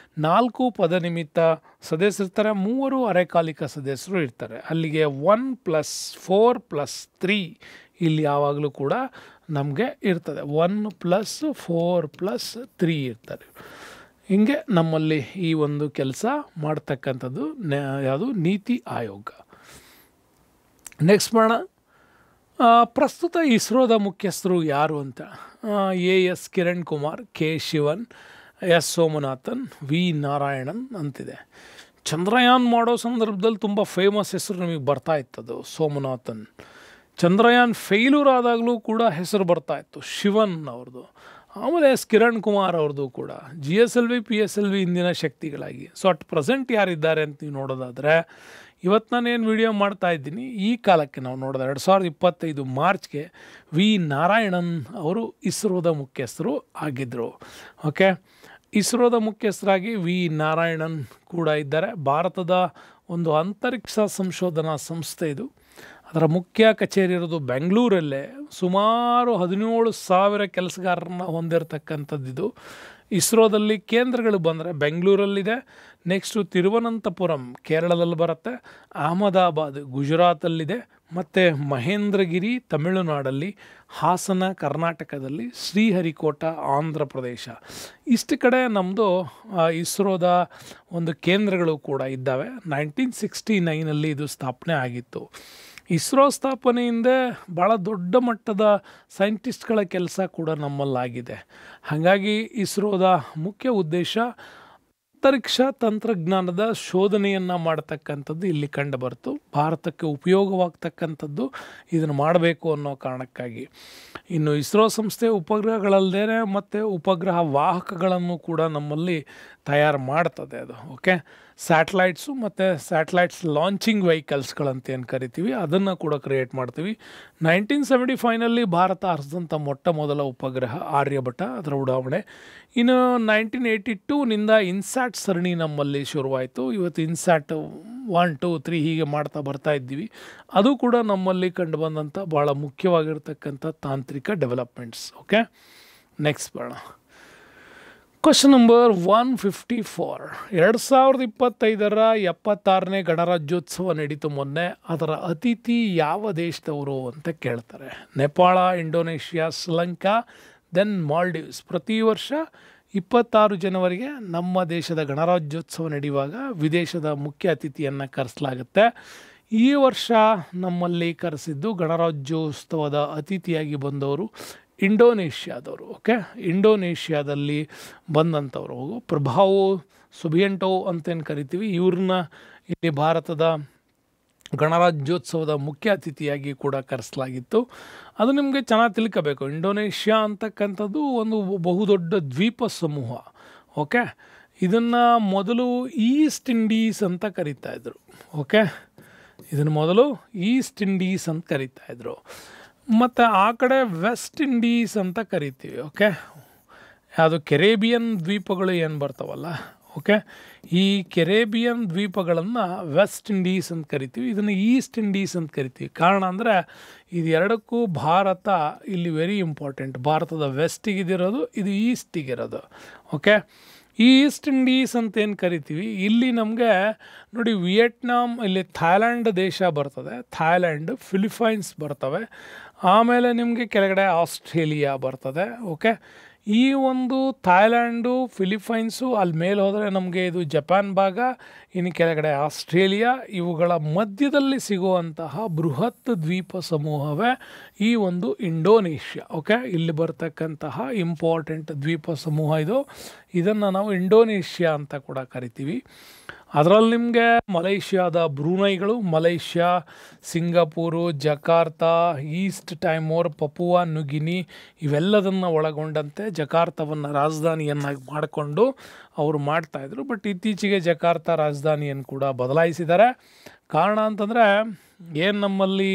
4 ಪದನಿಮಿತ್ತ ಸದಸ್ಯರಿರ್ತಾರೆ, 3 ಅರೆಕಾಲಿಕ ಸದಸ್ಯರು ಇರ್ತಾರೆ. ಅಲ್ಲಿಗೆ 1+4+3 ಇಲ್ಲಿ ಯಾವಾಗಲೂ ಕೂಡ ನಮಗೆ ಇರ್ತದೆ. 1+4+3 ಇರ್ತಾರೆ. ಹಿಂಗೆ ನಮ್ಮಲ್ಲಿ ಈ ಒಂದು ಕೆಲಸ ಮಾಡ್ತಕ್ಕಂಥದ್ದು ಯಾವುದು ನೀತಿ ಆಯೋಗ. ನೆಕ್ಸ್ಟ್ ಮಾಡೋಣ. ಪ್ರಸ್ತುತ ಇಸ್ರೋದ ಮುಖ್ಯಸ್ಥರು ಯಾರು ಅಂತ. ಎಸ್ ಕಿರಣ್ ಕುಮಾರ್, ಕೆ ಶಿವನ್, ಎಸ್ ಸೋಮನಾಥನ್, ವಿ ನಾರಾಯಣನ್ ಅಂತಿದೆ. ಚಂದ್ರಯಾನ್ ಮಾಡೋ ಸಂದರ್ಭದಲ್ಲಿ ತುಂಬ ಫೇಮಸ್ ಹೆಸರು ನಮಗೆ ಬರ್ತಾ ಇತ್ತದು ಸೋಮನಾಥನ್. ಚಂದ್ರಯಾನ್ ಫೇಲ್ಯೂರ್ ಆದಾಗಲೂ ಕೂಡ ಹೆಸರು ಬರ್ತಾ ಇತ್ತು ಶಿವನ್ ಅವ್ರದ್ದು. ಆಮೇಲೆ ಎಸ್ ಕಿರಣ್ ಕುಮಾರ್ ಅವ್ರದ್ದು ಕೂಡ GSLV PSLV ಇಂದಿನ ಶಕ್ತಿಗಳಾಗಿ. ಸೊ ಅಟ್ ಪ್ರೆಸೆಂಟ್ ಯಾರಿದ್ದಾರೆ ಅಂತ ನೀವು ನೋಡೋದಾದರೆ, ಇವತ್ತು ನಾನೇನು ವಿಡಿಯೋ ಮಾಡ್ತಾ ಇದ್ದೀನಿ ಈ ಕಾಲಕ್ಕೆ ನಾವು ನೋಡಿದ್ರೆ 2025 ಮಾರ್ಚ್ಗೆ ವಿ ನಾರಾಯಣನ್ ಅವರು ಇಸ್ರೋದ ಮುಖ್ಯಸ್ಥರು ಆಗಿದ್ದರು. ಓಕೆ, ಇಸ್ರೋದ ಮುಖ್ಯಸ್ಥರಾಗಿ ವಿ ನಾರಾಯಣನ್ ಕೂಡ ಇದ್ದಾರೆ. ಭಾರತದ ಒಂದು ಅಂತರಿಕ್ಷ ಸಂಶೋಧನಾ ಸಂಸ್ಥೆ ಇದು. ಅದರ ಮುಖ್ಯ ಕಚೇರಿ ಇರೋದು ಬೆಂಗಳೂರಲ್ಲೇ. ಸುಮಾರು 17,000 ಕೆಲಸಗಾರರನ್ನ ಹೊಂದಿರತಕ್ಕಂಥದ್ದಿದು. ಇಸ್ರೋದಲ್ಲಿ ಕೇಂದ್ರಗಳು ಬಂದರೆ ಬೆಂಗಳೂರಲ್ಲಿದೆ, ನೆಕ್ಸ್ಟು ತಿರುವನಂತಪುರಂ ಕೇರಳದಲ್ಲಿ ಬರುತ್ತೆ, ಅಹಮದಾಬಾದ್ ಗುಜರಾತಲ್ಲಿದೆ, ಮತ್ತು ಮಹೇಂದ್ರಗಿರಿ ತಮಿಳುನಾಡಲ್ಲಿ, ಹಾಸನ ಕರ್ನಾಟಕದಲ್ಲಿ, ಶ್ರೀಹರಿಕೋಟ ಆಂಧ್ರ ಪ್ರದೇಶ, ಇಷ್ಟು ಕಡೆ ನಮ್ಮದು ಇಸ್ರೋದ ಒಂದು ಕೇಂದ್ರಗಳು ಕೂಡ ಇದ್ದಾವೆ. 1969 ಇದು ಸ್ಥಾಪನೆ ಆಗಿತ್ತು. ಇಸ್ರೋ ಸ್ಥಾಪನೆಯಿಂದ ಭಾಳ ದೊಡ್ಡ ಮಟ್ಟದ ಸೈಂಟಿಸ್ಟ್ಗಳ ಕೆಲಸ ಕೂಡ ನಮ್ಮಲ್ಲಾಗಿದೆ. ಹಾಗಾಗಿ ಇಸ್ರೋದ ಮುಖ್ಯ ಉದ್ದೇಶ ಅಂತರಿಕ್ಷ ತಂತ್ರಜ್ಞಾನದ ಶೋಧನೆಯನ್ನು ಮಾಡ್ತಕ್ಕಂಥದ್ದು ಇಲ್ಲಿ ಕಂಡು ಬರ್ತು. ಭಾರತಕ್ಕೆ ಉಪಯೋಗವಾಗ್ತಕ್ಕಂಥದ್ದು ಇದನ್ನು ಮಾಡಬೇಕು ಅನ್ನೋ ಕಾರಣಕ್ಕಾಗಿ. ಇನ್ನು ಇಸ್ರೋ ಸಂಸ್ಥೆ ಉಪಗ್ರಹಗಳಲ್ಲದೇ ಮತ್ತು ಉಪಗ್ರಹ ವಾಹಕಗಳನ್ನು ಕೂಡ ನಮ್ಮಲ್ಲಿ ತಯಾರು ಮಾಡ್ತದೆ ಅದು. ಓಕೆ, ಸ್ಯಾಟಲೈಟ್ಸು ಮತ್ತು ಸ್ಯಾಟಲೈಟ್ಸ್ ಲಾಂಚಿಂಗ್ ವೆಹಿಕಲ್ಸ್ಗಳಂತ ಏನು ಕರಿತೀವಿ ಅದನ್ನು ಕೂಡ ಕ್ರಿಯೇಟ್ ಮಾಡ್ತೀವಿ. 1975 ಭಾರತ ಹರಿಸಿದಂಥ ಮೊಟ್ಟ ಮೊದಲ ಉಪಗ್ರಹ ಆರ್ಯಭಟ, ಅದರ ಉಡಾವಣೆ. ಇನ್ನು 1982 ಇನ್ಸ್ಯಾಟ್ ಸರಣಿ ನಮ್ಮಲ್ಲಿ ಶುರುವಾಯಿತು. ಇವತ್ತು ಇನ್ಸ್ಯಾಟ್ 1, 2, 3 ಹೀಗೆ ಮಾಡ್ತಾ ಬರ್ತಾ ಇದ್ದೀವಿ. ಅದು ಕೂಡ ನಮ್ಮಲ್ಲಿ ಕಂಡು ಬಂದಂಥ ಭಾಳ ಮುಖ್ಯವಾಗಿರ್ತಕ್ಕಂಥ ತಾಂತ್ರಿಕ ಡೆವಲಪ್ಮೆಂಟ್ಸ್. ಓಕೆ, ನೆಕ್ಸ್ಟ್ ಬರೋಣ. Question number 154. 2025ರ 76ನೇ ಗಣರಾಜ್ಯೋತ್ಸವ ನಡೀತು ಮೊನ್ನೆ. ಅದರ ಅತಿಥಿ ಯಾವ ದೇಶದವರು ಅಂತ ಕೇಳ್ತಾರೆ. Nepal, Indonesia, Sri Lanka, then Maldives. ಪ್ರತಿ ವರ್ಷ 26 ಜನವರಿಗೆ ನಮ್ಮ ದೇಶದ ಗಣರಾಜ್ಯೋತ್ಸವ ನಡೆಯುವಾಗ ವಿದೇಶದ ಮುಖ್ಯ ಅತಿಥಿಯನ್ನು ಕರೆಸಲಾಗುತ್ತೆ. ಈ ವರ್ಷ ನಮ್ಮಲ್ಲಿ ಕರೆಸಿದ್ದು ಗಣರಾಜ್ಯೋತ್ಸವದ ಅತಿಥಿಯಾಗಿ ಬಂದವರು ಇಂಡೋನೇಷ್ಯಾದವರು. ಓಕೆ, ಇಂಡೋನೇಷ್ಯಾದಲ್ಲಿ ಬಂದಂಥವ್ರು ಪ್ರಭಾವೋ ಸುಬಿಯಂಟೋ ಅಂತೇನು ಕರಿತೀವಿ, ಇವ್ರನ್ನ ಇಲ್ಲಿ ಭಾರತದ ಗಣರಾಜ್ಯೋತ್ಸವದ ಮುಖ್ಯ ಅತಿಥಿಯಾಗಿ ಕೂಡ ಕರೆಸಲಾಗಿತ್ತು. ಅದು ನಿಮಗೆ ಚೆನ್ನಾಗಿ ತಿಳ್ಕೋಬೇಕು. ಇಂಡೋನೇಷ್ಯಾ ಅಂತಕ್ಕಂಥದ್ದು ಒಂದು ಬಹುದೊಡ್ಡ ದ್ವೀಪ ಸಮೂಹ. ಓಕೆ, ಇದನ್ನು ಮೊದಲು ಈಸ್ಟ್ ಇಂಡೀಸ್ ಅಂತ ಕರೀತಾಯಿದ್ರು. ಓಕೆ, ಇದನ್ನು ಮೊದಲು ಈಸ್ಟ್ ಇಂಡೀಸ್ ಅಂತ ಕರೀತಾಯಿದ್ರು. ಮತ್ತು ಆ ಕಡೆ ವೆಸ್ಟ್ ಇಂಡೀಸ್ ಅಂತ ಕರಿತೀವಿ. ಓಕೆ, ಅದು ಕೆರೇಬಿಯನ್ ದ್ವೀಪಗಳು ಏನು ಬರ್ತಾವಲ್ಲ, ಓಕೆ, ಈ ಕೆರೇಬಿಯನ್ ದ್ವೀಪಗಳನ್ನು ವೆಸ್ಟ್ ಇಂಡೀಸ್ ಅಂತ ಕರಿತೀವಿ. ಇದನ್ನು ಈಸ್ಟ್ ಇಂಡೀಸ್ ಅಂತ ಕರಿತೀವಿ. ಕಾರಣ ಅಂದರೆ ಇದು ಎರಡಕ್ಕೂ ಭಾರತ ಇಲ್ಲಿ ವೆರಿ ಇಂಪಾರ್ಟೆಂಟ್. ಭಾರತದ ವೆಸ್ಟಿಗಿದಿರೋದು, ಇದು ಈಸ್ಟಿಗಿರೋದು. ಓಕೆ, ಈ ಈಸ್ಟ್ ಇಂಡೀಸ್ ಅಂತ ಏನು ಕರಿತೀವಿ, ಇಲ್ಲಿ ನಮಗೆ ನೋಡಿ ವಿಯೆಟ್ನಾಂ, ಇಲ್ಲಿ ಥಾಯ್ಲ್ಯಾಂಡ್ ದೇಶ ಬರ್ತದೆ, ಥಾಯ್ಲ್ಯಾಂಡ್, ಫಿಲಿಪೈನ್ಸ್ ಬರ್ತವೆ, ಆಮೇಲೆ ನಿಮಗೆ ಕೆಳಗಡೆ ಆಸ್ಟ್ರೇಲಿಯಾ ಬರ್ತದೆ. ಓಕೆ, ಈ ಒಂದು ಥಾಯ್ಲ್ಯಾಂಡು, ಫಿಲಿಪೈನ್ಸು, ಅಲ್ಲಿ ಮೇಲೆ ಹೋದರೆ ನಮಗೆ ಇದು ಜಪಾನ್ ಭಾಗ, ಇನ್ನು ಕೆಳಗಡೆ ಆಸ್ಟ್ರೇಲಿಯಾ, ಇವುಗಳ ಮಧ್ಯದಲ್ಲಿ ಸಿಗುವಂತಹ ಬೃಹತ್ ದ್ವೀಪ ಸಮೂಹವೇ ಈ ಒಂದು ಇಂಡೋನೇಷ್ಯಾ. ಓಕೆ, ಇಲ್ಲಿ ಬರ್ತಕ್ಕಂತಹ ಇಂಪಾರ್ಟೆಂಟ್ ದ್ವೀಪ ಸಮೂಹ ಇದು. ಇದನ್ನು ನಾವು ಇಂಡೋನೇಷ್ಯಾ ಅಂತ ಕೂಡ ಕರಿತೀವಿ. ಅದರಲ್ಲಿ ನಿಮಗೆ ಮಲೇಷ್ಯಾದ ಬ್ರೂನೈಗಳು, Malaysia, Singapore, Jakarta, East Timor, Papua New Guinea ಇವೆಲ್ಲದನ್ನು ಒಳಗೊಂಡಂತೆ ಜಕಾರ್ತವನ್ನು ರಾಜಧಾನಿಯನ್ನಾಗಿ ಮಾಡಿಕೊಂಡು ಅವರು ಮಾಡ್ತಾಯಿದ್ರು. ಬಟ್ ಇತ್ತೀಚೆಗೆ ಜಕಾರ್ತಾ ರಾಜಧಾನಿಯನ್ನು ಕೂಡ ಬದಲಾಯಿಸಿದ್ದಾರೆ. ಕಾರಣ ಅಂತಂದರೆ ಏನು ನಮ್ಮಲ್ಲಿ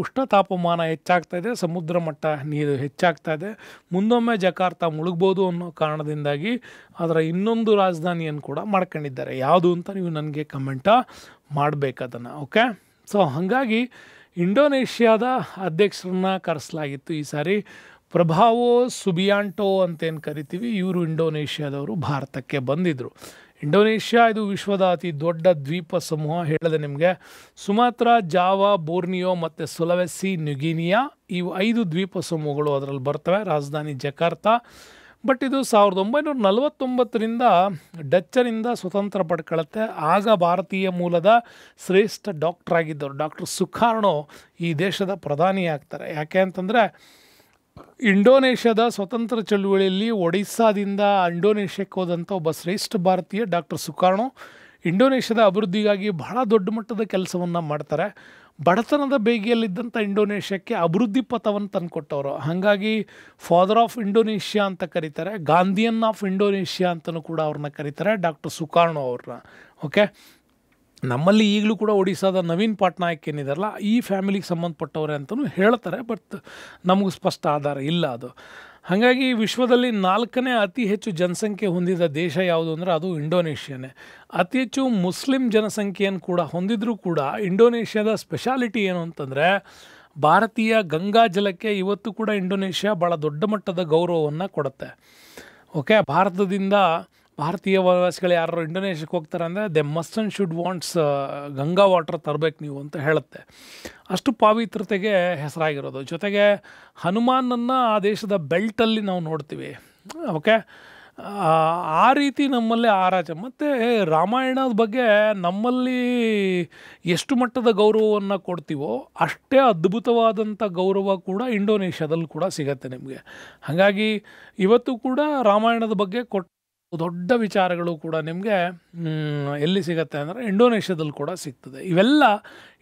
ಉಷ್ಣ ತಾಪಮಾನ ಹೆಚ್ಚಾಗ್ತಾ ಇದೆ, ಸಮುದ್ರ ಮಟ್ಟ ನೀರು ಹೆಚ್ಚಾಗ್ತಾ ಇದೆ, ಮುಂದೊಮ್ಮೆ ಜಕಾರ್ತಾ ಮುಳುಗ್ಬೋದು ಅನ್ನೋ ಕಾರಣದಿಂದಾಗಿ ಅದರ ಇನ್ನೊಂದು ರಾಜಧಾನಿಯನ್ನು ಕೂಡ ಮಾಡ್ಕೊಂಡಿದ್ದಾರೆ. ಯಾವುದು ಅಂತ ನೀವು ನನಗೆ ಕಮೆಂಟ ಮಾಡಬೇಕು ಅದನ್ನು. ಓಕೆ, ಸೊ ಹಾಗಾಗಿ ಇಂಡೋನೇಷ್ಯಾದ ಅಧ್ಯಕ್ಷರನ್ನ ಕರೆಸಲಾಗಿತ್ತು ಈ ಸಾರಿ. ಪ್ರಭಾವೋ ಸುಬಿಯಾಂಟೋ ಅಂತೇನು ಕರಿತೀವಿ, ಇವರು ಇಂಡೋನೇಷ್ಯಾದವರು ಭಾರತಕ್ಕೆ ಬಂದಿದ್ದರು. ಇಂಡೋನೇಷ್ಯಾ ಇದು ವಿಶ್ವದ ಅತಿ ದೊಡ್ಡ ದ್ವೀಪ ಸಮೂಹ. ಹೇಳಿದೆ ನಿಮಗೆ, ಸುಮಾತ್ರ, ಜಾವಾ, ಬೋರ್ನಿಯೋ ಮತ್ತು ಸುಲವೆಸಿ, ನ್ಯೂಗಿನಿಯಾ ಇವು 5 ದ್ವೀಪ ಸಮೂಹಗಳು ಅದರಲ್ಲಿ ಬರ್ತವೆ. ರಾಜಧಾನಿ ಜಕಾರ್ತಾ. ಬಟ್ ಇದು 1949ರಿಂದ ಡಚ್ಚರಿಂದ ಸ್ವತಂತ್ರ ಪಡ್ಕೊಳ್ಳುತ್ತೆ. ಆಗ ಭಾರತೀಯ ಮೂಲದ ಶ್ರೇಷ್ಠ ಡಾಕ್ಟರ್ ಆಗಿದ್ದವರು ಡಾಕ್ಟರ್ ಸುಕಾರ್ಣೋ ಈ ದೇಶದ ಪ್ರಧಾನಿ ಆಗ್ತಾರೆ. ಯಾಕೆ ಅಂತಂದರೆ ಇಂಡೋನೇಷ್ಯಾದ ಸ್ವತಂತ್ರ ಚಳುವಳಿಯಲ್ಲಿ ಒಡಿಸ್ಸಾದಿಂದ ಇಂಡೋನೇಷ್ಯಾಕ್ಕೆ ಹೋದಂಥ ಒಬ್ಬ ಶ್ರೇಷ್ಠ ಭಾರತೀಯ ಡಾಕ್ಟರ್ ಸುಕಾರ್ಣೋ ಇಂಡೋನೇಷ್ಯಾದ ಅಭಿವೃದ್ಧಿಗಾಗಿ ಬಹಳ ದೊಡ್ಡ ಮಟ್ಟದ ಕೆಲಸವನ್ನು ಮಾಡ್ತಾರೆ. ಬಡತನದ ಬೇಗೆಯಲ್ಲಿದ್ದಂಥ ಇಂಡೋನೇಷ್ಯಾಕ್ಕೆ ಅಭಿವೃದ್ಧಿ ಪಥವನ್ನು ತಂದುಕೊಟ್ಟವರು. ಹಾಗಾಗಿ ಫಾದರ್ ಆಫ್ ಇಂಡೋನೇಷ್ಯಾ ಅಂತ ಕರೀತಾರೆ, ಗಾಂಧಿಯನ್ ಆಫ್ ಇಂಡೋನೇಷ್ಯಾ ಅಂತಲೂ ಕೂಡ ಅವ್ರನ್ನ ಕರೀತಾರೆ, ಡಾಕ್ಟರ್ ಸುಕಾರ್ಣೋ ಅವ್ರನ್ನ. ಓಕೆ, ನಮ್ಮಲ್ಲಿ ಈಗಲೂ ಕೂಡ ಒಡಿಸ್ಸಾದ ನವೀನ್ ಪಟ್ನಾಯಕ್ ಏನಿದಾರಲ್ಲ ಈ ಫ್ಯಾಮಿಲಿಗೆ ಸಂಬಂಧಪಟ್ಟವ್ರೆ ಅಂತಲೂ ಹೇಳ್ತಾರೆ. ಬಟ್ ನಮಗೂ ಸ್ಪಷ್ಟ ಆಧಾರ ಇಲ್ಲ ಅದು. ಹಾಗಾಗಿ ವಿಶ್ವದಲ್ಲಿ 4ನೇ ಅತಿ ಹೆಚ್ಚು ಜನಸಂಖ್ಯೆ ಹೊಂದಿದ ದೇಶ ಯಾವುದು ಅಂದರೆ ಅದು ಇಂಡೋನೇಷ್ಯಾನೇ. ಅತಿ ಹೆಚ್ಚು ಮುಸ್ಲಿಂ ಜನಸಂಖ್ಯೆಯನ್ನು ಕೂಡ ಹೊಂದಿದ್ರೂ ಕೂಡ ಇಂಡೋನೇಷ್ಯಾದ ಸ್ಪೆಷಾಲಿಟಿ ಏನು ಅಂತಂದರೆ ಭಾರತೀಯ ಗಂಗಾ ಜಲಕ್ಕೆ ಇವತ್ತು ಕೂಡ ಇಂಡೋನೇಷ್ಯಾ ಭಾಳ ದೊಡ್ಡ ಮಟ್ಟದ ಗೌರವವನ್ನು ಕೊಡುತ್ತೆ. ಓಕೆ, ಭಾರತೀಯ ವಾಸಿಗಳು ಯಾರು ಇಂಡೋನೇಷ್ಯಾಕ್ಕೆ ಹೋಗ್ತಾರೆ ಅಂದರೆ they must and should wants Ganga water ತರಬೇಕು ನೀವು ಅಂತ ಹೇಳುತ್ತೆ. ಅಷ್ಟು ಪಾವಿತ್ರತೆಗೆ ಹೆಸರಾಗಿರೋದು. ಜೊತೆಗೆ ಹನುಮಾನನ್ನು ಆ ದೇಶದ ಬೆಲ್ಟಲ್ಲಿ ನಾವು ನೋಡ್ತೀವಿ. ಓಕೆ, ಆ ರೀತಿ ನಮ್ಮಲ್ಲಿ ಆರಾಚ. ಮತ್ತು ರಾಮಾಯಣದ ಬಗ್ಗೆ ನಮ್ಮಲ್ಲಿ ಎಷ್ಟು ಮಟ್ಟದ ಗೌರವವನ್ನು ಕೊಡ್ತೀವೋ ಅಷ್ಟೇ ಅದ್ಭುತವಾದಂಥ ಗೌರವ ಕೂಡ ಇಂಡೋನೇಷ್ಯಾದಲ್ಲಿ ಕೂಡ ಸಿಗತ್ತೆ ನಿಮಗೆ. ಹಾಗಾಗಿ ಇವತ್ತು ಕೂಡ ರಾಮಾಯಣದ ಬಗ್ಗೆ ದೊಡ್ಡ ವಿಚಾರಗಳು ಕೂಡ ನಿಮಗೆ ಎಲ್ಲಿ ಸಿಗುತ್ತೆ ಅಂದರೆ ಇಂಡೋನೇಷ್ಯಾದಲ್ಲಿ ಕೂಡ ಸಿಗ್ತದೆ. ಇವೆಲ್ಲ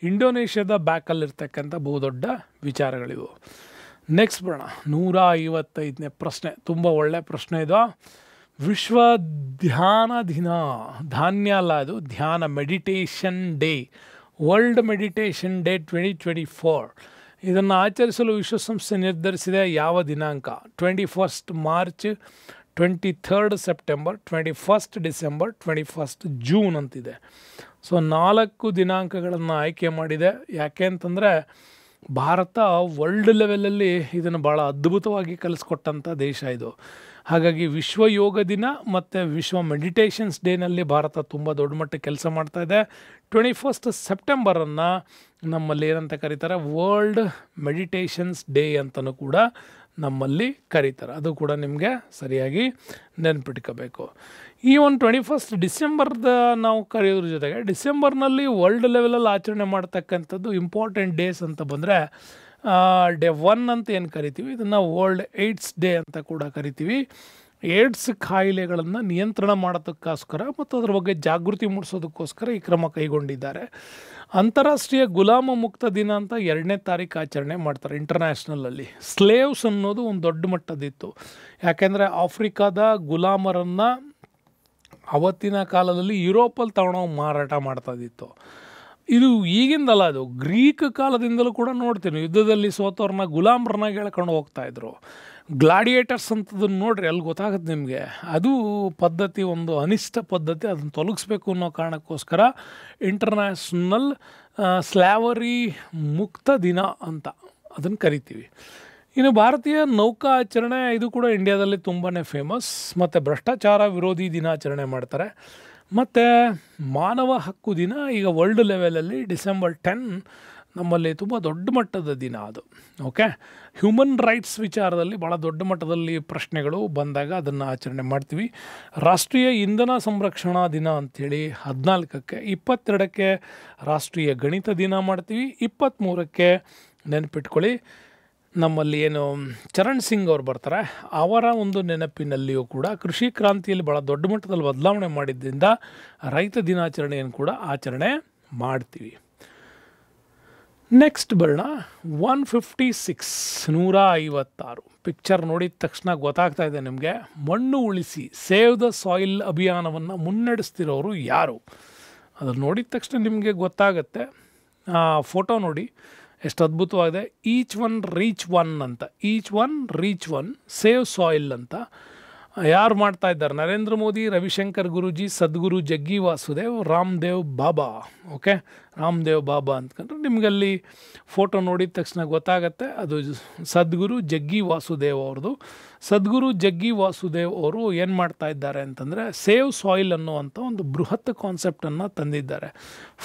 ಇಂಡೋನೇಷ್ಯಾದ ಬ್ಯಾಕಲ್ಲಿರ್ತಕ್ಕಂಥ ಬಹುದೊಡ್ಡ ವಿಚಾರಗಳಿವು. ನೆಕ್ಸ್ಟ್ ಬರೋಣ, 155ನೇ ಪ್ರಶ್ನೆ. ತುಂಬ ಒಳ್ಳೆಯ ಪ್ರಶ್ನೆ ಇದು. ವಿಶ್ವ ಧ್ಯಾನ ದಿನ, ಧಾನ್ಯ ಅಲ್ಲ ಅದು, ಧ್ಯಾನ, meditation day, world meditation day 2024 ಇದನ್ನು ಆಚರಿಸಲು ವಿಶ್ವಸಂಸ್ಥೆ ನಿರ್ಧರಿಸಿದೆ. ಯಾವ ದಿನಾಂಕ? 21 ಮಾರ್ಚ್, 23 ಸೆಪ್ಟೆಂಬರ್, 21 ಡಿಸೆಂಬರ್, 21 ಜೂನ್ ಅಂತಿದೆ. ಸೊ 4 ದಿನಾಂಕಗಳನ್ನು ಆಯ್ಕೆ ಮಾಡಿದೆ. ಯಾಕೆ ಅಂತಂದರೆ ಭಾರತ ವರ್ಲ್ಡ್ ಲೆವೆಲಲ್ಲಿ ಇದನ್ನು ಭಾಳ ಅದ್ಭುತವಾಗಿ ಕಲಿಸ್ಕೊಟ್ಟಂಥ ದೇಶ ಇದು. ಹಾಗಾಗಿ ವಿಶ್ವ ಯೋಗ ದಿನ ಮತ್ತು ವಿಶ್ವ ಮೆಡಿಟೇಷನ್ಸ್ ಡೇನಲ್ಲಿ ಭಾರತ ತುಂಬ ದೊಡ್ಡ ಮಟ್ಟಕ್ಕೆ ಕೆಲಸ ಮಾಡ್ತಾಯಿದೆ. 21 ಸೆಪ್ಟೆಂಬರನ್ನು ನಮ್ಮಲ್ಲಿ ಏನಂತ ಕರೀತಾರೆ, ವರ್ಲ್ಡ್ ಮೆಡಿಟೇಷನ್ಸ್ ಡೇ ಅಂತಲೂ ಕೂಡ ನಮ್ಮಲ್ಲಿ ಕರೀತಾರೆ. ಅದು ಕೂಡ ನಿಮಗೆ ಸರಿಯಾಗಿ ನೆನ್ಪಿಟ್ಕೋಬೇಕು. ಈ ಒಂದು 21 ಡಿಸೆಂಬರ್ದ ನಾವು ಕರೆಯೋದ್ರ ಜೊತೆಗೆ ಡಿಸೆಂಬರ್ನಲ್ಲಿ ವರ್ಲ್ಡ್ ಲೆವೆಲಲ್ಲಿ ಆಚರಣೆ ಮಾಡ್ತಕ್ಕಂಥದ್ದು ಇಂಪಾರ್ಟೆಂಟ್ ಡೇಸ್ ಅಂತ ಬಂದರೆ ಡೇ 1 ಅಂತ ಏನು ಕರಿತೀವಿ, ಇದನ್ನು ವರ್ಲ್ಡ್ ಏಡ್ಸ್ ಡೇ ಅಂತ ಕೂಡ ಕರಿತೀವಿ. ಏಡ್ಸ್ ಕಾಯಿಲೆಗಳನ್ನು ನಿಯಂತ್ರಣ ಮಾಡೋದಕ್ಕೋಸ್ಕರ ಮತ್ತು ಅದರ ಬಗ್ಗೆ ಜಾಗೃತಿ ಮೂಡಿಸೋದಕ್ಕೋಸ್ಕರ ಈ ಕ್ರಮ ಕೈಗೊಂಡಿದ್ದಾರೆ. ಅಂತಾರಾಷ್ಟ್ರೀಯ ಗುಲಾಮ ಮುಕ್ತ ದಿನ ಅಂತ 2ನೇ ತಾರೀಕು ಆಚರಣೆ ಮಾಡ್ತಾರೆ ಇಂಟರ್ನ್ಯಾಷನಲಲ್ಲಿ. ಸ್ಲೇವ್ಸ್ ಅನ್ನೋದು ಒಂದು ದೊಡ್ಡ ಮಟ್ಟದಿತ್ತು. ಯಾಕೆಂದರೆ ಆಫ್ರಿಕಾದ ಗುಲಾಮರನ್ನು ಅವತ್ತಿನ ಕಾಲದಲ್ಲಿ ಯುರೋಪಲ್ಲಿ ತಗೊಂಡೋಗಿ ಮಾರಾಟ ಮಾಡ್ತಾಯಿತ್ತು. ಇದು ಈಗಿಂದಲ್ಲ, ಅದು ಗ್ರೀಕ್ ಕಾಲದಿಂದಲೂ ಕೂಡ ನೋಡ್ತೀನಿ. ಯುದ್ಧದಲ್ಲಿ ಸೋತವ್ರನ್ನ ಗುಲಾಮರನ್ನಾಗಿ ಹೇಳ್ಕೊಂಡು ಹೋಗ್ತಾಯಿದ್ರು. ಗ್ಲಾಡಿಯೇಟರ್ಸ್ ಅಂತದನ್ನು ನೋಡ್ರಿ, ಅಲ್ಲಿ ಗೊತ್ತಾಗುತ್ತೆ ನಿಮಗೆ. ಅದು ಪದ್ಧತಿ, ಒಂದು ಅನಿಷ್ಟ ಪದ್ಧತಿ, ಅದನ್ನು ತೊಲಗಿಸ್ಬೇಕು ಅನ್ನೋ ಕಾರಣಕ್ಕೋಸ್ಕರ ಇಂಟರ್ನ್ಯಾಷನಲ್ ಸ್ಲ್ಯಾವರಿ ಮುಕ್ತ ದಿನ ಅಂತ ಅದನ್ನು ಕರಿತೀವಿ. ಇನ್ನು ಭಾರತೀಯ ನೌಕಾ ಆಚರಣೆ, ಇದು ಕೂಡ ಇಂಡಿಯಾದಲ್ಲಿ ತುಂಬಾ ಫೇಮಸ್. ಮತ್ತು ಭ್ರಷ್ಟಾಚಾರ ವಿರೋಧಿ ದಿನಾಚರಣೆ ಮಾಡ್ತಾರೆ. ಮತ್ತು ಮಾನವ ಹಕ್ಕು ದಿನ ಈಗ ವರ್ಲ್ಡ್ ಲೆವೆಲಲ್ಲಿ ಡಿಸೆಂಬರ್ 10 ನಮ್ಮಲ್ಲಿ ತುಂಬ ದೊಡ್ಡ ಮಟ್ಟದ ದಿನ ಅದು. ಓಕೆ, ಹ್ಯೂಮನ್ ರೈಟ್ಸ್ ವಿಚಾರದಲ್ಲಿ ಭಾಳ ದೊಡ್ಡ ಮಟ್ಟದಲ್ಲಿ ಪ್ರಶ್ನೆಗಳು ಬಂದಾಗ ಅದನ್ನು ಆಚರಣೆ ಮಾಡ್ತೀವಿ. ರಾಷ್ಟ್ರೀಯ ಇಂಧನ ಸಂರಕ್ಷಣಾ ದಿನ ಅಂಥೇಳಿ 14ಕ್ಕೆ, 22ಕ್ಕೆ ರಾಷ್ಟ್ರೀಯ ಗಣಿತ ದಿನ ಮಾಡ್ತೀವಿ, 23ಕ್ಕೆ ನೆನಪಿಟ್ಕೊಳ್ಳಿ ನಮ್ಮಲ್ಲಿ ಏನು ಚರಣ್ ಸಿಂಗ್ ಅವ್ರು ಬರ್ತಾರೆ, ಅವರ ಒಂದು ನೆನಪಿನಲ್ಲಿಯೂ ಕೂಡ ಕೃಷಿ ಕ್ರಾಂತಿಯಲ್ಲಿ ಭಾಳ ದೊಡ್ಡ ಮಟ್ಟದಲ್ಲಿ ಬದಲಾವಣೆ ಮಾಡಿದ್ದರಿಂದ ರೈತ ದಿನಾಚರಣೆಯನ್ನು ಕೂಡ ಆಚರಣೆ ಮಾಡ್ತೀವಿ. ನೆಕ್ಸ್ಟ್ ಬರೋಣ 156, 156 ಪಿಕ್ಚರ್ ನೋಡಿದ ತಕ್ಷಣ ಗೊತ್ತಾಗ್ತಾ ಇದೆ ನಿಮಗೆ. ಮಣ್ಣು ಉಳಿಸಿ, ಸೇವ್ ದ ಸಾಯಿಲ್ ಅಭಿಯಾನವನ್ನು ಮುನ್ನಡೆಸ್ತಿರೋರು ಯಾರು? ಅದನ್ನು ನೋಡಿದ ತಕ್ಷಣ ನಿಮಗೆ ಗೊತ್ತಾಗತ್ತೆ. ಫೋಟೋ ನೋಡಿ, ಎಷ್ಟು ಅದ್ಭುತವಾಗಿದೆ. ಈಚ್ ಒನ್ ರೀಚ್ ಒನ್ ಅಂತ, each one reach one, save soil ಅಂತ ಯಾರು ಮಾಡ್ತಾ ಇದ್ದಾರೆ? ನರೇಂದ್ರ ಮೋದಿ, ರವಿಶಂಕರ್ ಗುರೂಜಿ, ಸದ್ಗುರು ಜಗ್ಗಿ ವಾಸುದೇವ್, ರಾಮದೇವ್ ಬಾಬಾ. ಓಕೆ, ರಾಮದೇವ್ ಬಾಬಾ ಅಂತಂದ್ರೆ ನಿಮಗಲ್ಲಿ ಫೋಟೋ ನೋಡಿದ ತಕ್ಷಣ ಗೊತ್ತಾಗತ್ತೆ ಅದು ಸದ್ಗುರು ಜಗ್ಗಿ ವಾಸುದೇವ್ ಅವ್ರದ್ದು. ಸದ್ಗುರು ಜಗ್ಗಿ ವಾಸುದೇವ್ ಅವರು ಏನು ಮಾಡ್ತಾ ಇದ್ದಾರೆ ಅಂತಂದರೆ ಸೇವ್ ಸಾಯಿಲ್ ಅನ್ನುವಂಥ ಒಂದು ಬೃಹತ್ ಕಾನ್ಸೆಪ್ಟನ್ನು ತಂದಿದ್ದಾರೆ.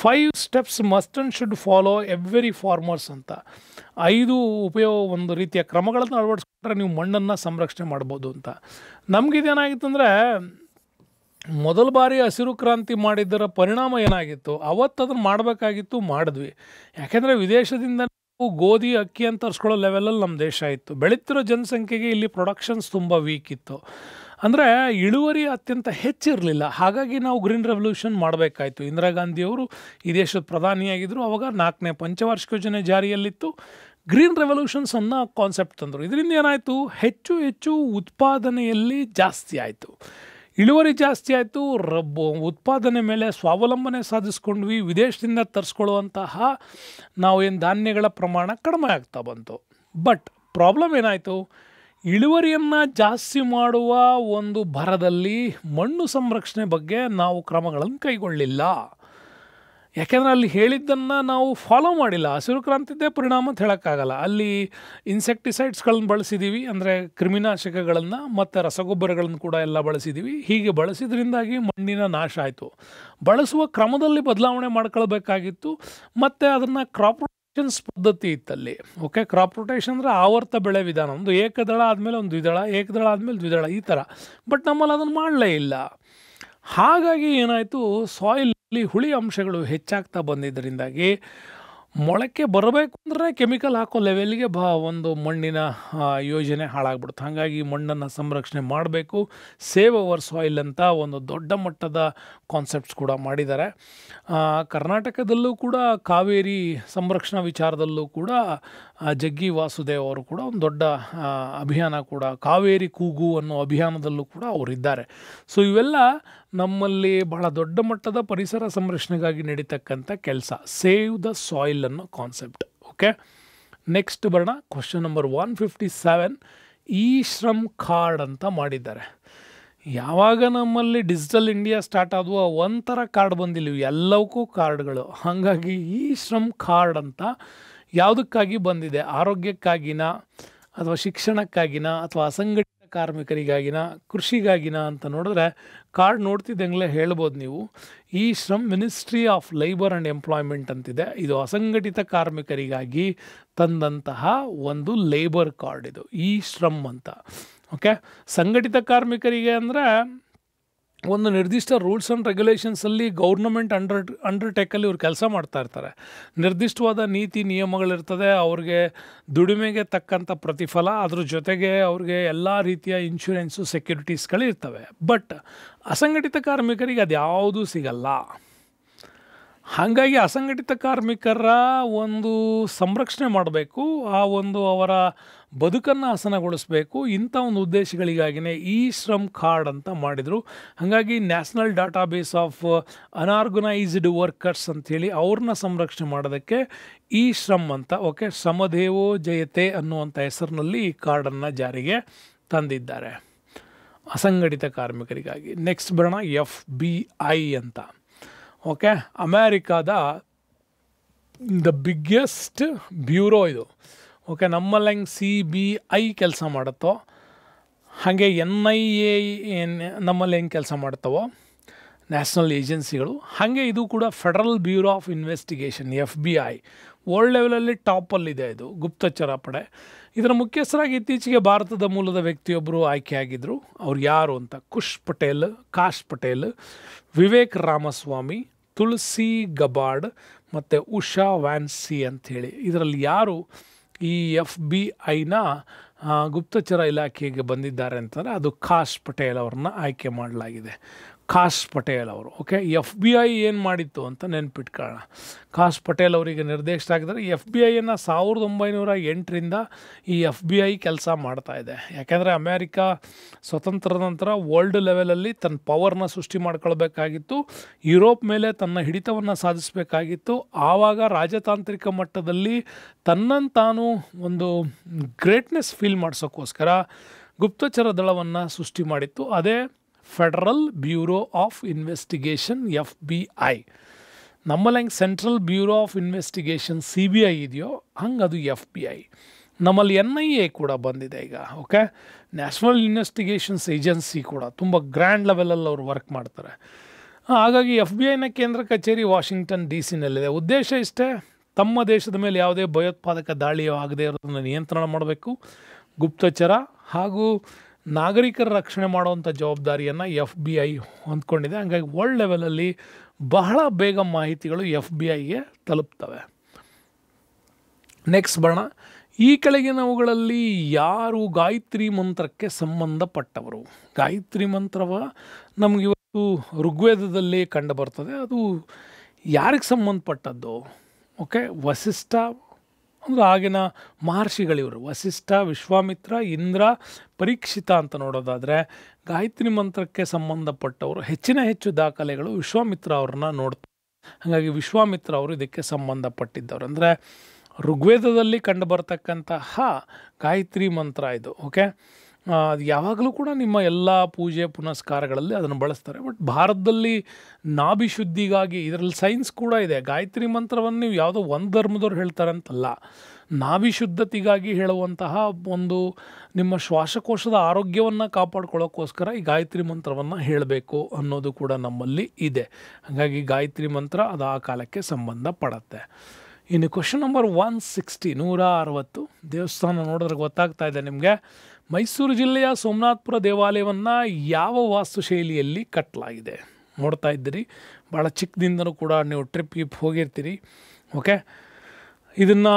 5 steps must and should follow every farmers ಅಂತ. 5 ಒಂದು ರೀತಿಯ ಕ್ರಮಗಳನ್ನು ಅಳವಡಿಸ್ಕೊಂಡ್ರೆ ನೀವು ಮಣ್ಣನ್ನು ಸಂರಕ್ಷಣೆ ಮಾಡ್ಬೋದು ಅಂತ. ನಮಗಿದೇನಾಗಿತ್ತಂದರೆ ಮೊದಲ ಬಾರಿ ಹಸಿರು ಕ್ರಾಂತಿ ಮಾಡಿದ್ದರ ಪರಿಣಾಮ ಏನಾಗಿತ್ತು, ಅವತ್ತು ಅದನ್ನು ಮಾಡಬೇಕಾಗಿತ್ತು, ಮಾಡಿದ್ವಿ. ಯಾಕೆಂದರೆ ವಿದೇಶದಿಂದ ಗೋಧಿ ಅಕ್ಕಿ ಅಂತ ತರಿಸ್ಕೊಳ್ಳೋ ಲೆವೆಲಲ್ಲಿ ನಮ್ಮ ದೇಶ ಇತ್ತು. ಬೆಳೀತಿರೋ ಜನಸಂಖ್ಯೆಗೆ ಇಲ್ಲಿ ಪ್ರೊಡಕ್ಷನ್ಸ್ ತುಂಬ ವೀಕ್ ಇತ್ತು, ಅಂದರೆ ಇಳುವರಿ ಅತ್ಯಂತ ಹೆಚ್ಚಿರಲಿಲ್ಲ. ಹಾಗಾಗಿ ನಾವು ಗ್ರೀನ್ ರೆವಲ್ಯೂಷನ್ ಮಾಡಬೇಕಾಯಿತು. ಇಂದಿರಾ ಗಾಂಧಿಯವರು ಈ ದೇಶದ ಪ್ರಧಾನಿಯಾಗಿದ್ದರು. ಆವಾಗ 4ನೇ ಪಂಚವಾರ್ಷಿಕ ಯೋಜನೆ ಜಾರಿಯಲ್ಲಿತ್ತು. ಗ್ರೀನ್ ರೆವಲ್ಯೂಷನ್ಸ್ ಅನ್ನೋ ಕಾನ್ಸೆಪ್ಟ್ ತಂದರು. ಇದರಿಂದ ಏನಾಯಿತು, ಹೆಚ್ಚು ಹೆಚ್ಚು ಉತ್ಪಾದನೆಯಲ್ಲಿ ಜಾಸ್ತಿ ಆಯಿತು, ಇಳುವರಿ ಜಾಸ್ತಿ ಆಯಿತು, ಉತ್ಪಾದನೆ ಮೇಲೆ ಸ್ವಾವಲಂಬನೆ ಸಾಧಿಸ್ಕೊಂಡ್ವಿ. ವಿದೇಶದಿಂದ ತರಿಸ್ಕೊಳ್ಳುವಂತಹ ನಾವೇನು ಧಾನ್ಯಗಳ ಪ್ರಮಾಣ ಕಡಿಮೆ ಆಗ್ತಾ ಬಂತು. ಬಟ್ ಪ್ರಾಬ್ಲಮ್ ಏನಾಯಿತು, ಇಳುವರಿಯನ್ನು ಜಾಸ್ತಿ ಮಾಡುವ ಒಂದು ಭರದಲ್ಲಿ ಮಣ್ಣು ಸಂರಕ್ಷಣೆ ಬಗ್ಗೆ ನಾವು ಕ್ರಮಗಳನ್ನು ಕೈಗೊಳ್ಳಿಲ್ಲ. ಯಾಕೆಂದರೆ ಅಲ್ಲಿ ಹೇಳಿದ್ದನ್ನು ನಾವು ಫಾಲೋ ಮಾಡಿಲ್ಲ. ಹಸಿರು ಕ್ರಾಂತಿದ್ದೇ ಪರಿಣಾಮ ಅಂತ ಹೇಳೋಕ್ಕಾಗಲ್ಲ. ಅಲ್ಲಿ ಇನ್ಸೆಕ್ಟಿಸೈಡ್ಸ್ಗಳನ್ನು ಬಳಸಿದ್ದೀವಿ, ಅಂದರೆ ಕ್ರಿಮಿನಾಶಕಗಳನ್ನು ಮತ್ತು ರಸಗೊಬ್ಬರಗಳನ್ನು ಕೂಡ ಎಲ್ಲ ಬಳಸಿದ್ದೀವಿ. ಹೀಗೆ ಬಳಸಿದ್ರಿಂದಾಗಿ ಮಣ್ಣಿನ ನಾಶ ಆಯಿತು. ಬಳಸುವ ಕ್ರಮದಲ್ಲಿ ಬದಲಾವಣೆ ಮಾಡ್ಕೊಳ್ಬೇಕಾಗಿತ್ತು. ಮತ್ತು ಅದನ್ನು ಕ್ರಾಪ್ ರೊಟೇಷನ್ಸ್ ಪದ್ಧತಿ ಇತ್ತಲ್ಲಿ. ಓಕೆ, ಕ್ರಾಪ್ ರೊಟೇಷನ್ ಅಂದರೆ ಆವರ್ತ ಬೆಳೆ ವಿಧಾನ. ಒಂದು ಏಕದಳ ಆದಮೇಲೆ ಒಂದು ದ್ವಿದಳ, ಏಕದಳ ಆದಮೇಲೆ ದ್ವಿದಳ, ಈ ಥರ. ಬಟ್ ನಮ್ಮಲ್ಲಿ ಅದನ್ನು ಮಾಡಲೇ ಇಲ್ಲ. ಹಾಗಾಗಿ ಏನಾಯಿತು, ಸಾಯಿಲಲ್ಲಿ ಹುಳಿ ಅಂಶಗಳು ಹೆಚ್ಚಾಗ್ತಾ ಬಂದಿದ್ದರಿಂದಾಗಿ ಮೊಳಕೆ ಬರಬೇಕು ಅಂದರೆ ಕೆಮಿಕಲ್ ಹಾಕೋ ಲೆವೆಲ್ಗೆ ಒಂದು ಮಣ್ಣಿನ ಯೋಜನೆ ಹಾಳಾಗ್ಬಿಡುತ್ತೆ. ಹಾಗಾಗಿ ಮಣ್ಣನ್ನು ಸಂರಕ್ಷಣೆ ಮಾಡಬೇಕು. ಸೇವ್ ಅವರ್ ಸಾಯಿಲ್ ಅಂತ ಒಂದು ದೊಡ್ಡ ಮಟ್ಟದ ಕಾನ್ಸೆಪ್ಟ್ಸ್ ಕೂಡ ಮಾಡಿದ್ದಾರೆ. ಕರ್ನಾಟಕದಲ್ಲೂ ಕೂಡ ಕಾವೇರಿ ಸಂರಕ್ಷಣಾ ವಿಚಾರದಲ್ಲೂ ಕೂಡ ಜಗ್ಗಿ ವಾಸುದೇವ್ ಅವರು ಕೂಡ ಒಂದು ದೊಡ್ಡ ಅಭಿಯಾನ ಕೂಡ, ಕಾವೇರಿ ಕೂಗು ಅನ್ನೋ ಅಭಿಯಾನದಲ್ಲೂ ಕೂಡ ಅವರಿದ್ದಾರೆ. ಸೊ ಇವೆಲ್ಲ ನಮ್ಮಲ್ಲಿ ಬಹಳ ದೊಡ್ಡ ಮಟ್ಟದ ಪರಿಸರ ಸಂರಕ್ಷಣೆಗಾಗಿ ನಡೀತಕ್ಕಂಥ ಕೆಲಸ, ಸೇವ್ ದ ಸಾಯಿಲ್ ಅನ್ನೋ ಕಾನ್ಸೆಪ್ಟ್. ಓಕೆ, ನೆಕ್ಸ್ಟ್ ಬರೋಣ. Question number 157. E Shram card ಅಂತ ಮಾಡಿದ್ದಾರೆ. ಯಾವಾಗ ನಮ್ಮಲ್ಲಿ ಡಿಜಿಟಲ್ ಇಂಡಿಯಾ ಸ್ಟಾರ್ಟ್ ಆದವು ಒಂಥರ ಕಾರ್ಡ್ ಬಂದಿಲ್ಲ, ಎಲ್ಲವಕ್ಕೂ ಕಾರ್ಡ್ಗಳು. ಹಾಗಾಗಿ ಇ ಶ್ರಮ್ ಕಾರ್ಡ್ ಅಂತ ಯಾವುದಕ್ಕಾಗಿ ಬಂದಿದೆ? ಆರೋಗ್ಯಕ್ಕಾಗಿನ, ಅಥವಾ ಶಿಕ್ಷಣಕ್ಕಾಗಿನ, ಅಥವಾ ಅಸಂಘಟಿತ ಕಾರ್ಮಿಕರಿಗಾಗಿನ, ಕೃಷಿಗಾಗಿನ ಅಂತ ನೋಡಿದ್ರೆ ಕಾರ್ಡ್ ನೋಡ್ತಿದ್ದಂಗೆ ಹೇಳ್ಬೋದು ನೀವು. ಈ Shram ministry of labour and employment ಅಂತಿದೆ. ಇದು ಅಸಂಘಟಿತ ಕಾರ್ಮಿಕರಿಗಾಗಿ ತಂದಂತಹ ಒಂದು ಲೇಬರ್ ಕಾರ್ಡ್ ಇದು, ಈ ಶ್ರಮ್ ಅಂತ. ಓಕೆ, ಸಂಘಟಿತ ಕಾರ್ಮಿಕರಿಗೆ ಅಂದರೆ ಒಂದು ನಿರ್ದಿಷ್ಟ ರೂಲ್ಸ್ ಆ್ಯಂಡ್ ರೆಗ್ಯುಲೇಷನ್ಸಲ್ಲಿ ಗೌರ್ನಮೆಂಟ್ ಅಂಡರ್ಟೇಕಲ್ಲಿ ಇವ್ರು ಕೆಲಸ ಮಾಡ್ತಾ ಇರ್ತಾರೆ. ನಿರ್ದಿಷ್ಟವಾದ ನೀತಿ ನಿಯಮಗಳಿರ್ತದೆ, ಅವ್ರಿಗೆ ದುಡಿಮೆಗೆ ತಕ್ಕಂಥ ಪ್ರತಿಫಲ, ಅದ್ರ ಜೊತೆಗೆ ಅವ್ರಿಗೆ ಎಲ್ಲ ರೀತಿಯ ಇನ್ಶೂರೆನ್ಸು, ಸೆಕ್ಯೂರಿಟೀಸ್ಗಳಿರ್ತವೆ. ಬಟ್ ಅಸಂಘಟಿತ ಕಾರ್ಮಿಕರಿಗೆ ಅದು ಯಾವುದೂ ಸಿಗಲ್ಲ. ಹಾಗಾಗಿ ಅಸಂಘಟಿತ ಕಾರ್ಮಿಕರ ಒಂದು ಸಂರಕ್ಷಣೆ ಮಾಡಬೇಕು, ಆ ಒಂದು ಅವರ ಬದುಕನ್ನು ಹಸನಗೊಳಿಸಬೇಕು. ಇಂಥ ಒಂದು ಉದ್ದೇಶಗಳಿಗಾಗಿಯೇ ಈ ಶ್ರಮ್ ಕಾರ್ಡ್ ಅಂತ ಮಾಡಿದರು. ಹಾಗಾಗಿ national database of unorganised workers ಅಂಥೇಳಿ ಅವ್ರನ್ನ ಸಂರಕ್ಷಣೆ ಮಾಡೋದಕ್ಕೆ ಈ ಶ್ರಮ್ ಅಂತ, ಓಕೆ, ಶ್ರಮದೇವೋ ಜಯತೆ ಅನ್ನುವಂಥ ಹೆಸರಿನಲ್ಲಿ ಈ ಕಾರ್ಡನ್ನು ಜಾರಿಗೆ ತಂದಿದ್ದಾರೆ ಅಸಂಘಟಿತ ಕಾರ್ಮಿಕರಿಗಾಗಿ. ನೆಕ್ಸ್ಟ್ ಬರೋಣ FBI ಅಂತ. ಓಕೆ, ಅಮೇರಿಕಾದ ದ ಬಿಗ್ಗೆಸ್ಟ್ ಬ್ಯೂರೋ ಇದು. ಓಕೆ, ನಮ್ಮಲ್ಲಿ ಹೆಂಗೆ CBI ಕೆಲಸ ಮಾಡುತ್ತೋ ಹಾಗೆ NIA ನಮ್ಮಲ್ಲಿ ಹೆಂಗೆ ಕೆಲಸ ಮಾಡ್ತಾವೋ ನ್ಯಾಷನಲ್ ಏಜೆನ್ಸಿಗಳು, ಹಾಗೆ ಇದು ಕೂಡ federal bureau of investigation, FBI. World ಲೆವೆಲಲ್ಲಿ ಟಾಪಲ್ಲಿದೆ ಇದು, ಗುಪ್ತಚರ ಪಡೆ. ಇದರ ಮುಖ್ಯಸ್ಥರಾಗಿ ಇತ್ತೀಚೆಗೆ ಭಾರತದ ಮೂಲದ ವ್ಯಕ್ತಿಯೊಬ್ಬರು ಆಯ್ಕೆಯಾಗಿದ್ದರು. ಅವ್ರು ಯಾರು ಅಂತ, ಕಾಶ್ ಪಟೇಲ್, ವಿವೇಕ್ ರಾಮಸ್ವಾಮಿ, ತುಳಸಿ ಗಬಾರ್ಡ್ ಮತ್ತು ಉಷಾ ವ್ಯಾನ್ಸಿ ಅಂಥೇಳಿ. ಇದರಲ್ಲಿ ಯಾರು ಈ FBI ಗುಪ್ತಚರ ಇಲಾಖೆಗೆ ಬಂದಿದ್ದಾರೆ ಅಂತಂದರೆ ಅದು ಕಾಶ್ ಪಟೇಲ್ ಅವ್ರನ್ನ ಆಯ್ಕೆ ಮಾಡಲಾಗಿದೆ. ಕಾಶ್ ಪಟೇಲ್ ಅವರು. ಓಕೆ, ಎಫ್ ಬಿ ಐ ಏನು ಮಾಡಿತ್ತು ಅಂತ ನೆನ್ಪಿಟ್ಕೊಳ್ಳೋಣ. ಕಾಶ್ ಪಟೇಲ್ ಅವರಿಗೆ ನಿರ್ದೇಶಕರಾಗಿದ್ದಾರೆ. ಎಫ್ ಬಿ ಐಯನ್ನು 1908ರಿಂದ ಈ ಎಫ್ ಬಿ ಐ ಕೆಲಸ ಮಾಡ್ತಾ ಇದೆ. ಯಾಕೆಂದರೆ ಅಮೇರಿಕಾ ಸ್ವತಂತ್ರದ ನಂತರ ವರ್ಲ್ಡ್ ಲೆವೆಲಲ್ಲಿ ತನ್ನ ಪವರ್ನ ಸೃಷ್ಟಿ ಮಾಡ್ಕೊಳ್ಬೇಕಾಗಿತ್ತು, ಯುರೋಪ್ ಮೇಲೆ ತನ್ನ ಹಿಡಿತವನ್ನು ಸಾಧಿಸಬೇಕಾಗಿತ್ತು. ಆವಾಗ ರಾಜತಾಂತ್ರಿಕ ಮಟ್ಟದಲ್ಲಿ ತನ್ನನ್ನು ತಾನು ಒಂದು ಗ್ರೇಟ್ನೆಸ್ ಫೀಲ್ ಮಾಡಿಸೋಕ್ಕೋಸ್ಕರ ಗುಪ್ತಚರ ದಳವನ್ನು ಸೃಷ್ಟಿ ಮಾಡಿತ್ತು. ಅದೇ federal bureau of investigation, F B I. ನಮ್ಮಲ್ಲಿ ಹೆಂಗೆ central bureau of investigation C B I ಇದೆಯೋ ಹಂಗೆ ಅದು ಎಫ್ ಬಿ ಐ. ನಮ್ಮಲ್ಲಿ ಎನ್ ಐ ಎ ಕೂಡ ಬಂದಿದೆ ಈಗ. ಓಕೆ, ನ್ಯಾಷನಲ್ ಇನ್ವೆಸ್ಟಿಗೇಷನ್ಸ್ ಏಜೆನ್ಸಿ ಕೂಡ ತುಂಬ ಗ್ರ್ಯಾಂಡ್ ಲೆವೆಲಲ್ಲಿ ಅವರು ವರ್ಕ್ ಮಾಡ್ತಾರೆ. ಹಾಗಾಗಿ ಎಫ್ ಬಿ ಐನ ಕೇಂದ್ರ ಕಚೇರಿ ವಾಷಿಂಗ್ಟನ್ ಡಿ ಸಿನಲ್ಲಿದೆ. ಉದ್ದೇಶ ಇಷ್ಟೇ, ತಮ್ಮ ದೇಶದ ಮೇಲೆ ಯಾವುದೇ ಭಯೋತ್ಪಾದಕ ದಾಳಿಯೋ ಆಗದೇ ಇರೋದನ್ನು ನಿಯಂತ್ರಣ ಮಾಡಬೇಕು. ಗುಪ್ತಚರ ಹಾಗೂ ನಾಗರಿಕರ ರಕ್ಷಣೆ ಮಾಡುವಂಥ ಜವಾಬ್ದಾರಿಯನ್ನು ಎಫ್ ಬಿ ಐ ಹೊಂದ್ಕೊಂಡಿದೆ. ಹಾಗಾಗಿ ವರ್ಲ್ಡ್ ಲೆವೆಲಲ್ಲಿ ಬಹಳ ಬೇಗ ಮಾಹಿತಿಗಳು ಎಫ್ ಬಿ ಐಗೆ ತಲುಪ್ತವೆ. ನೆಕ್ಸ್ಟ್ ಬರೋಣ. ಈ ಕೆಳಗಿನವುಗಳಲ್ಲಿ ಯಾರು ಗಾಯತ್ರಿ ಮಂತ್ರಕ್ಕೆ ಸಂಬಂಧಪಟ್ಟವರು? ಗಾಯತ್ರಿ ಮಂತ್ರವ ನಮಗಿವತ್ತು ಋಗ್ವೇದದಲ್ಲಿ ಕಂಡು ಬರ್ತದೆ. ಅದು ಯಾರಿಗೆ ಸಂಬಂಧಪಟ್ಟದ್ದು? ಓಕೆ, ವಸಿಷ್ಠ ಅಂದರೆ ಆಗಿನ ಮಹರ್ಷಿಗಳಿವರು, ವಸಿಷ್ಠ, ವಿಶ್ವಾಮಿತ್ರ, ಇಂದ್ರ, ಪರೀಕ್ಷಿತ ಅಂತ ನೋಡೋದಾದರೆ ಗಾಯತ್ರಿ ಮಂತ್ರಕ್ಕೆ ಸಂಬಂಧಪಟ್ಟವರು ಹೆಚ್ಚು ದಾಖಲೆಗಳು ವಿಶ್ವಾಮಿತ್ರ ಅವ್ರನ್ನ ನೋಡ್ತಾರೆ. ಹಾಗಾಗಿ ವಿಶ್ವಾಮಿತ್ರ ಅವರು ಇದಕ್ಕೆ ಸಂಬಂಧಪಟ್ಟಿದ್ದವರು. ಅಂದರೆ ಋಗ್ವೇದದಲ್ಲಿ ಕಂಡು ಬರ್ತಕ್ಕಂತಹ ಗಾಯತ್ರಿ ಮಂತ್ರ ಇದು. ಓಕೆ, ಅದು ಯಾವಾಗಲೂ ಕೂಡ ನಿಮ್ಮ ಎಲ್ಲ ಪೂಜೆ ಪುನಸ್ಕಾರಗಳಲ್ಲಿ ಅದನ್ನು ಬಳಸ್ತಾರೆ. ಬಟ್ ಭಾರತದಲ್ಲಿ ನಾಭಿ ಶುದ್ಧಿಗಾಗಿ ಇದರಲ್ಲಿ ಸೈನ್ಸ್ ಕೂಡ ಇದೆ. ಗಾಯತ್ರಿ ಮಂತ್ರವನ್ನು ನೀವು ಯಾವುದೋ ಒಂದು ಧರ್ಮದವ್ರು ಹೇಳ್ತಾರೆ ಅಂತಲ್ಲ, ನಾಭಿ ಶುದ್ಧತೆಗಾಗಿ ಹೇಳುವಂತಹ ಒಂದು ನಿಮ್ಮ ಶ್ವಾಸಕೋಶದ ಆರೋಗ್ಯವನ್ನು ಕಾಪಾಡ್ಕೊಳ್ಳೋಕ್ಕೋಸ್ಕರ ಈ ಗಾಯತ್ರಿ ಮಂತ್ರವನ್ನು ಹೇಳಬೇಕು ಅನ್ನೋದು ಕೂಡ ನಮ್ಮಲ್ಲಿ ಇದೆ. ಹಾಗಾಗಿ ಗಾಯತ್ರಿ ಮಂತ್ರ ಅದು ಆ ಕಾಲಕ್ಕೆ ಸಂಬಂಧಪಡತ್ತೆ. ಇನ್ನು ಕ್ವಶನ್ ನಂಬರ್ 160, 160 ದೇವಸ್ಥಾನ ನೋಡಿದ್ರೆ ಗೊತ್ತಾಗ್ತಾ ಇದೆ ನಿಮಗೆ. ಮೈಸೂರು ಜಿಲ್ಲೆಯ ಸೋಮನಾಥಪುರ ದೇವಾಲಯವನ್ನು ಯಾವ ವಾಸ್ತುಶೈಲಿಯಲ್ಲಿ ಕಟ್ಟಲಾಗಿದೆ? ನೋಡ್ತಾ ಇದ್ದೀರಿ, ಭಾಳ ಚಿಕ್ಕದಿಂದನೂ ಕೂಡ ನೀವು ಟ್ರಿಪ್ಗೆ ಹೋಗಿರ್ತೀರಿ. ಓಕೆ, ಇದನ್ನು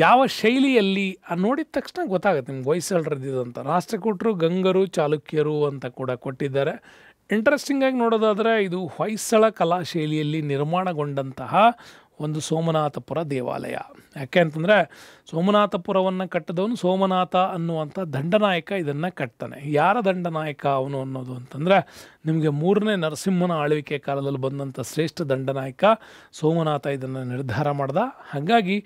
ಯಾವ ಶೈಲಿಯಲ್ಲಿ ನೋಡಿದ ತಕ್ಷಣ ಗೊತ್ತಾಗುತ್ತೆ ನಿಮ್ಗೆ ಹೊಯ್ಸಳರದ್ದು ಅಂತ. ರಾಷ್ಟ್ರಕೂಟರು, ಗಂಗರು, ಚಾಲುಕ್ಯರು ಅಂತ ಕೂಡ ಕೊಟ್ಟಿದ್ದಾರೆ. ಇಂಟ್ರೆಸ್ಟಿಂಗಾಗಿ ನೋಡೋದಾದರೆ ಇದು ಹೊಯ್ಸಳ ಕಲಾ ಶೈಲಿಯಲ್ಲಿ ನಿರ್ಮಾಣಗೊಂಡಂತಹ ಒಂದು ಸೋಮನಾಥಪುರ ದೇವಾಲಯ. ಯಾಕೆ ಅಂತಂದರೆ ಸೋಮನಾಥಪುರವನ್ನು ಕಟ್ಟಿದವನು ಸೋಮನಾಥ ಅನ್ನುವಂಥ ದಂಡನಾಯಕ ಇದನ್ನು ಕಟ್ತಾನೆ. ಯಾರ ದಂಡನಾಯಕ ಅವನು ಅನ್ನೋದು ಅಂತಂದರೆ ನಿಮಗೆ 3ನೇ ನರಸಿಂಹನ ಆಳ್ವಿಕೆ ಕಾಲದಲ್ಲಿ ಬಂದಂಥ ಶ್ರೇಷ್ಠ ದಂಡನಾಯಕ ಸೋಮನಾಥ ಇದನ್ನು ನಿರ್ಧಾರ ಮಾಡ್ದ. ಹಾಗಾಗಿ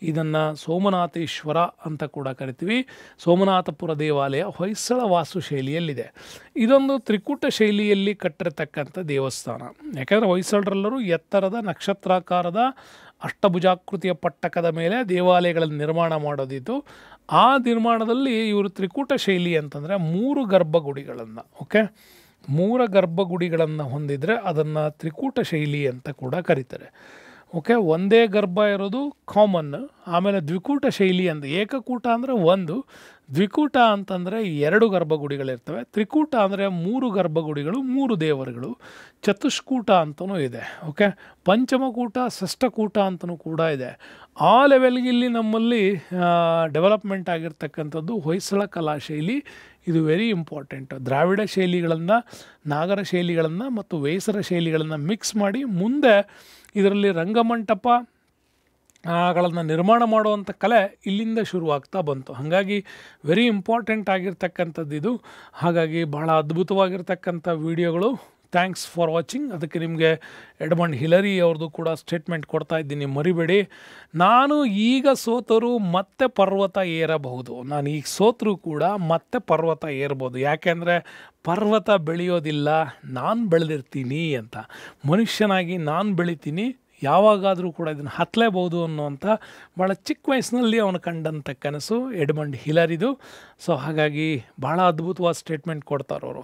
ಇದನ್ನು ಸೋಮನಾಥೇಶ್ವರ ಅಂತ ಕೂಡ ಕರಿತೀವಿ. ಸೋಮನಾಥಪುರ ದೇವಾಲಯ ಹೊಯ್ಸಳ ವಾಸ್ತುಶೈಲಿಯಲ್ಲಿದೆ. ಇದೊಂದು ತ್ರಿಕೂಟ ಶೈಲಿಯಲ್ಲಿ ಕಟ್ಟಿರತಕ್ಕಂಥ ದೇವಸ್ಥಾನ. ಯಾಕೆಂದರೆ ಹೊಯ್ಸಳರೆಲ್ಲರೂ ಎತ್ತರದ ನಕ್ಷತ್ರಾಕಾರದ ಅಷ್ಟಭುಜಾಕೃತಿಯ ಪಟ್ಟಕದ ಮೇಲೆ ದೇವಾಲಯಗಳನ್ನು ನಿರ್ಮಾಣ ಮಾಡೋದಿತ್ತು. ಆ ನಿರ್ಮಾಣದಲ್ಲಿ ಇವರು ತ್ರಿಕೂಟ ಶೈಲಿ ಅಂತಂದರೆ 3 ಗರ್ಭಗುಡಿಗಳನ್ನು, ಓಕೆ, 3 ಗರ್ಭಗುಡಿಗಳನ್ನು ಹೊಂದಿದರೆ ಅದನ್ನು ತ್ರಿಕೂಟ ಶೈಲಿ ಅಂತ ಕೂಡ ಕರೀತಾರೆ. ಓಕೆ, ಒಂದೇ ಗರ್ಭ ಇರೋದು ಕಾಮನ್. ಆಮೇಲೆ ದ್ವಿಕೂಟ ಶೈಲಿ ಅಂತ, ಏಕಕೂಟ ಅಂದರೆ 1, ದ್ವಿಕೂಟ ಅಂತಂದರೆ 2 ಗರ್ಭಗುಡಿಗಳಿರ್ತವೆ, ತ್ರಿಕೂಟ ಅಂದರೆ 3 ಗರ್ಭಗುಡಿಗಳು, 3 ದೇವರುಗಳು, ಚತುಷ್ಕೂಟ ಅಂತಲೂ ಇದೆ. ಓಕೆ, ಪಂಚಮಕೂಟ, ಷಷ್ಠಕೂಟ ಅಂತಲೂ ಕೂಡ ಇದೆ. ಆ ಲೆವೆಲ್ಗೆ ಇಲ್ಲಿ ನಮ್ಮಲ್ಲಿ ಡೆವಲಪ್ಮೆಂಟ್ ಆಗಿರ್ತಕ್ಕಂಥದ್ದು ಹೊಯ್ಸಳ ಕಲಾ ಶೈಲಿ. ಇದು ವೆರಿ ಇಂಪಾರ್ಟೆಂಟ್. ದ್ರಾವಿಡ ಶೈಲಿಗಳನ್ನು, ನಾಗರ ಶೈಲಿಗಳನ್ನು ಮತ್ತು ವೇಸರ ಶೈಲಿಗಳನ್ನು ಮಿಕ್ಸ್ ಮಾಡಿ ಮುಂದೆ ಇದರಲ್ಲಿ ರಂಗಮಂಟಪ ಗಳನ್ನು ನಿರ್ಮಾಣ ಮಾಡುವಂಥ ಕಲೆ ಇಲ್ಲಿಂದ ಶುರುವಾಗ್ತಾ ಬಂತು. ಹಾಗಾಗಿ ವೆರಿ ಇಂಪಾರ್ಟೆಂಟ್ ಆಗಿರ್ತಕ್ಕಂಥದ್ದು ಇದು. ಹಾಗಾಗಿ ಬಹಳ ಅದ್ಭುತವಾಗಿರ್ತಕ್ಕಂಥ ವಿಡಿಯೋಗಳು. Thanks for watching. ಅದಕ್ಕೆ ನಿಮಗೆ ಎಡ್ಮಂಡ್ ಹಿಲರಿ ಅವ್ರದ್ದು ಕೂಡ ಸ್ಟೇಟ್ಮೆಂಟ್ ಕೊಡ್ತಾ ಇದ್ದೀನಿ, ಮರಿಬೇಡಿ. ನಾನು ಈಗ ಸೋತರೂ ಮತ್ತೆ ಪರ್ವತ ಏರಬಹುದು, ನಾನು ಈಗ ಸೋತರೂ ಕೂಡ ಮತ್ತೆ ಪರ್ವತ ಏರ್ಬೋದು. ಯಾಕೆಂದರೆ ಪರ್ವತ ಬೆಳೆಯೋದಿಲ್ಲ, ನಾನು ಬೆಳೆದಿರ್ತೀನಿ ಅಂತ. ಮನುಷ್ಯನಾಗಿ ನಾನು ಬೆಳಿತೀನಿ, ಯಾವಾಗಾದರೂ ಕೂಡ ಇದನ್ನು ಹತ್ತಲೇಬಹುದು ಅನ್ನುವಂಥ ಭಾಳ ಚಿಕ್ಕ ವಯಸ್ಸಿನಲ್ಲಿ ಅವನು ಕಂಡಂಥ ಕನಸು ಎಡ್ಮಂಡ್ ಹಿಲರಿದು. ಸೊ ಹಾಗಾಗಿ ಭಾಳ ಅದ್ಭುತವಾದ ಸ್ಟೇಟ್ಮೆಂಟ್ ಕೊಡ್ತಾರವರು.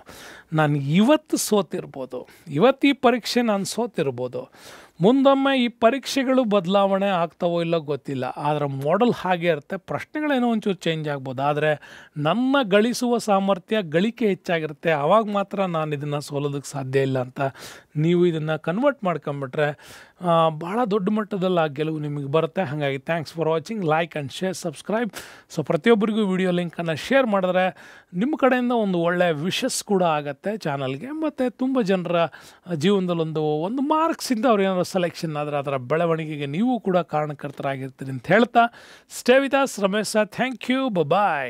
ನಾನು ಇವತ್ತು ಸೋತಿರ್ಬೋದು, ಇವತ್ತು ಈ ಪರೀಕ್ಷೆ ನಾನು ಸೋತಿರ್ಬೋದು, ಮುಂದೊಮ್ಮೆ ಈ ಪರೀಕ್ಷೆಗಳು ಬದಲಾವಣೆ ಆಗ್ತಾವೋ ಇಲ್ಲೋ ಗೊತ್ತಿಲ್ಲ, ಆದರೆ ಮಾಡೆಲ್ ಹಾಗೆ ಇರುತ್ತೆ, ಪ್ರಶ್ನೆಗಳೇನೋ ಒಂಚೂರು ಚೇಂಜ್ ಆಗ್ಬೋದು. ಆದರೆ ನನ್ನ ಗಳಿಸುವ ಸಾಮರ್ಥ್ಯ ಗಳಿಕೆ ಹೆಚ್ಚಾಗಿರುತ್ತೆ, ಆವಾಗ ಮಾತ್ರ ನಾನು ಇದನ್ನು ಸೋಲೋದಕ್ಕೆ ಸಾಧ್ಯ ಇಲ್ಲ ಅಂತ ನೀವು ಇದನ್ನು ಕನ್ವರ್ಟ್ ಮಾಡ್ಕೊಂಬಿಟ್ರೆ ಭಾಳ ದೊಡ್ಡ ಮಟ್ಟದಲ್ಲಿ ಆ ಗೆಲುವು ನಿಮಗೆ ಬರುತ್ತೆ. ಹಾಗಾಗಿ thanks for watching. Like and share, subscribe. So ಪ್ರತಿಯೊಬ್ಬರಿಗೂ ವಿಡಿಯೋ ಲಿಂಕನ್ನು ಶೇರ್ ಮಾಡಿದ್ರೆ ನಿಮ್ಮ ಕಡೆಯಿಂದ ಒಂದು ಒಳ್ಳೆಯ ವಿಶಸ್ ಕೂಡ ಆಗುತ್ತೆ ಚಾನಲ್ಗೆ, ಮತ್ತು ತುಂಬ ಜನರ ಜೀವನದಲ್ಲಿ ಒಂದು ಮಾರ್ಕ್ಸಿಂದ ಅವ್ರು ಏನಾದ್ರು ಸೆಲೆಕ್ಷನ್ ಆದರೆ ಅದರ ಬೆಳವಣಿಗೆಗೆ ನೀವು ಕೂಡ ಕಾರಣಕರ್ತರಾಗಿರ್ತೀರಿ ಅಂತ ಹೇಳ್ತಾ stay with us. Ramesh sir, thank you, bye.